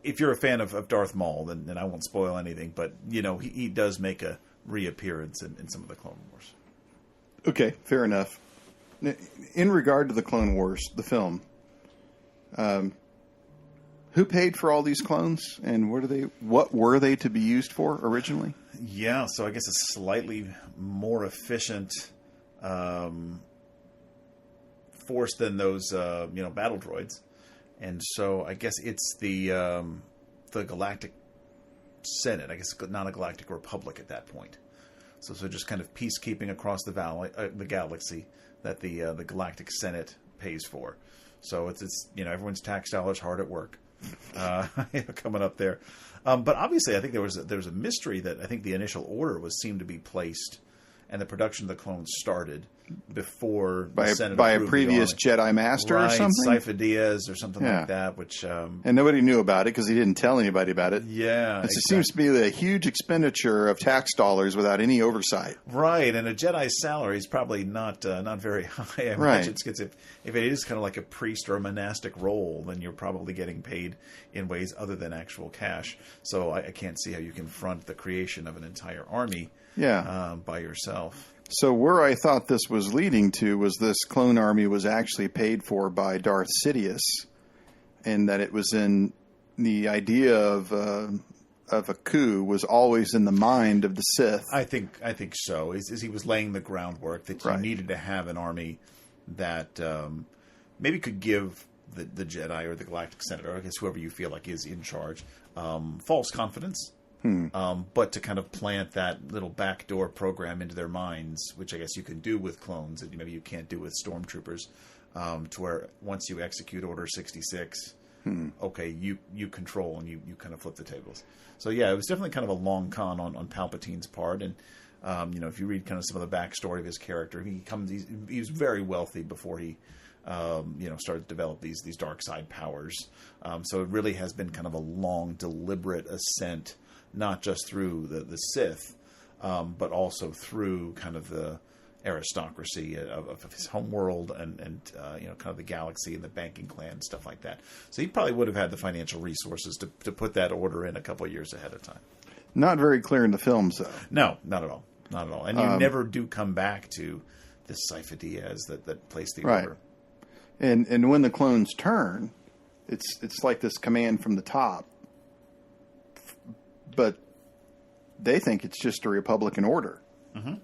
if you're a fan of Darth Maul, then I won't spoil anything. But, he does make a reappearance in some of the Clone Wars. Okay, fair enough. In regard to the Clone Wars, the film, who paid for all these clones, and what were they to be used for originally? Yeah, so I guess a slightly more efficient force than those battle droids, and so I guess it's the Galactic Senate. I guess not a Galactic Republic at that point. So just kind of peacekeeping across the galaxy that the Galactic Senate pays for. So it's everyone's tax dollars hard at work. Coming up there, but obviously I think there was a mystery that I think the initial order seemed to be placed, and the production of the clones started before by a previous Jedi Master, right, or something, Sifo Dyas or something like that. Which and nobody knew about it because he didn't tell anybody about it. Yeah, it seems to be a huge expenditure of tax dollars without any oversight. Right, and a Jedi's salary is probably not very high. I imagine, because if it is kind of like a priest or a monastic role, then you're probably getting paid in ways other than actual cash. So I can't see how you can front the creation of an entire army by yourself. So where I thought this was leading to was this clone army was actually paid for by Darth Sidious, and that it was in the idea of a coup was always in the mind of the Sith. I think so. Is he was laying the groundwork that you needed to have an army that maybe could give the Jedi or the Galactic Senate, or I guess whoever you feel like is in charge, false confidence. But to kind of plant that little backdoor program into their minds, which I guess you can do with clones that maybe you can't do with stormtroopers, to where once you execute Order 66, okay, you control and you kind of flip the tables. So yeah, it was definitely kind of a long con on Palpatine's part. And if you read kind of some of the backstory of his character, he was very wealthy before he started to develop these dark side powers. So it really has been kind of a long, deliberate ascent, not just through the Sith, but also through kind of the aristocracy of his homeworld and kind of the galaxy and the banking clan, stuff like that. So he probably would have had the financial resources to put that order in a couple of years ahead of time. Not very clear in the films, though. No, not at all. Not at all. And you never do come back to this Sifo Dyas that placed the order. And when the clones turn, it's like this command from the top. But they think it's just a Republican order. Mm-hmm.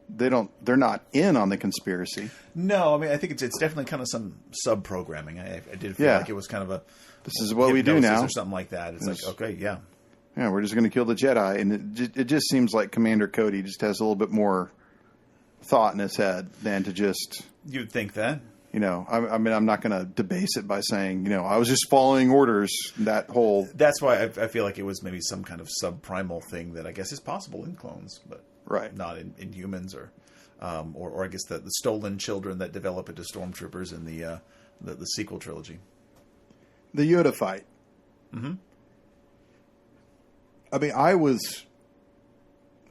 They're not in on the conspiracy. No, I mean, I think it's definitely kind of some sub-programming. I did feel like it was kind of a... This is what we do now. Or something like that. It's like, okay, yeah. Yeah, we're just going to kill the Jedi. And it just seems like Commander Cody just has a little bit more thought in his head than to just... You'd think that. I mean, I'm not going to debase it by saying, I was just following orders. That's why I feel like it was maybe some kind of subprimal thing that I guess is possible in clones, but not in humans or I guess the stolen children that develop into stormtroopers in the sequel trilogy. The Yoda fight. Mm-hmm. I mean, I was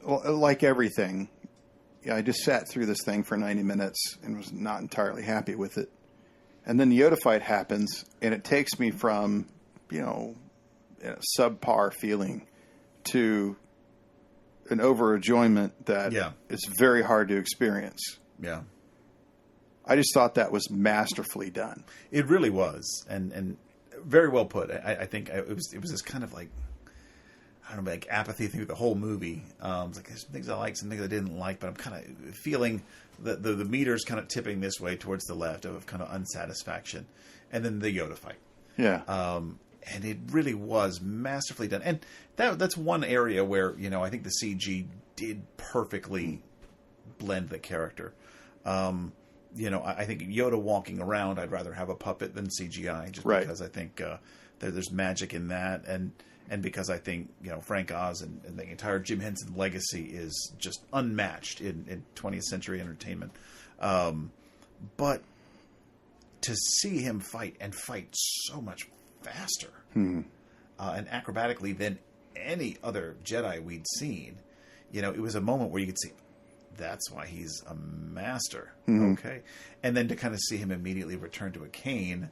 like everything. Yeah, I just sat through this thing for 90 minutes and was not entirely happy with it. And then the Yoda fight happens, and it takes me from, a subpar feeling to an overenjoyment that is very hard to experience. Yeah. I just thought that was masterfully done. It really was, and very well put. I think it was this kind of like, I don't know, like apathy through the whole movie. It's like there's some things I like, some things I didn't like, but I'm kind of feeling that the meter's kind of tipping this way towards the left of kind of unsatisfaction. And then the Yoda fight. Yeah. And it really was masterfully done. And that's one area where, I think the CG did perfectly blend the character. I think Yoda walking around, I'd rather have a puppet than CGI, just because I think there's magic in that, and because I think Frank Oz and the entire Jim Henson legacy is just unmatched in 20th century entertainment. But to see him fight so much faster and acrobatically than any other Jedi we'd seen, it was a moment where you could see, that's why he's a master. Okay. And then to kind of see him immediately return to a cane,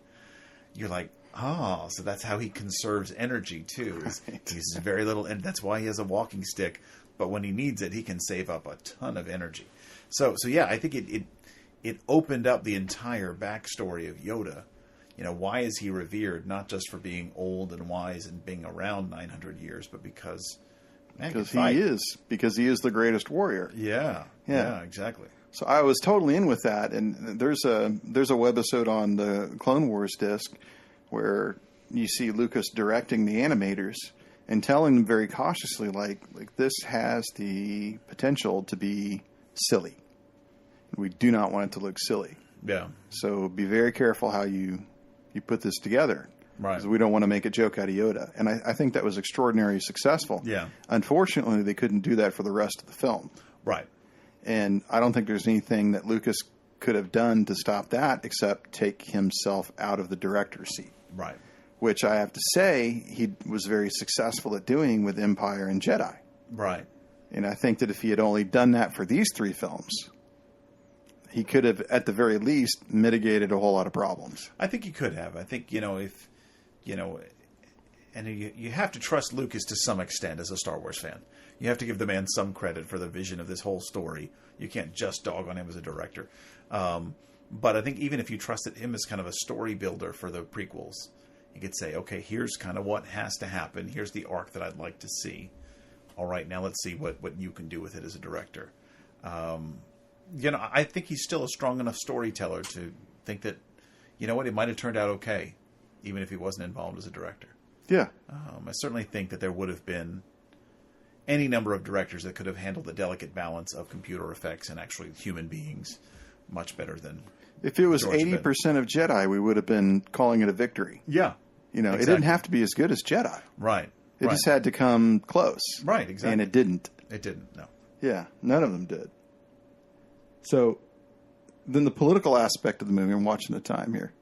you're like, oh, so that's how he conserves energy too. He's very little, and that's why he has a walking stick. But when he needs it, he can save up a ton of energy. So yeah, I think it opened up the entire backstory of Yoda. Why is he revered? Not just for being old and wise and being around 900 years, but because he is the greatest warrior. Yeah, exactly. So I was totally in with that, and there's a webisode on the Clone Wars disc where you see Lucas directing the animators and telling them very cautiously, like this has the potential to be silly. We do not want it to look silly. Yeah. So be very careful how you put this together. Right. Because we don't want to make a joke out of Yoda. And I think that was extraordinarily successful. Yeah. Unfortunately, they couldn't do that for the rest of the film. Right. And I don't think there's anything that Lucas could have done to stop that except take himself out of the director's seat. Right. Which I have to say he was very successful at doing with Empire and Jedi. Right. And I think that if he had only done that for these three films, he could have, at the very least, mitigated a whole lot of problems. I think he could have. I think, and you have to trust Lucas to some extent as a Star Wars fan. You have to give the man some credit for the vision of this whole story. You can't just dog on him as a director. But I think even if you trusted him as kind of a story builder for the prequels, you could say, okay, here's kind of what has to happen. Here's the arc that I'd like to see. All right, now let's see what you can do with it as a director. I think he's still a strong enough storyteller to think that, it might have turned out okay, even if he wasn't involved as a director. Yeah. I certainly think that there would have been any number of directors that could have handled the delicate balance of computer effects and actually human beings much better than if it was George 80% of Jedi, we would have been calling it a victory. Yeah. Exactly. It didn't have to be as good as Jedi. Right. It just had to come close. Right, exactly. And it didn't. It didn't, no. Yeah, none of them did. So then the political aspect of the movie, I'm watching the time here.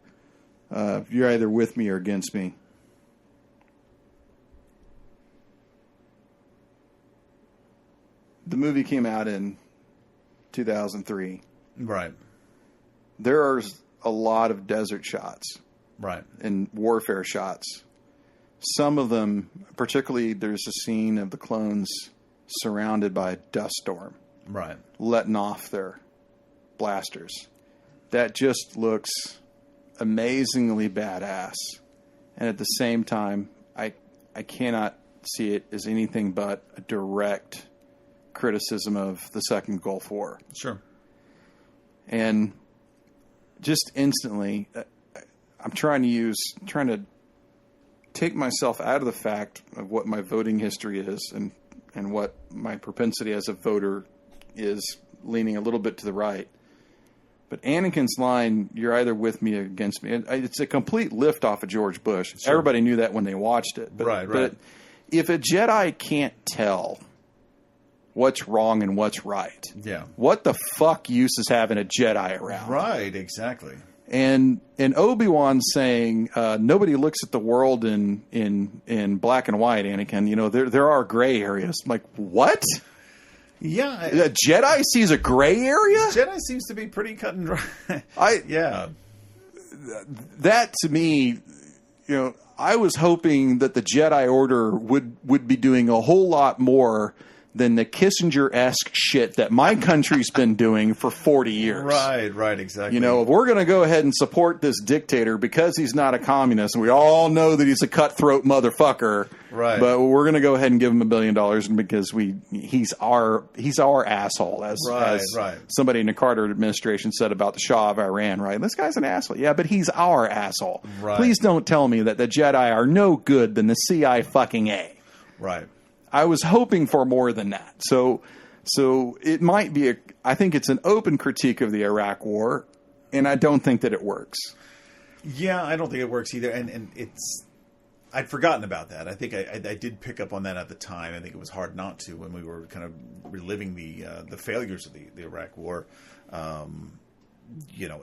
You're either with me or against me. The movie came out in 2003. Right. There are a lot of desert shots. Right. And warfare shots. Some of them, particularly there's a scene of the clones surrounded by a dust storm. Right. Letting off their blasters. That just looks amazingly badass. And at the same time, I cannot see it as anything but a direct criticism of the Second Gulf War. Sure. And just instantly, I'm trying to take myself out of the fact of what my voting history is and what my propensity as a voter is, leaning a little bit to the right. But Anakin's line, you're either with me or against me, it's a complete lift off of George Bush. Sure. Everybody knew that when they watched it. But, right. But if a Jedi can't tell what's wrong and what's right, what the fuck use is having a Jedi around? Right, exactly. And Obi-Wan saying, nobody looks at the world in black and white, Anakin. There are gray areas. I'm like, what? Yeah. A Jedi sees a gray area? Jedi seems to be pretty cut and dry. That to me, I was hoping that the Jedi Order would be doing a whole lot more than the Kissinger-esque shit that my country's been doing for 40 years. Right, exactly. You know, if we're going to go ahead and support this dictator because he's not a communist, and we all know that he's a cutthroat motherfucker, right? But we're going to go ahead and give him $1 billion because he's our asshole, as somebody in the Carter administration said about the Shah of Iran, right? This guy's an asshole. Yeah, but he's our asshole. Right. Please don't tell me that the Jedi are no good than the CIA. Right. I was hoping for more than that. So it might be I think it's an open critique of the Iraq War, and I don't think that it works. Yeah, I don't think it works either. And I'd forgotten about that. I think I did pick up on that at the time. I think it was hard not to when we were kind of reliving the failures of the Iraq War,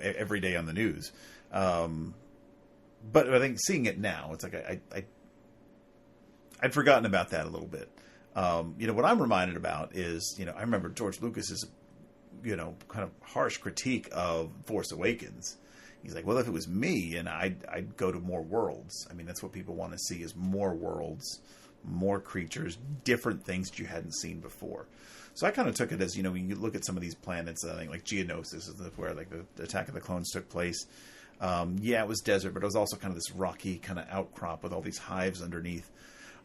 every day on the news. But I think seeing it now, it's like I'd forgotten about that a little bit. What I'm reminded about is, I remember George Lucas's, kind of harsh critique of Force Awakens. He's like, well, if it was me, and I'd go to more worlds. I mean, that's what people want to see is more worlds, more creatures, different things that you hadn't seen before. So I kind of took it as, when you look at some of these planets, I think like Geonosis is where like the Attack of the Clones took place. It was desert, but it was also kind of this rocky kind of outcrop with all these hives underneath.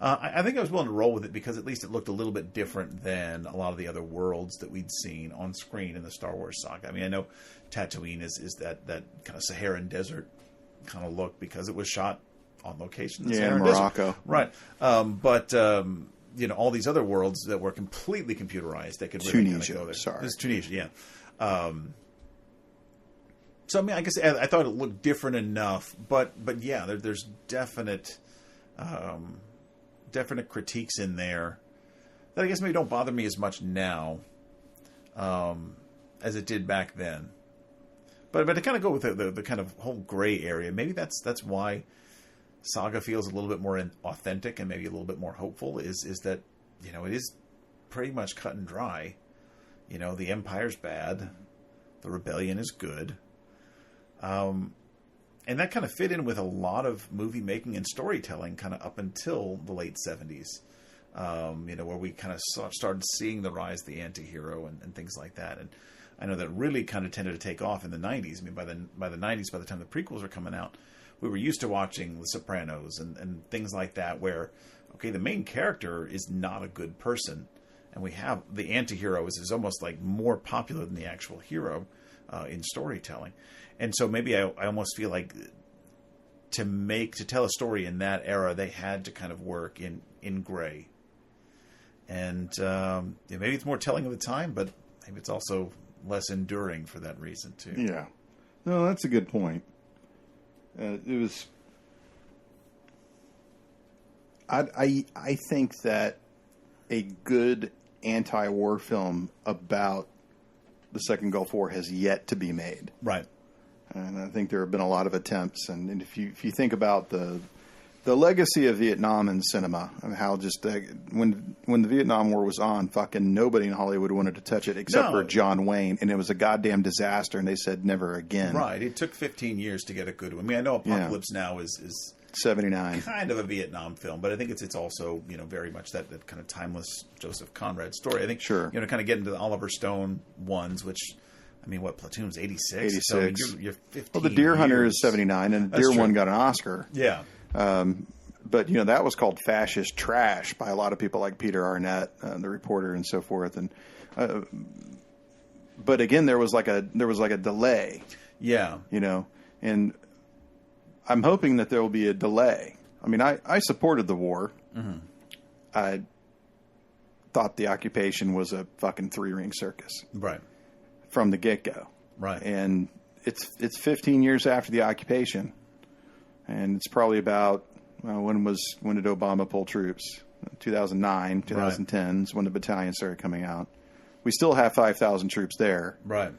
I think I was willing to roll with it because at least it looked a little bit different than a lot of the other worlds that we'd seen on screen in the Star Wars saga. I mean, I know Tatooine is that kind of Saharan desert kind of look because it was shot on location in the Saharan Morocco. Desert. Right. But all these other worlds that were completely computerized that could really Tunisia, go there. sorry. It's Tunisia, yeah. So, I mean, I guess I thought it looked different enough, but yeah, there's definite critiques in there that I guess maybe don't bother me as much now as it did back then. But to kind of go with the kind of whole gray area, maybe that's why Saga feels a little bit more authentic and maybe a little bit more hopeful is that, it is pretty much cut and dry. The Empire's bad. The Rebellion is good. And that kind of fit in with a lot of movie making and storytelling kind of up until the late 70s, where we kind of started seeing the rise of the anti-hero and things like that. And I know that really kind of tended to take off in the 90s. I mean, by the 90s, by the time the prequels were coming out, we were used to watching The Sopranos and things like that where, okay, the main character is not a good person. And we have the anti-hero is almost like more popular than the actual hero in storytelling. And so maybe I almost feel like to tell a story in that era, they had to kind of work in gray. And maybe it's more telling of the time, but maybe it's also less enduring for that reason too. Yeah. No, that's a good point. It was. I think that a good anti-war film about the Second Gulf War has yet to be made. Right. And I think there have been a lot of attempts. And if you think about the legacy of Vietnam in cinema, and how just when the Vietnam War was on, fucking nobody in Hollywood wanted to touch it except for John Wayne, and it was a goddamn disaster. And they said never again. Right. It took 15 years to get a good one. I mean, I know Apocalypse Now is 79, kind of a Vietnam film, but I think it's also very much that kind of timeless Joseph Conrad story. I think kind of get into the Oliver Stone ones, which. I mean, what, Platoon's 86? 86. So, I mean, you're 15 Well, the Deer Hunter is 79, and the Deer one got an Oscar. Yeah. But, that was called fascist trash by a lot of people like Peter Arnett, the reporter, and so forth. And but again, there was like a delay. Yeah. And I'm hoping that there will be a delay. I mean, I supported the war. Mm-hmm. I thought the occupation was a fucking three-ring circus. Right. From the get-go. Right. And it's 15 years after the occupation. And it's probably about, when did Obama pull troops? 2009, 2010 is when the battalion started coming out. We still have 5,000 troops there. Right.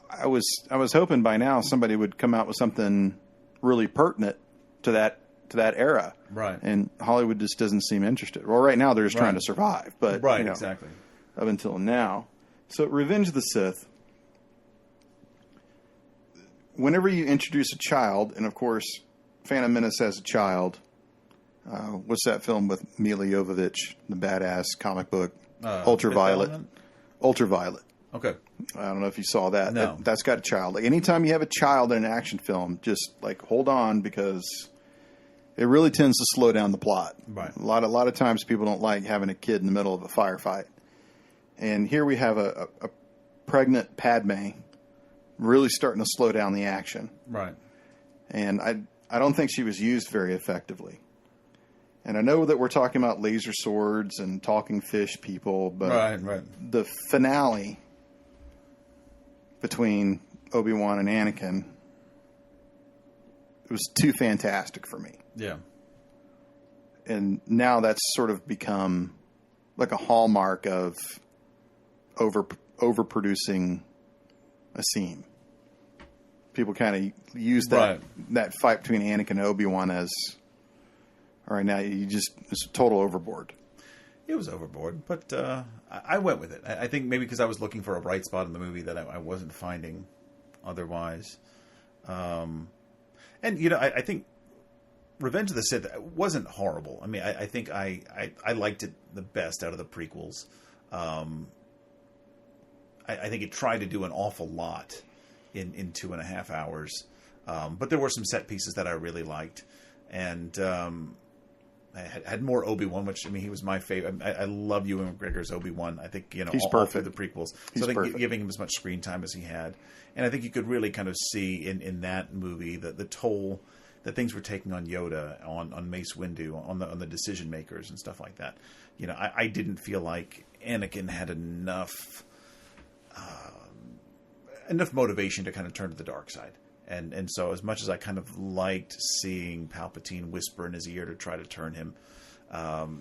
I was hoping by now somebody would come out with something really pertinent to that era. Right. And Hollywood just doesn't seem interested. Well, right now they're just trying to survive. But exactly. Up until now. So, Revenge of the Sith, whenever you introduce a child, and of course, Phantom Menace as a child, what's that film with Mila Jovovich, the badass comic book Ultraviolet. Ultraviolet. Okay. I don't know if you saw that. No. That's got a child. Like, anytime you have a child in an action film, just like hold on, because it really tends to slow down the plot. Right. A lot of times people don't like having a kid in the middle of a firefight. And here we have a pregnant Padme really starting to slow down the action. Right. And I don't think she was used very effectively. And I know that we're talking about laser swords and talking fish people, but Right. the finale between Obi-Wan and Anakin, it was too fantastic for me. Yeah. And now that's sort of become like a hallmark of overproducing a scene. People kind of use that fight between Anakin and Obi-Wan as, all right, now it's total overboard. It was overboard, but I went with it. I think maybe because I was looking for a bright spot in the movie that I wasn't finding otherwise. And, I think Revenge of the Sith wasn't horrible. I mean, I think I liked it the best out of the prequels. I think it tried to do an awful lot in 2.5 hours. But there were some set pieces that I really liked. And I had more Obi-Wan, which, I mean, he was my favorite. I love Ewan McGregor's Obi-Wan. I think, he's all through the prequels. He's so I think perfect. giving him as much screen time as he had. And I think you could really kind of see in that movie the toll that things were taking on Yoda, on Mace Windu, on the decision makers and stuff like that. I didn't feel like Anakin had enough motivation to kind of turn to the dark side. And so as much as I kind of liked seeing Palpatine whisper in his ear to try to turn him,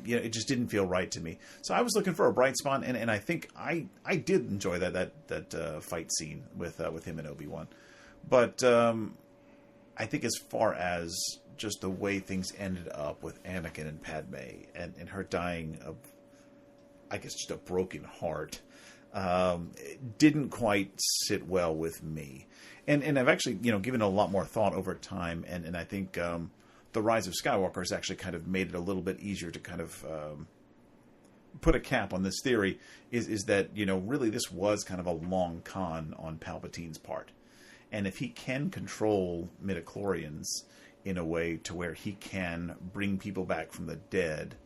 it just didn't feel right to me. So I was looking for a bright spot, and I think I did enjoy that fight scene with him and Obi-Wan. But I think as far as just the way things ended up with Anakin and Padme and her dying of, I guess, just a broken heart, it didn't quite sit well with me. And I've actually, given a lot more thought over time, and I think The Rise of Skywalker has actually kind of made it a little bit easier to kind of put a cap on this theory, is that, really this was kind of a long con on Palpatine's part. And if he can control midichlorians in a way to where he can bring people back from the dead,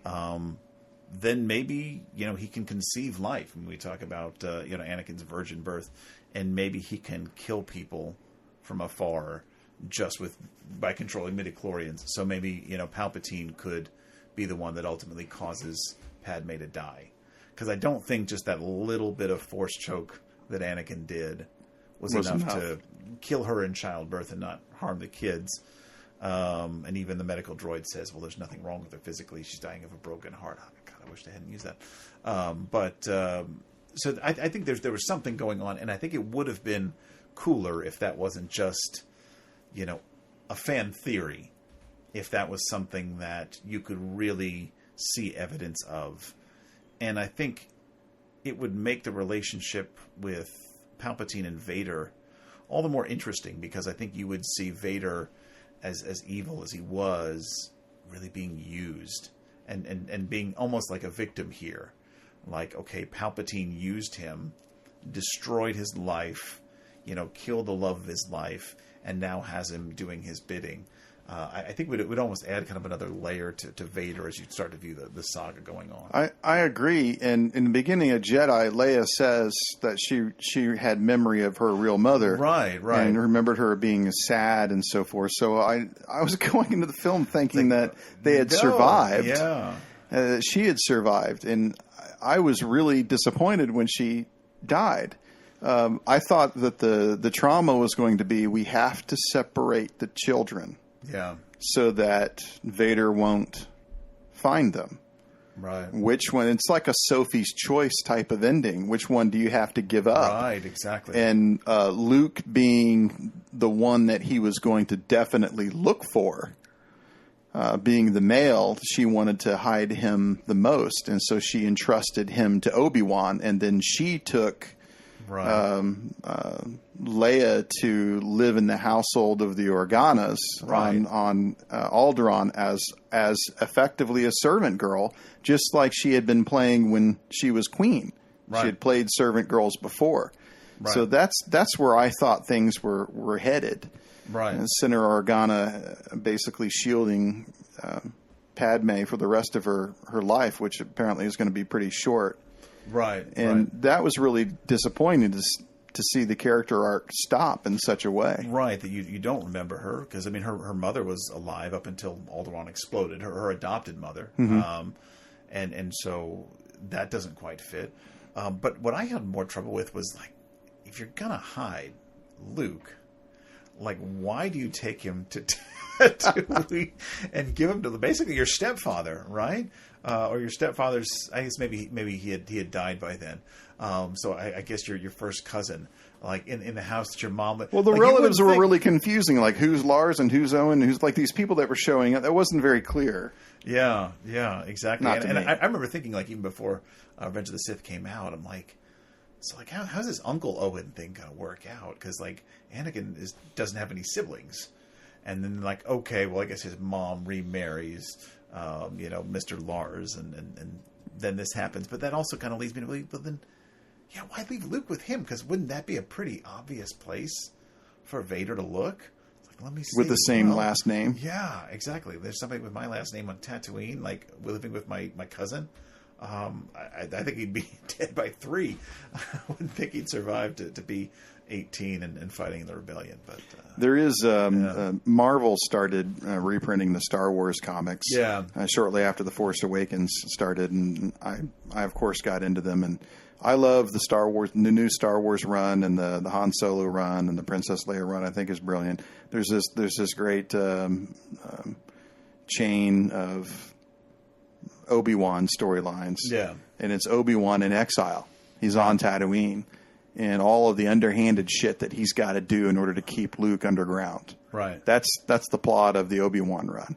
then maybe, he can conceive life. When we talk about, Anakin's virgin birth, and maybe he can kill people from afar just by controlling midichlorians. So maybe, Palpatine could be the one that ultimately causes Padme to die. Because I don't think just that little bit of force choke that Anakin did was enough to kill her in childbirth and not harm the kids. And even the medical droid says, well, there's nothing wrong with her physically. She's dying of a broken heart. Oh, God, I wish they hadn't used that. So I think there was something going on, and I think it would have been cooler if that wasn't just, a fan theory. If that was something that you could really see evidence of. And I think it would make the relationship with Palpatine and Vader all the more interesting, because I think you would see Vader as evil as he was really being used and being almost like a victim here. Like, okay, Palpatine used him, destroyed his life, killed the love of his life, and now has him doing his bidding. I think it would almost add kind of another layer to Vader as you start to view the saga going on. I agree. And in the beginning of Jedi, Leia says that she had memory of her real mother. Right. And remembered her being sad and so forth. So I was going into the film thinking that they had survived. Yeah. She had survived. And I was really disappointed when she died. I thought that the trauma was going to be, we have to separate the children. Yeah. So that Vader won't find them. Right. Which one? It's like a Sophie's Choice type of ending. Which one do you have to give up? Right, exactly. And Luke being the one that he was going to definitely look for, being the male, she wanted to hide him the most. And so she entrusted him to Obi-Wan. And then she took Right. Leia to live in the household of the Organas Right. on Alderaan as effectively a servant girl, just like she had been playing when she was queen. Right. She had played servant girls before. Right. So that's where I thought things were headed. Right. And Senator Organa basically shielding Padme for the rest of her life, which apparently is going to be pretty short. Right. And that was really disappointing to see the character arc stop in such a way. Right, that you don't remember her, because, I mean, her mother was alive up until Alderaan exploded, her adopted mother. Mm-hmm. And so that doesn't quite fit. But what I had more trouble with was, like, if you're going to hide Luke, like, why do you take him to and give him to basically your stepfather, right? Or your stepfather's, I guess maybe he had died by then. So I guess your first cousin, like in the house that your mom. Well, the like, relatives were really confusing. Like, who's Lars and who's Owen? Who's like these people that were showing up? That wasn't very clear. Yeah, exactly. Not to And me. I remember thinking, like, even before Revenge of the Sith came out, I'm like, so like how's this Uncle Owen thing gonna work out? Because like Anakin doesn't have any siblings, and then like, okay, well, I guess his mom remarries, Mr. Lars, and then this happens. But that also kind of leads me to believe, but then, yeah, why leave Luke with him? Because wouldn't that be a pretty obvious place for Vader to look? It's like, let me see. With the same last name. Yeah, exactly. There's somebody with my last name on Tatooine, like living with my cousin. I think he'd be dead by 3. I wouldn't think he'd survive to be 18 and fighting in the rebellion. But there is Marvel started reprinting the Star Wars comics. Yeah. Shortly after the Force Awakens started, and I of course got into them, and I love the new Star Wars run, and the Han Solo run, and the Princess Leia run. I think is brilliant. There's this great chain of Obi-Wan storylines. Yeah. And it's Obi-Wan in exile. He's on Tatooine, and all of the underhanded shit that he's got to do in order to keep Luke underground. right. That's the plot of the Obi-Wan run.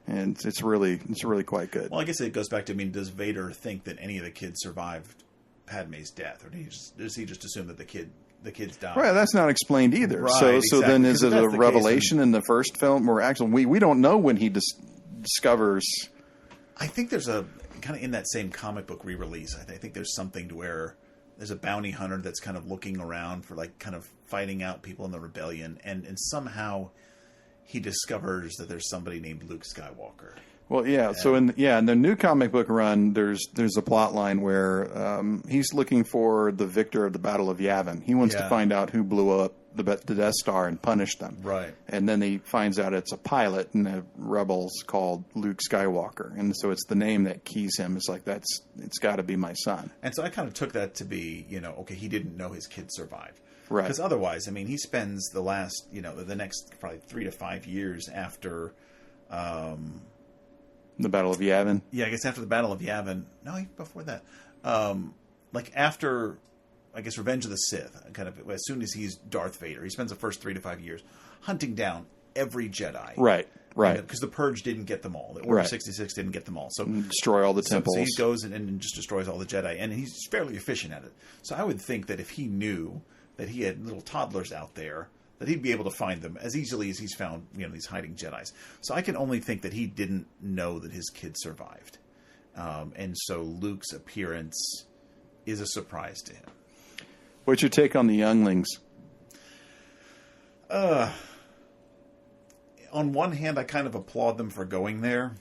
And it's really quite good. Well, I guess it goes back to, I mean, does Vader think that any of the kids survived Padme's death, or does he just assume that the kids died? Right, that's not explained either. Right, so exactly. then is Because it if a that's the revelation in the first film, or actually we don't know when he discovers. I think there's a kind of in that same comic book re-release. I think there's something to where there's a bounty hunter that's kind of looking around for, like, kind of fighting out people in the rebellion, and somehow he discovers that there's somebody named Luke Skywalker. Well, yeah. So in the new comic book run, there's a plot line where he's looking for the victor of the Battle of Yavin. He wants to find out who blew up the Death Star and punish them. Right. And then he finds out it's a pilot in the rebels called Luke Skywalker, and so it's the name that keys him. It's like it's got to be my son. And so I kind of took that to be, okay, he didn't know his kid survived. Right. Because otherwise, I mean, he spends the last, the next probably 3 to 5 years after. The Battle of Yavin. Yeah, I guess after the Battle of Yavin. No, even before that. Like after, I guess, Revenge of the Sith, kind of as soon as he's Darth Vader, he spends the first 3 to 5 years hunting down every Jedi. Right. Because the Purge didn't get them all. The Order 66 didn't get them all. So destroy all the temples. So he goes and just destroys all the Jedi, and he's fairly efficient at it. So I would think that if he knew that he had little toddlers out there, that he'd be able to find them as easily as he's found, these hiding Jedis. So I can only think that he didn't know that his kid survived. And so Luke's appearance is a surprise to him. What's your take on the younglings? On one hand, I kind of applaud them for going there,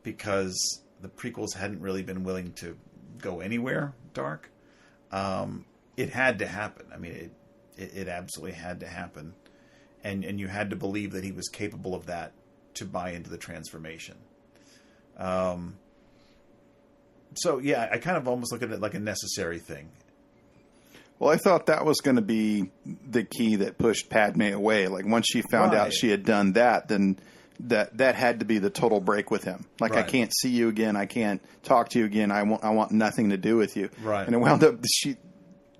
because the prequels hadn't really been willing to go anywhere dark. It had to happen. I mean, it absolutely had to happen. And you had to believe that he was capable of that to buy into the transformation. So, yeah, I kind of almost look at it like a necessary thing. Well, I thought that was going to be the key that pushed Padme away. Like, once she found out she had done that, then that had to be the total break with him. Like, I can't see you again. I can't talk to you again. I want nothing to do with you. Right. And it wound up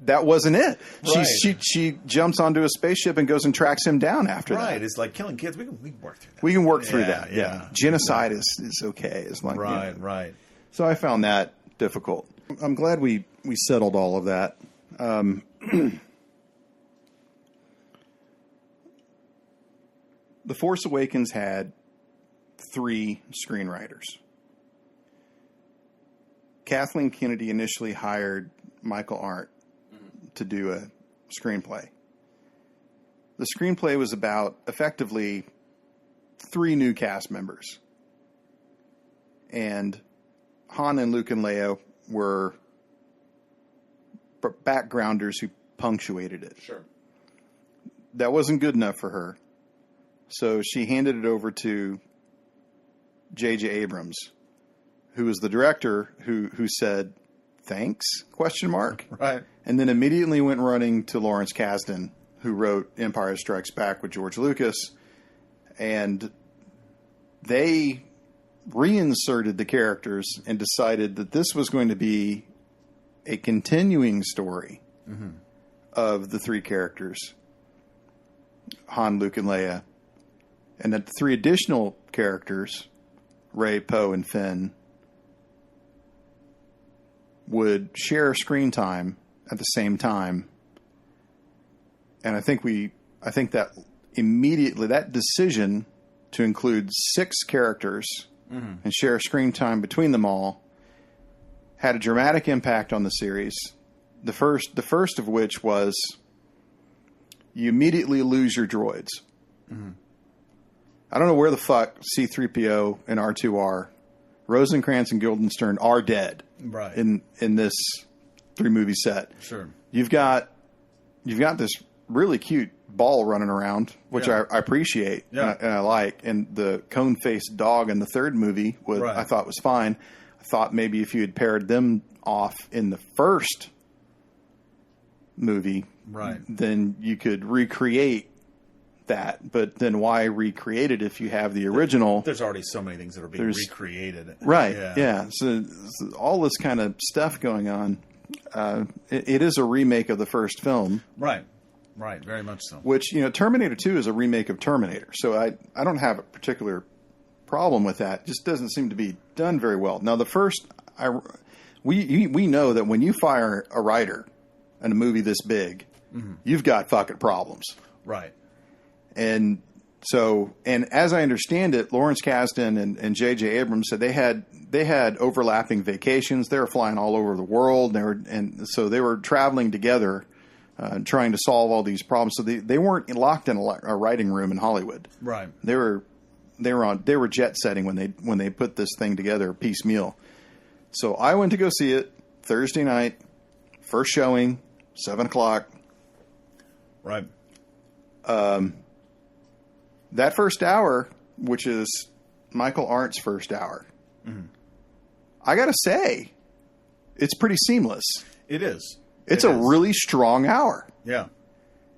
that wasn't it. Right. She jumps onto a spaceship and goes and tracks him down after that. Right. It's like killing kids. We can work through that. We can work through that. Yeah. Genocide is okay. It's like, right. So I found that difficult. I'm glad we settled all of that. The Force Awakens had 3 screenwriters. Kathleen Kennedy initially hired Michael Arndt to do a screenplay. The screenplay was about effectively 3 new cast members. And Han and Luke and Leia were backgrounders who punctuated it. Sure. That wasn't good enough for her. So she handed it over to J.J. Abrams, who was the director who said, "Thanks?" ? Right. And then immediately went running to Lawrence Kasdan, who wrote Empire Strikes Back with George Lucas. And they reinserted the characters and decided that this was going to be a continuing story of the 3 characters, Han, Luke, and Leia. And that the 3 additional characters, Rey, Poe, and Finn, would share screen time at the same time. And I think that immediately, that decision to include 6 characters and share screen time between them all had a dramatic impact on the series. The first of which was you immediately lose your droids. I don't know where the fuck C-3PO and R2 are. Rosencrantz and Guildenstern are dead. Right. In this 3-movie set. Sure. You've got this really cute ball running around, which I appreciate and I like. And the cone-faced dog in the 3rd movie I thought was fine. I thought maybe if you had paired them off in the first movie, then you could recreate that. But then why recreate it if you have the original? There's already so many things that are being recreated. Right. Yeah. So all this kind of stuff going on. It is a remake of the first film. Right. Right. Very much so. Which, Terminator 2 is a remake of Terminator. So I don't have a particular problem with that. It just doesn't seem to be done very well. Now, the first, we know that when you fire a writer in a movie this big, you've got fucking problems. Right. And so, and as I understand it, Lawrence Kasdan and J.J. Abrams said they had overlapping vacations. They were flying all over the world. So they were traveling together, trying to solve all these problems. So they weren't locked in a writing room in Hollywood. Right. They were jet setting when they put this thing together piecemeal. So I went to go see it Thursday night, first showing, 7:00. Right. That first hour, which is Michael Arndt's first hour, I got to say, it's pretty seamless. It is. It's a really strong hour. Yeah.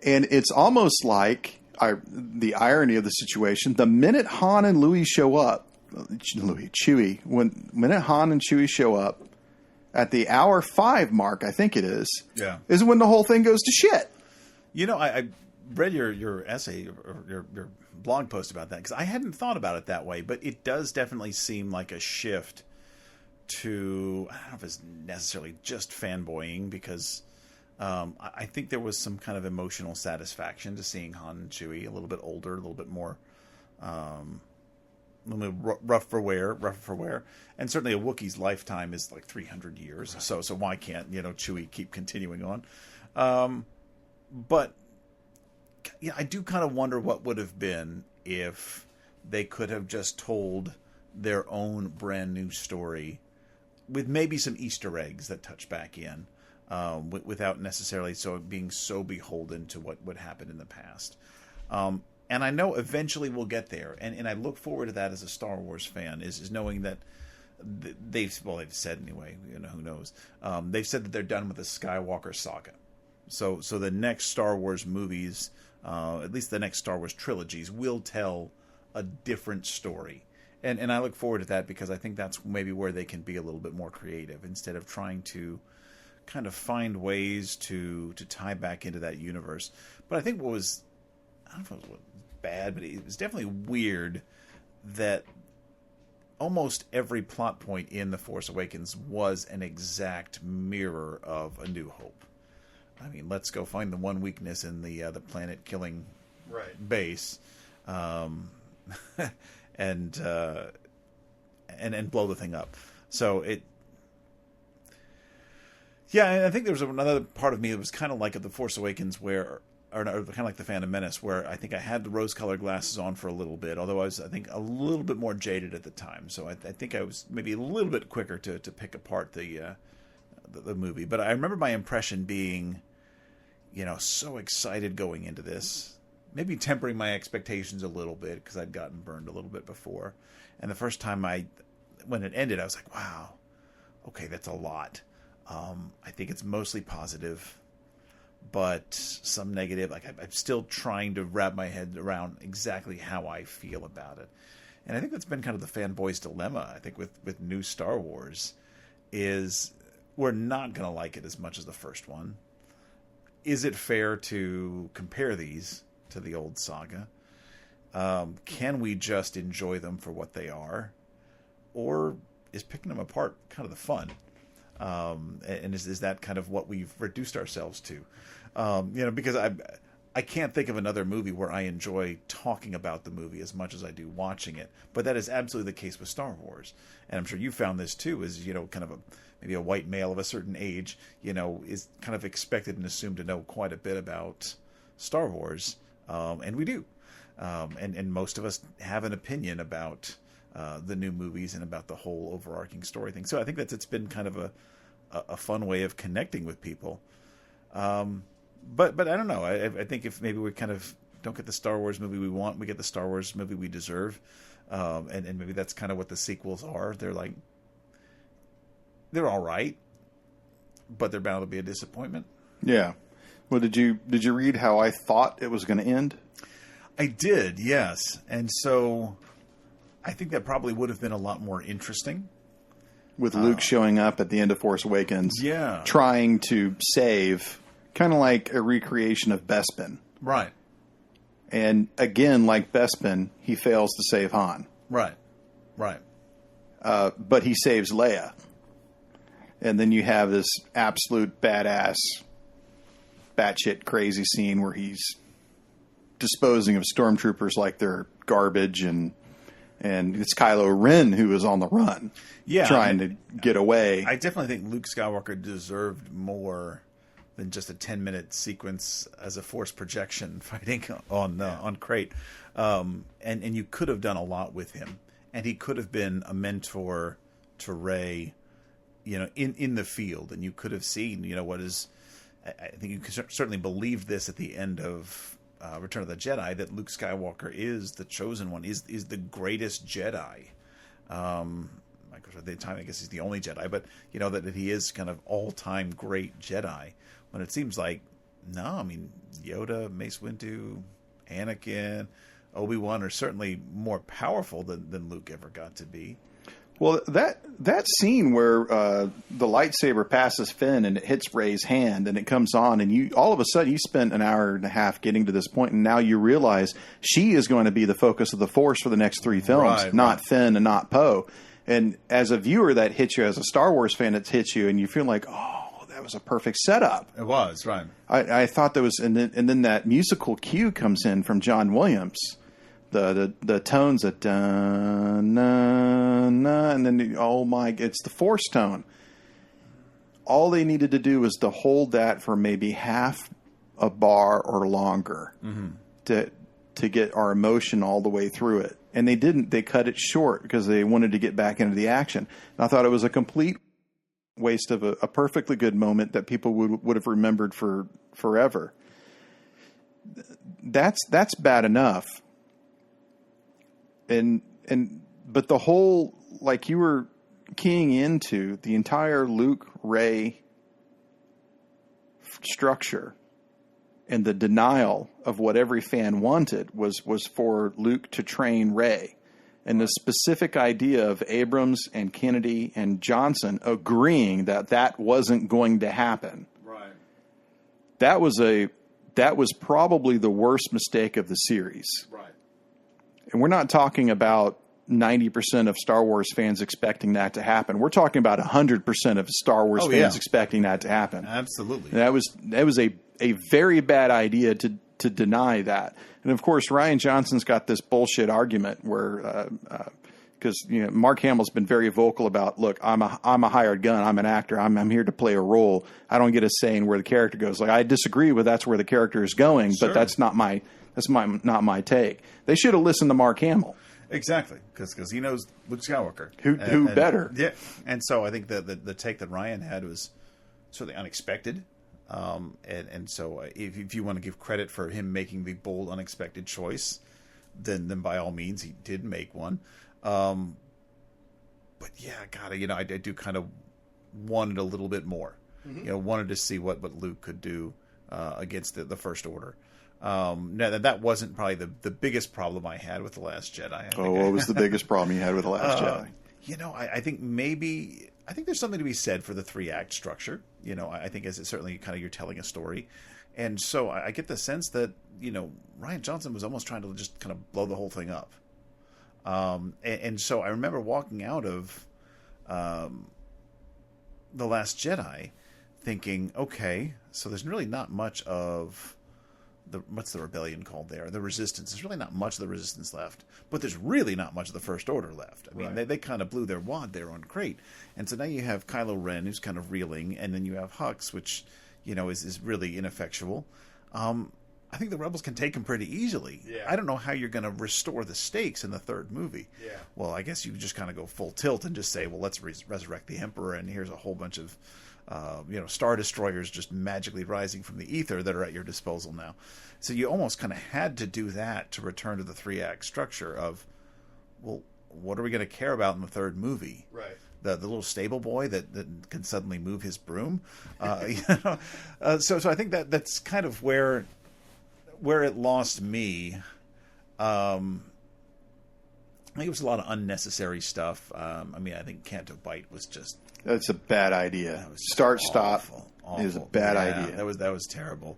And it's almost like the irony of the situation. The minute Han and Chewie show up, minute Han and Chewie show up at the hour 5 mark, I think it is, is when the whole thing goes to shit. I read your essay or your blog post about that because I hadn't thought about it that way, but it does definitely seem like a shift to, I don't know if it's necessarily just fanboying, because I think there was some kind of emotional satisfaction to seeing Han and Chewie a little bit older, a little bit more rough for wear, and certainly a Wookiee's lifetime is like 300 years. Right. So why can't Chewie keep continuing on? But yeah, I do kind of wonder what would have been if they could have just told their own brand new story with maybe some Easter eggs that touch back in, without necessarily being so beholden to what would happen in the past. And I know eventually we'll get there, and I look forward to that as a Star Wars fan, is knowing that they've said anyway, who knows, they've said that they're done with the Skywalker saga. So the next Star Wars movies, at least the next Star Wars trilogies, will tell a different story. And I look forward to that because I think that's maybe where they can be a little bit more creative instead of trying to kind of find ways to tie back into that universe. But I think what was, I don't know if it was bad, but it was definitely weird that almost every plot point in The Force Awakens was an exact mirror of A New Hope. I mean, let's go find the one weakness in the planet killing Right. base, and blow the thing up. So it. Yeah, and I think there was another part of me that was kind of like at The Force Awakens, or kind of like The Phantom Menace, where I think I had the rose-colored glasses on for a little bit, although I was, I think, a little bit more jaded at the time. So I think I was maybe a little bit quicker to pick apart the movie. But I remember my impression being, so excited going into this, maybe tempering my expectations a little bit because I'd gotten burned a little bit before. And the first time when it ended, I was like, wow, okay, that's a lot. I think it's mostly positive, but some negative. Like I'm still trying to wrap my head around exactly how I feel about it. And I think that's been kind of the fanboy's dilemma, I think, with new Star Wars, is we're not going to like it as much as the first one. Is it fair to compare these to the old saga? Can we just enjoy them for what they are? Or is picking them apart kind of the fun? And is that kind of what we've reduced ourselves to? Because I can't think of another movie where I enjoy talking about the movie as much as I do watching it. But that is absolutely the case with Star Wars. And I'm sure you found this too, as, kind of maybe a white male of a certain age, is kind of expected and assumed to know quite a bit about Star Wars. And we do. And most of us have an opinion about the new movies and about the whole overarching story thing. So I think it's been kind of a fun way of connecting with people. But I don't know. I think if maybe we kind of don't get the Star Wars movie we want, we get the Star Wars movie we deserve. And maybe that's kind of what the sequels are. They're all right, but they're bound to be a disappointment. Yeah. Well, did you read how I thought it was going to end? I did, yes. And so I think that probably would have been a lot more interesting. With Luke showing up at the end of Force Awakens. Yeah. Trying to save, kind of like a recreation of Bespin. Right. And again, like Bespin, he fails to save Han. Right. But he saves Leia. And then you have this absolute badass, batshit crazy scene where he's disposing of stormtroopers like they're garbage, and it's Kylo Ren who is on the run, trying to get away. I definitely think Luke Skywalker deserved more than just a 10-minute sequence as a force projection fighting on Crate. And you could have done a lot with him, and he could have been a mentor to Rey, in the field, and you could have seen, what is. I think you could certainly believe this at the end of Return of the Jedi, that Luke Skywalker is the chosen one, is the greatest Jedi. At the time, I guess he's the only Jedi, but that he is kind of all-time great Jedi. When it seems like, no, I mean, Yoda, Mace Windu, Anakin, Obi-Wan are certainly more powerful than Luke ever got to be. Well, that scene where the lightsaber passes Finn and it hits Rey's hand and it comes on, and you all of a sudden you spent an hour and a half getting to this point, and now you realize she is going to be the focus of the Force for the next 3 films, not Finn and not Poe. And as a viewer, that hits you. As a Star Wars fan, it hits you, and you feel like, oh, that was a perfect setup. It was, right. I thought there was, and then that musical cue comes in from John Williams. The tones of da na na, and then it's the Force tone. All they needed to do was to hold that for maybe half a bar or longer to get our emotion all the way through it, and they didn't. They cut it short because they wanted to get back into the action. And I thought it was a complete waste of a perfectly good moment that people would have remembered for forever. That's bad enough. But the whole, like you were keying into the entire Luke Rey structure, and the denial of what every fan wanted was for Luke to train Rey, and the specific idea of Abrams and Kennedy and Johnson agreeing that wasn't going to happen. Right. That was probably the worst mistake of the series. Right. And we're not talking about 90% of Star Wars fans expecting that to happen. We're talking about 100% of Star Wars fans expecting that to happen. Absolutely. That was a very bad idea to deny that. And of course, Rian Johnson's got this bullshit argument where, because Mark Hamill's been very vocal about, look, I'm a hired gun, I'm an actor, I'm here to play a role. I don't get a say in where the character goes. Like, I disagree with that's where the character is going, Sure. but that's not my take. They should have listened to Mark Hamill. Exactly, because he knows Luke Skywalker. Who better? Yeah, and so I think the take that Ryan had was certainly unexpected. And so if you want to give credit for him making the bold, unexpected choice, then by all means he did make one. But yeah, God, I do kind of wanted a little bit more. Mm-hmm. Wanted to see what Luke could do against the First Order. Now that wasn't probably the biggest problem I had with The Last Jedi. What was the biggest problem you had with The Last Jedi? I think there's something to be said for the 3-act structure. I think it's certainly kind of you're telling a story. And so I get the sense that, Rian Johnson was almost trying to just kind of blow the whole thing up. And so I remember walking out of The Last Jedi thinking, okay, so there's really not much of what's the rebellion called there? The resistance. There's really not much of the resistance left, but there's really not much of the First Order left. I mean, they kind of blew their wad there on Crate. And so now you have Kylo Ren, who's kind of reeling, and then you have Hux, which, is really ineffectual. I think the Rebels can take him pretty easily. Yeah. I don't know how you're going to restore the stakes in the third movie. Yeah. Well, I guess you just kind of go full tilt and just say, well, let's resurrect the Emperor, and here's a whole bunch of Star Destroyers just magically rising from the ether that are at your disposal now. So you almost kind of had to do that to return to the 3-act structure of, well, what are we going to care about in the third movie? Right. The little stable boy that can suddenly move his broom. So I think that's kind of where it lost me. I think it was a lot of unnecessary stuff. I think Canto Bite was just... That's a bad idea. Start stop is a bad idea. That was terrible.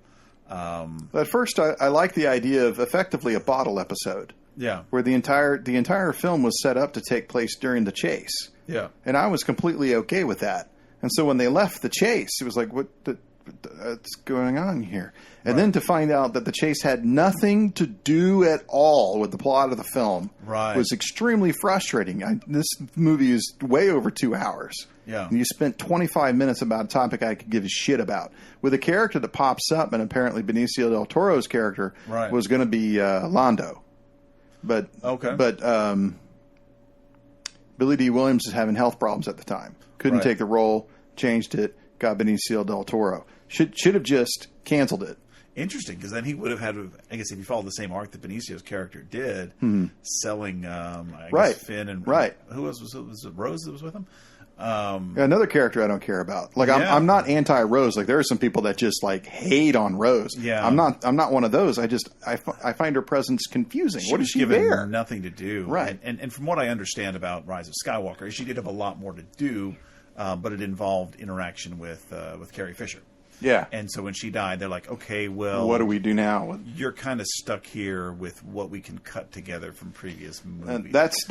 At first, I liked the idea of effectively a bottle episode. Yeah, where the entire film was set up to take place during the chase. Yeah, and I was completely okay with that. And so when they left the chase, it was like, what's going on here? And then to find out that the chase had nothing to do at all with the plot of the film was extremely frustrating. This movie is way over 2 hours. Yeah. And you spent 25 minutes about a topic I could give a shit about. With a character that pops up, and apparently Benicio del Toro's character was going to be Lando. But Billy D. Williams is having health problems at the time. Couldn't take the role, changed it, got Benicio del Toro. Should have just canceled it. Interesting, because then he would have had to, I guess if you followed the same arc that Benicio's character did, selling Finn and who was it Rose that was with him? Another character I don't care about. Like I'm not anti-Rose. Like there are some people that just like hate on Rose. Yeah, I'm not one of those. I find her presence confusing. What is she there? Nothing to do. Right. And from what I understand about Rise of Skywalker, she did have a lot more to do, but it involved interaction with Carrie Fisher. Yeah. And so when she died, they're like, okay, well, what do we do now? You're kind of stuck here with what we can cut together from previous movies. That's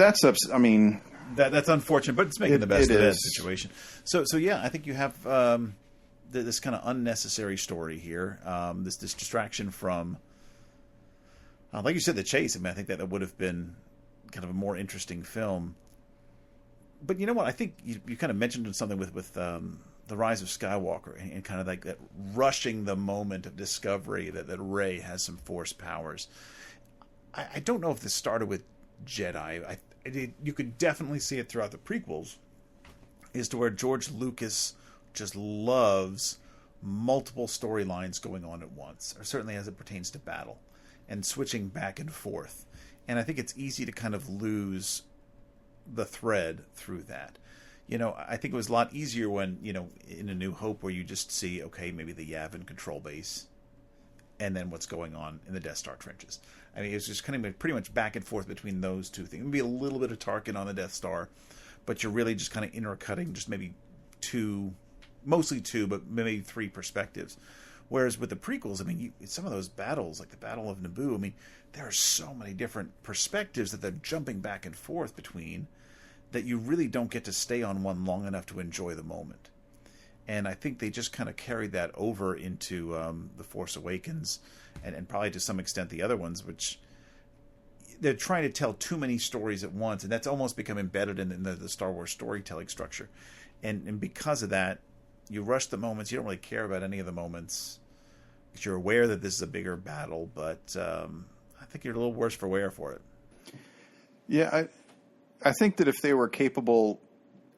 unfortunate, but it's making the best of that situation. So yeah, I think you have this kind of unnecessary story here. This distraction from, like you said, the chase. I think that would have been kind of a more interesting film. But you know what? I think you kind of mentioned something with the Rise of Skywalker and kind of like that rushing the moment of discovery that Rey has some Force powers. I don't know if this started with Jedi. You could definitely see it throughout the prequels, is to where George Lucas just loves multiple storylines going on at once, or certainly as it pertains to battle, and switching back and forth. And I think it's easy to kind of lose the thread through that. I think it was a lot easier when, in A New Hope, where you just see, okay, maybe the Yavin control base, and then what's going on in the Death Star trenches. I mean, it's just kind of pretty much back and forth between those two things. Maybe a little bit of Tarkin on the Death Star, but you're really just kind of intercutting just maybe mostly two, but maybe 3 perspectives. Whereas with the prequels, I mean, some of those battles, like the Battle of Naboo, I mean, there are so many different perspectives that they're jumping back and forth between that you really don't get to stay on one long enough to enjoy the moment. And I think they just kind of carried that over into The Force Awakens and probably to some extent the other ones, which they're trying to tell too many stories at once, and that's almost become embedded in the Star Wars storytelling structure. And because of that, you rush the moments. You don't really care about any of the moments because you're aware that this is a bigger battle, but I think you're a little worse for wear for it. Yeah, I think that if they were capable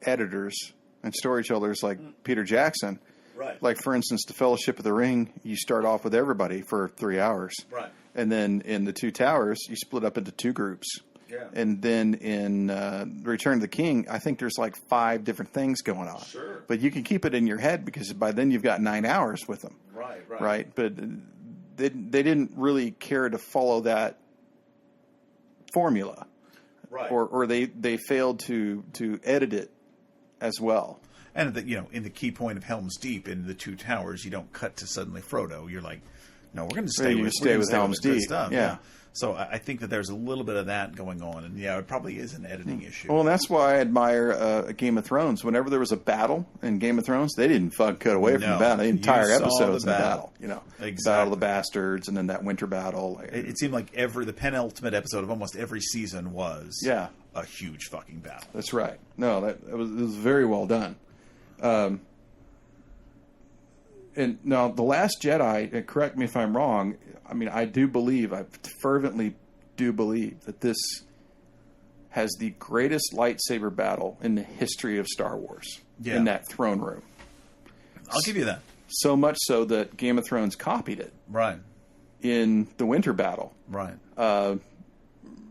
editors and storytellers like Peter Jackson, Right. like, for instance, the Fellowship of the Ring, you start off with everybody for 3 hours. Right. And then in the Two Towers, you split up into 2 groups. Yeah. And then in Return of the King, I think there's like 5 different things going on. Sure. But you can keep it in your head because by then you've got 9 hours with them. Right. Right? But they didn't really care to follow that formula. Right. Or they failed to edit it as well. And in the key point of Helm's Deep in the Two Towers, you don't cut to suddenly Frodo. You're like, no, we're going to stay with Helm's the good Deep. stuff. Yeah. So I think that there's a little bit of that going on, and it probably is an editing issue. Well, that's why I admire Game of Thrones. Whenever there was a battle in Game of Thrones, they didn't cut away from the battle. The entire episode was in the battle. Exactly. The Battle of the Bastards, and then that winter battle. It seemed like the penultimate episode of almost every season was a huge fucking battle. That's right. No, it was very well done. And now, The Last Jedi, correct me if I'm wrong, I mean, I fervently do believe that this has the greatest lightsaber battle in the history of Star Wars in that throne room. I'll give you that. So much so that Game of Thrones copied it. Right. In the winter battle. Right.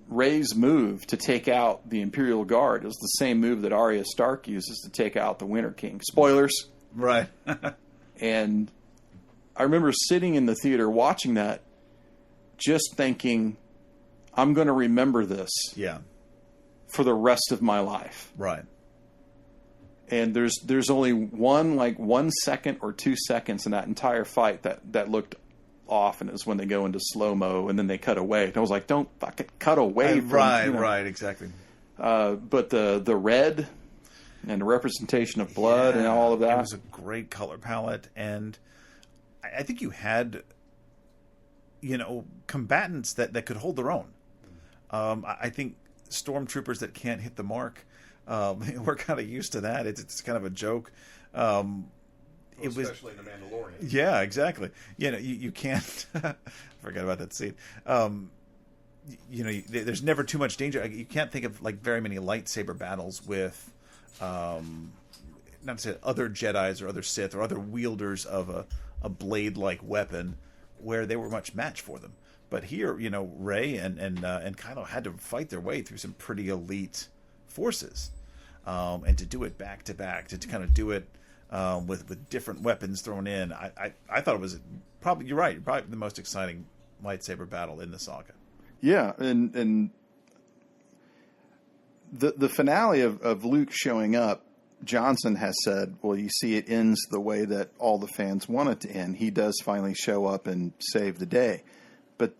Rey's move to take out the Imperial Guard is the same move that Arya Stark uses to take out the Winter King. Spoilers. Right. And I remember sitting in the theater watching that, just thinking, I'm going to remember this for the rest of my life. Right. And there's only 1 second or 2 seconds in that entire fight that looked off, and it was when they go into slow-mo and then they cut away. And I was like, don't fucking cut away. Right, exactly. But the red and the representation of blood and all of that. It was a great color palette, and I think you had, combatants that could hold their own. I think stormtroopers that can't hit the mark, we're kind of used to that. It's kind of a joke. Especially in The Mandalorian. Yeah, exactly. You can't forget about that scene. There's never too much danger. You can't think of very many lightsaber battles with, not to say other Jedis or other Sith or other wielders of a blade-like weapon where they were much match for them. But here, Rey and Kylo had to fight their way through some pretty elite forces, and to do it back to back, to kind of do it. With different weapons thrown in, I thought it was probably, you're right, probably the most exciting lightsaber battle in the saga. Yeah, and the finale of Luke showing up, Johnson has said, well, you see, it ends the way that all the fans want it to end. He does finally show up and save the day, but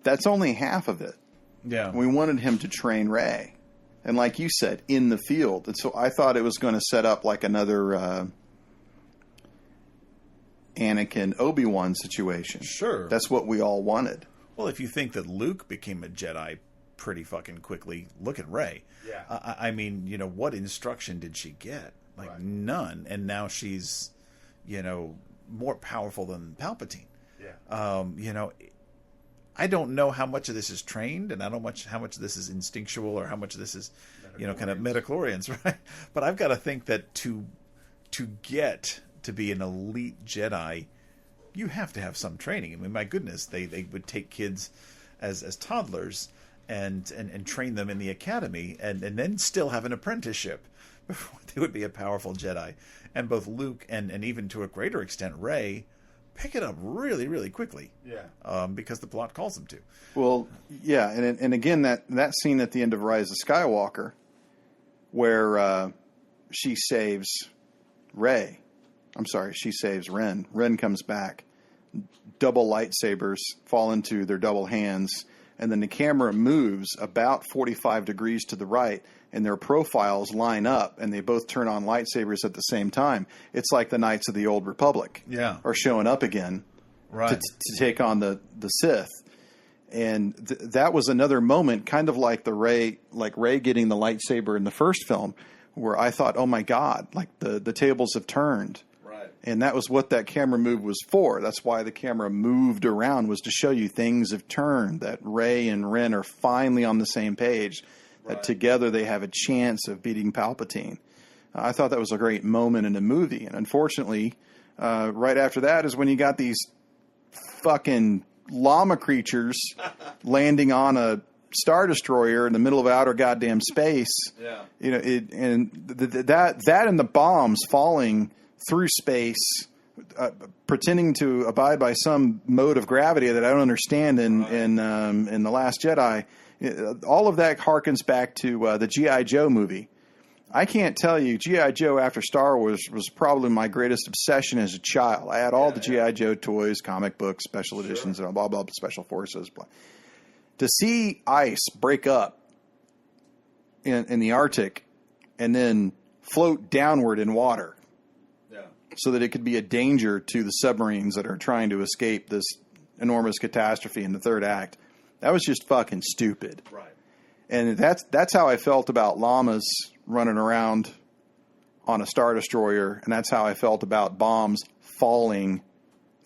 that's only half of it. Yeah, we wanted him to train Rey. And like you said, in the field. And so I thought it was going to set up like another Anakin Obi-Wan situation. Sure. That's what we all wanted. Well, if you think that Luke became a Jedi pretty fucking quickly, look at Rey. Yeah. I mean, what instruction did she get? None. And now she's, more powerful than Palpatine. Yeah. I don't know how much of this is trained, and I don't know how much of this is instinctual, or how much of this is, kind of midichlorians, right? But I've got to think that to get to be an elite Jedi, you have to have some training. I mean, my goodness, they would take kids as toddlers and train them in the academy, and then still have an apprenticeship before they would be a powerful Jedi. And both Luke and even to a greater extent Rey pick it up really, really quickly. Yeah. Because the plot calls them to. Well, yeah, and again, that scene at the end of Rise of Skywalker, where she saves Rey. I'm sorry, she saves Ren. Ren comes back, double lightsabers fall into their double hands, and then the camera moves about 45 degrees to the right, and their profiles line up, and they both turn on lightsabers at the same time. It's like the Knights of the Old Republic are showing up again to take on the Sith. And that was another moment, kind of like Rey getting the lightsaber in the first film, where I thought, oh my God, like the tables have turned. Right. And that was what that camera move was for. That's why the camera moved around, was to show you things have turned, that Rey and Ren are finally on the same page, that together they have a chance of beating Palpatine. I thought that was a great moment in the movie. And unfortunately, right after that is when you got these fucking llama creatures landing on a Star Destroyer in the middle of outer goddamn space. Yeah. You know, that and the bombs falling through space, pretending to abide by some mode of gravity that I don't understand in The Last Jedi. All of that harkens back to the G.I. Joe movie. I can't tell you, G.I. Joe after Star Wars was probably my greatest obsession as a child. I had all the G.I. Joe toys, comic books, special editions, and blah, blah, blah, special forces. Blah. To see ice break up in the Arctic and then float downward in water so that it could be a danger to the submarines that are trying to escape this enormous catastrophe in the third act, that was just fucking stupid. Right. And that's how I felt about llamas running around on a Star Destroyer, and that's how I felt about bombs falling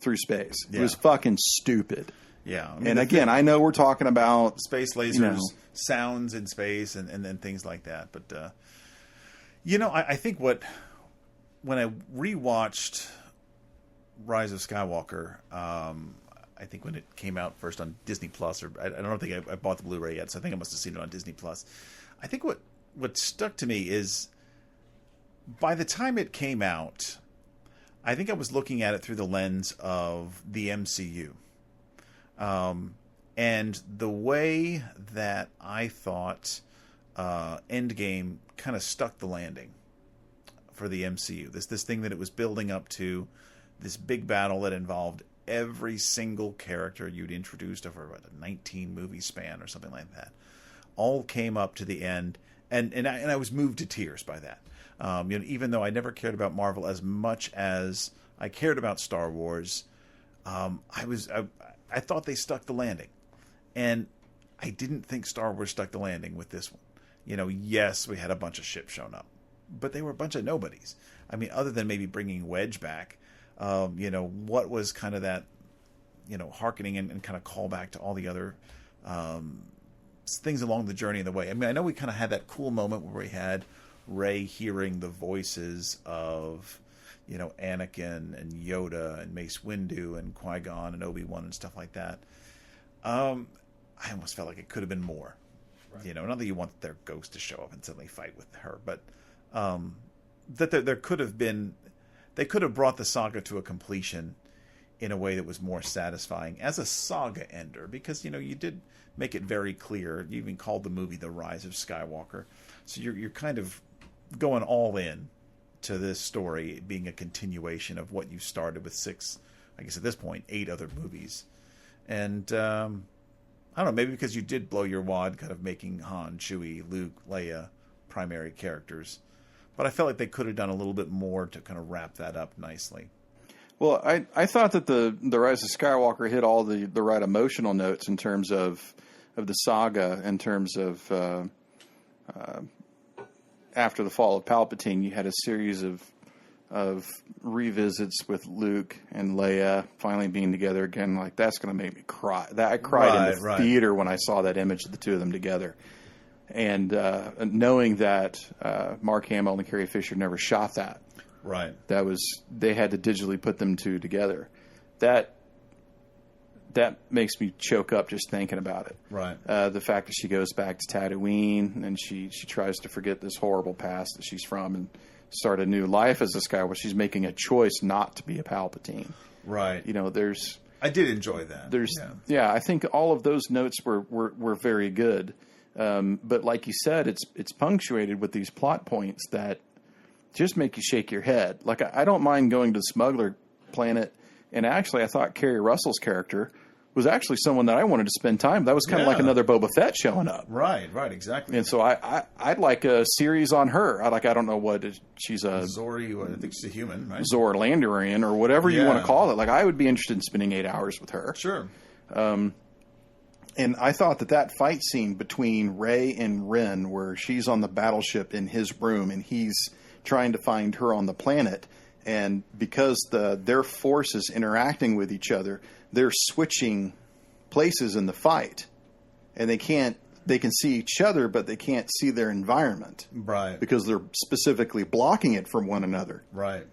through space. Yeah. It was fucking stupid. Yeah. I mean, and again, I know we're talking about space lasers, sounds in space, and then things like that. But, I think when I rewatched Rise of Skywalker, I think when it came out first on Disney Plus, or I don't think I bought the Blu-ray yet, so I think I must have seen it on Disney Plus. I think what stuck to me is, by the time it came out, I think I was looking at it through the lens of the MCU. And the way that I thought Endgame kind of stuck the landing for the MCU. This thing that it was building up to, this big battle that involved every single character you'd introduced over a 19-movie span or something like that, all came up to the end, and I was moved to tears by that. Even though I never cared about Marvel as much as I cared about Star Wars, I thought they stuck the landing, and I didn't think Star Wars stuck the landing with this one. Yes, we had a bunch of ships showing up, but they were a bunch of nobodies. I mean, other than maybe bringing Wedge back. What was kind of that, hearkening and kind of callback to all the other things along the journey and the way. I mean, I know we kind of had that cool moment where we had Rey hearing the voices of, Anakin and Yoda and Mace Windu and Qui-Gon and Obi-Wan and stuff like that. I almost felt like it could have been more. Right. Not that you want their ghost to show up and suddenly fight with her, but that there could have been. They could have brought the saga to a completion in a way that was more satisfying as a saga ender, because you did make it very clear. You even called the movie The Rise of Skywalker, so you're kind of going all in to this story being a continuation of what you started with 6, I guess at this point 8 other movies. And I don't know, maybe because you did blow your wad, kind of making Han, Chewie, Luke, Leia primary characters. But I felt like they could have done a little bit more to kind of wrap that up nicely. Well, I thought that the Rise of Skywalker hit all the right emotional notes in terms of the saga, in terms of after the fall of Palpatine, you had a series of revisits with Luke and Leia finally being together again. Like, that's going to make me cry. I cried in the theater when I saw that image of the two of them together. And knowing that Mark Hamill and Carrie Fisher never shot that, they had to digitally put them two together. That makes me choke up just thinking about it. Right. The fact that she goes back to Tatooine and she tries to forget this horrible past that she's from and start a new life as a Skywalker. She's making a choice not to be a Palpatine. Right. I did enjoy that. I think all of those notes were very good. But like you said, it's punctuated with these plot points that just make you shake your head. Like, I don't mind going to the smuggler planet And actually, I thought Kerry Russell's character was actually someone that I wanted to spend time with. That was kind of like another Boba Fett showing up. Right, exactly. And so I'd like a series on her. I don't know what she's a Zori, I think she's a human, right? Zorlandarian or whatever you want to call it. Like, I would be interested in spending 8 hours with her. Sure. And I thought that fight scene between Rey and Ren, where she's on the battleship in his room and he's trying to find her on the planet, and because their forces interacting with each other, they're switching places in the fight, and they can see each other, but they can't see their environment. Right. Because they're specifically blocking it from one another. Right.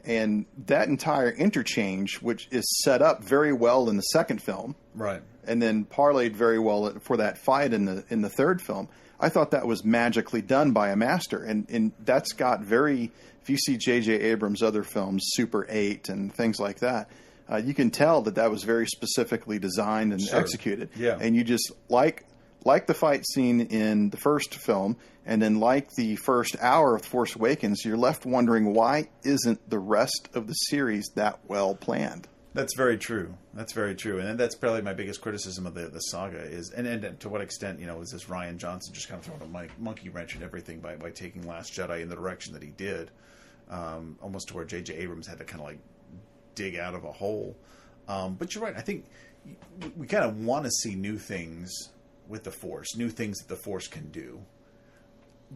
And that entire interchange, which is set up very well in the second film. Right. And then parlayed very well for that fight in the third film. I thought that was magically done by a master. And that's got if you see J.J. Abrams' other films, Super 8 and things like that, you can tell that was very specifically designed and executed. Yeah. And you just like the fight scene in the first film, and then like the first hour of Force Awakens, you're left wondering, why isn't the rest of the series that well planned? That's very true. And that's probably my biggest criticism of the saga is, and to what extent, is this Rian Johnson just kind of throwing a monkey wrench in everything by taking Last Jedi in the direction that he did, almost to where J.J. Abrams had to kind of like dig out of a hole. But you're right. I think we kind of want to see new things with the Force, new things that the Force can do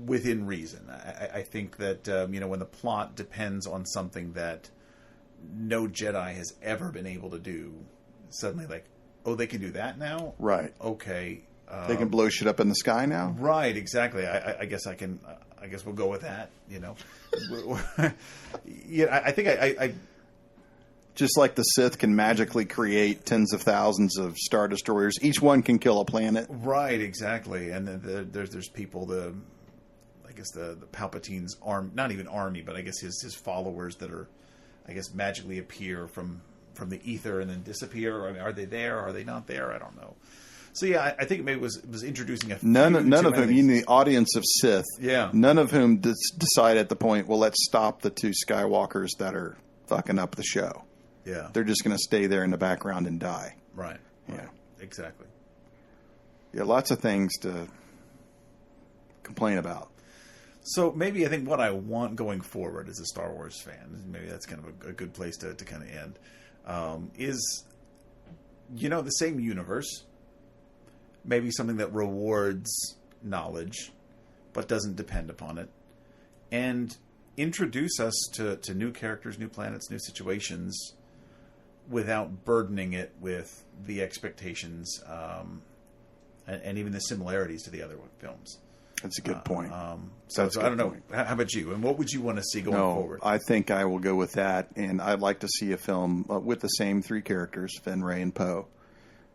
within reason. I think that, when the plot depends on something that no Jedi has ever been able to do, suddenly like, oh, they can do that now? Right. Okay. They can blow shit up in the sky now? Right, exactly. I guess I guess we'll go with that, Yeah, I think I just like the Sith can magically create tens of thousands of Star Destroyers. Each one can kill a planet. Right, exactly. And then there's people, I guess the Palpatine's not even army, but I guess his followers that are, I guess, magically appear from the ether and then disappear. I mean, are they there? Are they not there? I don't know. So yeah, I think maybe it was introducing a none of whom, in the audience of Sith, none of whom decide at the point, well, let's stop the two Skywalkers that are fucking up the show. Yeah. They're just going to stay there in the background and die. Right. Yeah. Exactly. Yeah, lots of things to complain about. So maybe I think what I want going forward as a Star Wars fan, maybe that's kind of a good place to kind of end, is, the same universe, maybe something that rewards knowledge but doesn't depend upon it, and introduce us to new characters, new planets, new situations, without burdening it with the expectations and even the similarities to the other films. That's a good point. So I don't know. How about you? And what would you want to see going forward? I think I will go with that, and I'd like to see a film with the same three characters, Finn, Rey, and Poe.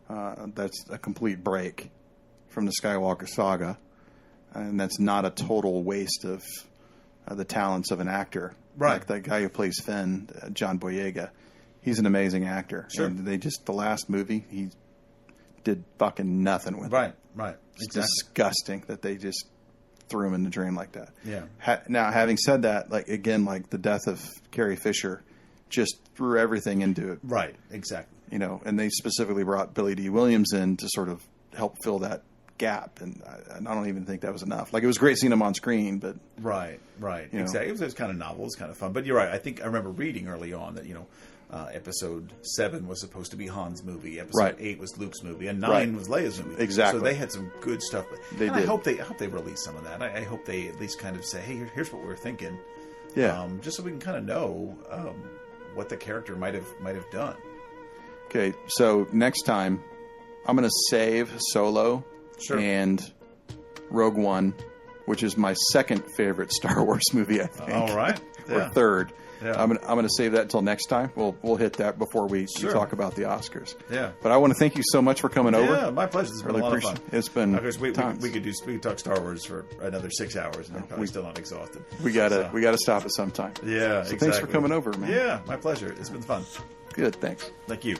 That's a complete break from the Skywalker saga, and that's not a total waste of the talents of an actor. Right. Like that guy who plays Finn, John Boyega. He's an amazing actor. Sure. And the last movie, he did fucking nothing with it. Right. It's disgusting that they just threw him in the drain like that. Yeah. Now, having said that, like the death of Carrie Fisher just threw everything into it. Right, exactly. And they specifically brought Billy D. Williams in to sort of help fill that gap, and I don't even think that was enough. Like, it was great seeing him on screen, but... Right, exactly. It was kind of novel, it was kind of fun. But you're right, I remember reading early on that, Episode 7 was supposed to be Han's movie. Episode 8 was Luke's movie, and 9 was Leia's movie. Exactly. So they had some good stuff. They did. I hope they release some of that. I hope they at least kind of say, "Hey, here's what we're thinking." Yeah. Just so we can kind of know what the character might have done. Okay, so next time I'm going to save Solo and Rogue One, which is my second favorite Star Wars movie, I think. All right. Or third. Yeah. I'm going to save that until next time. We'll hit that before we talk about the Oscars. Yeah. But I want to thank you so much for coming over. Yeah, my pleasure. It's been a lot of fun. It's been we could talk Star Wars for another 6 hours, and I'm probably still not exhausted. We gotta stop at some time. Yeah. So thanks for coming over, man. Yeah, my pleasure. It's been fun. Good. Thanks. Thank you.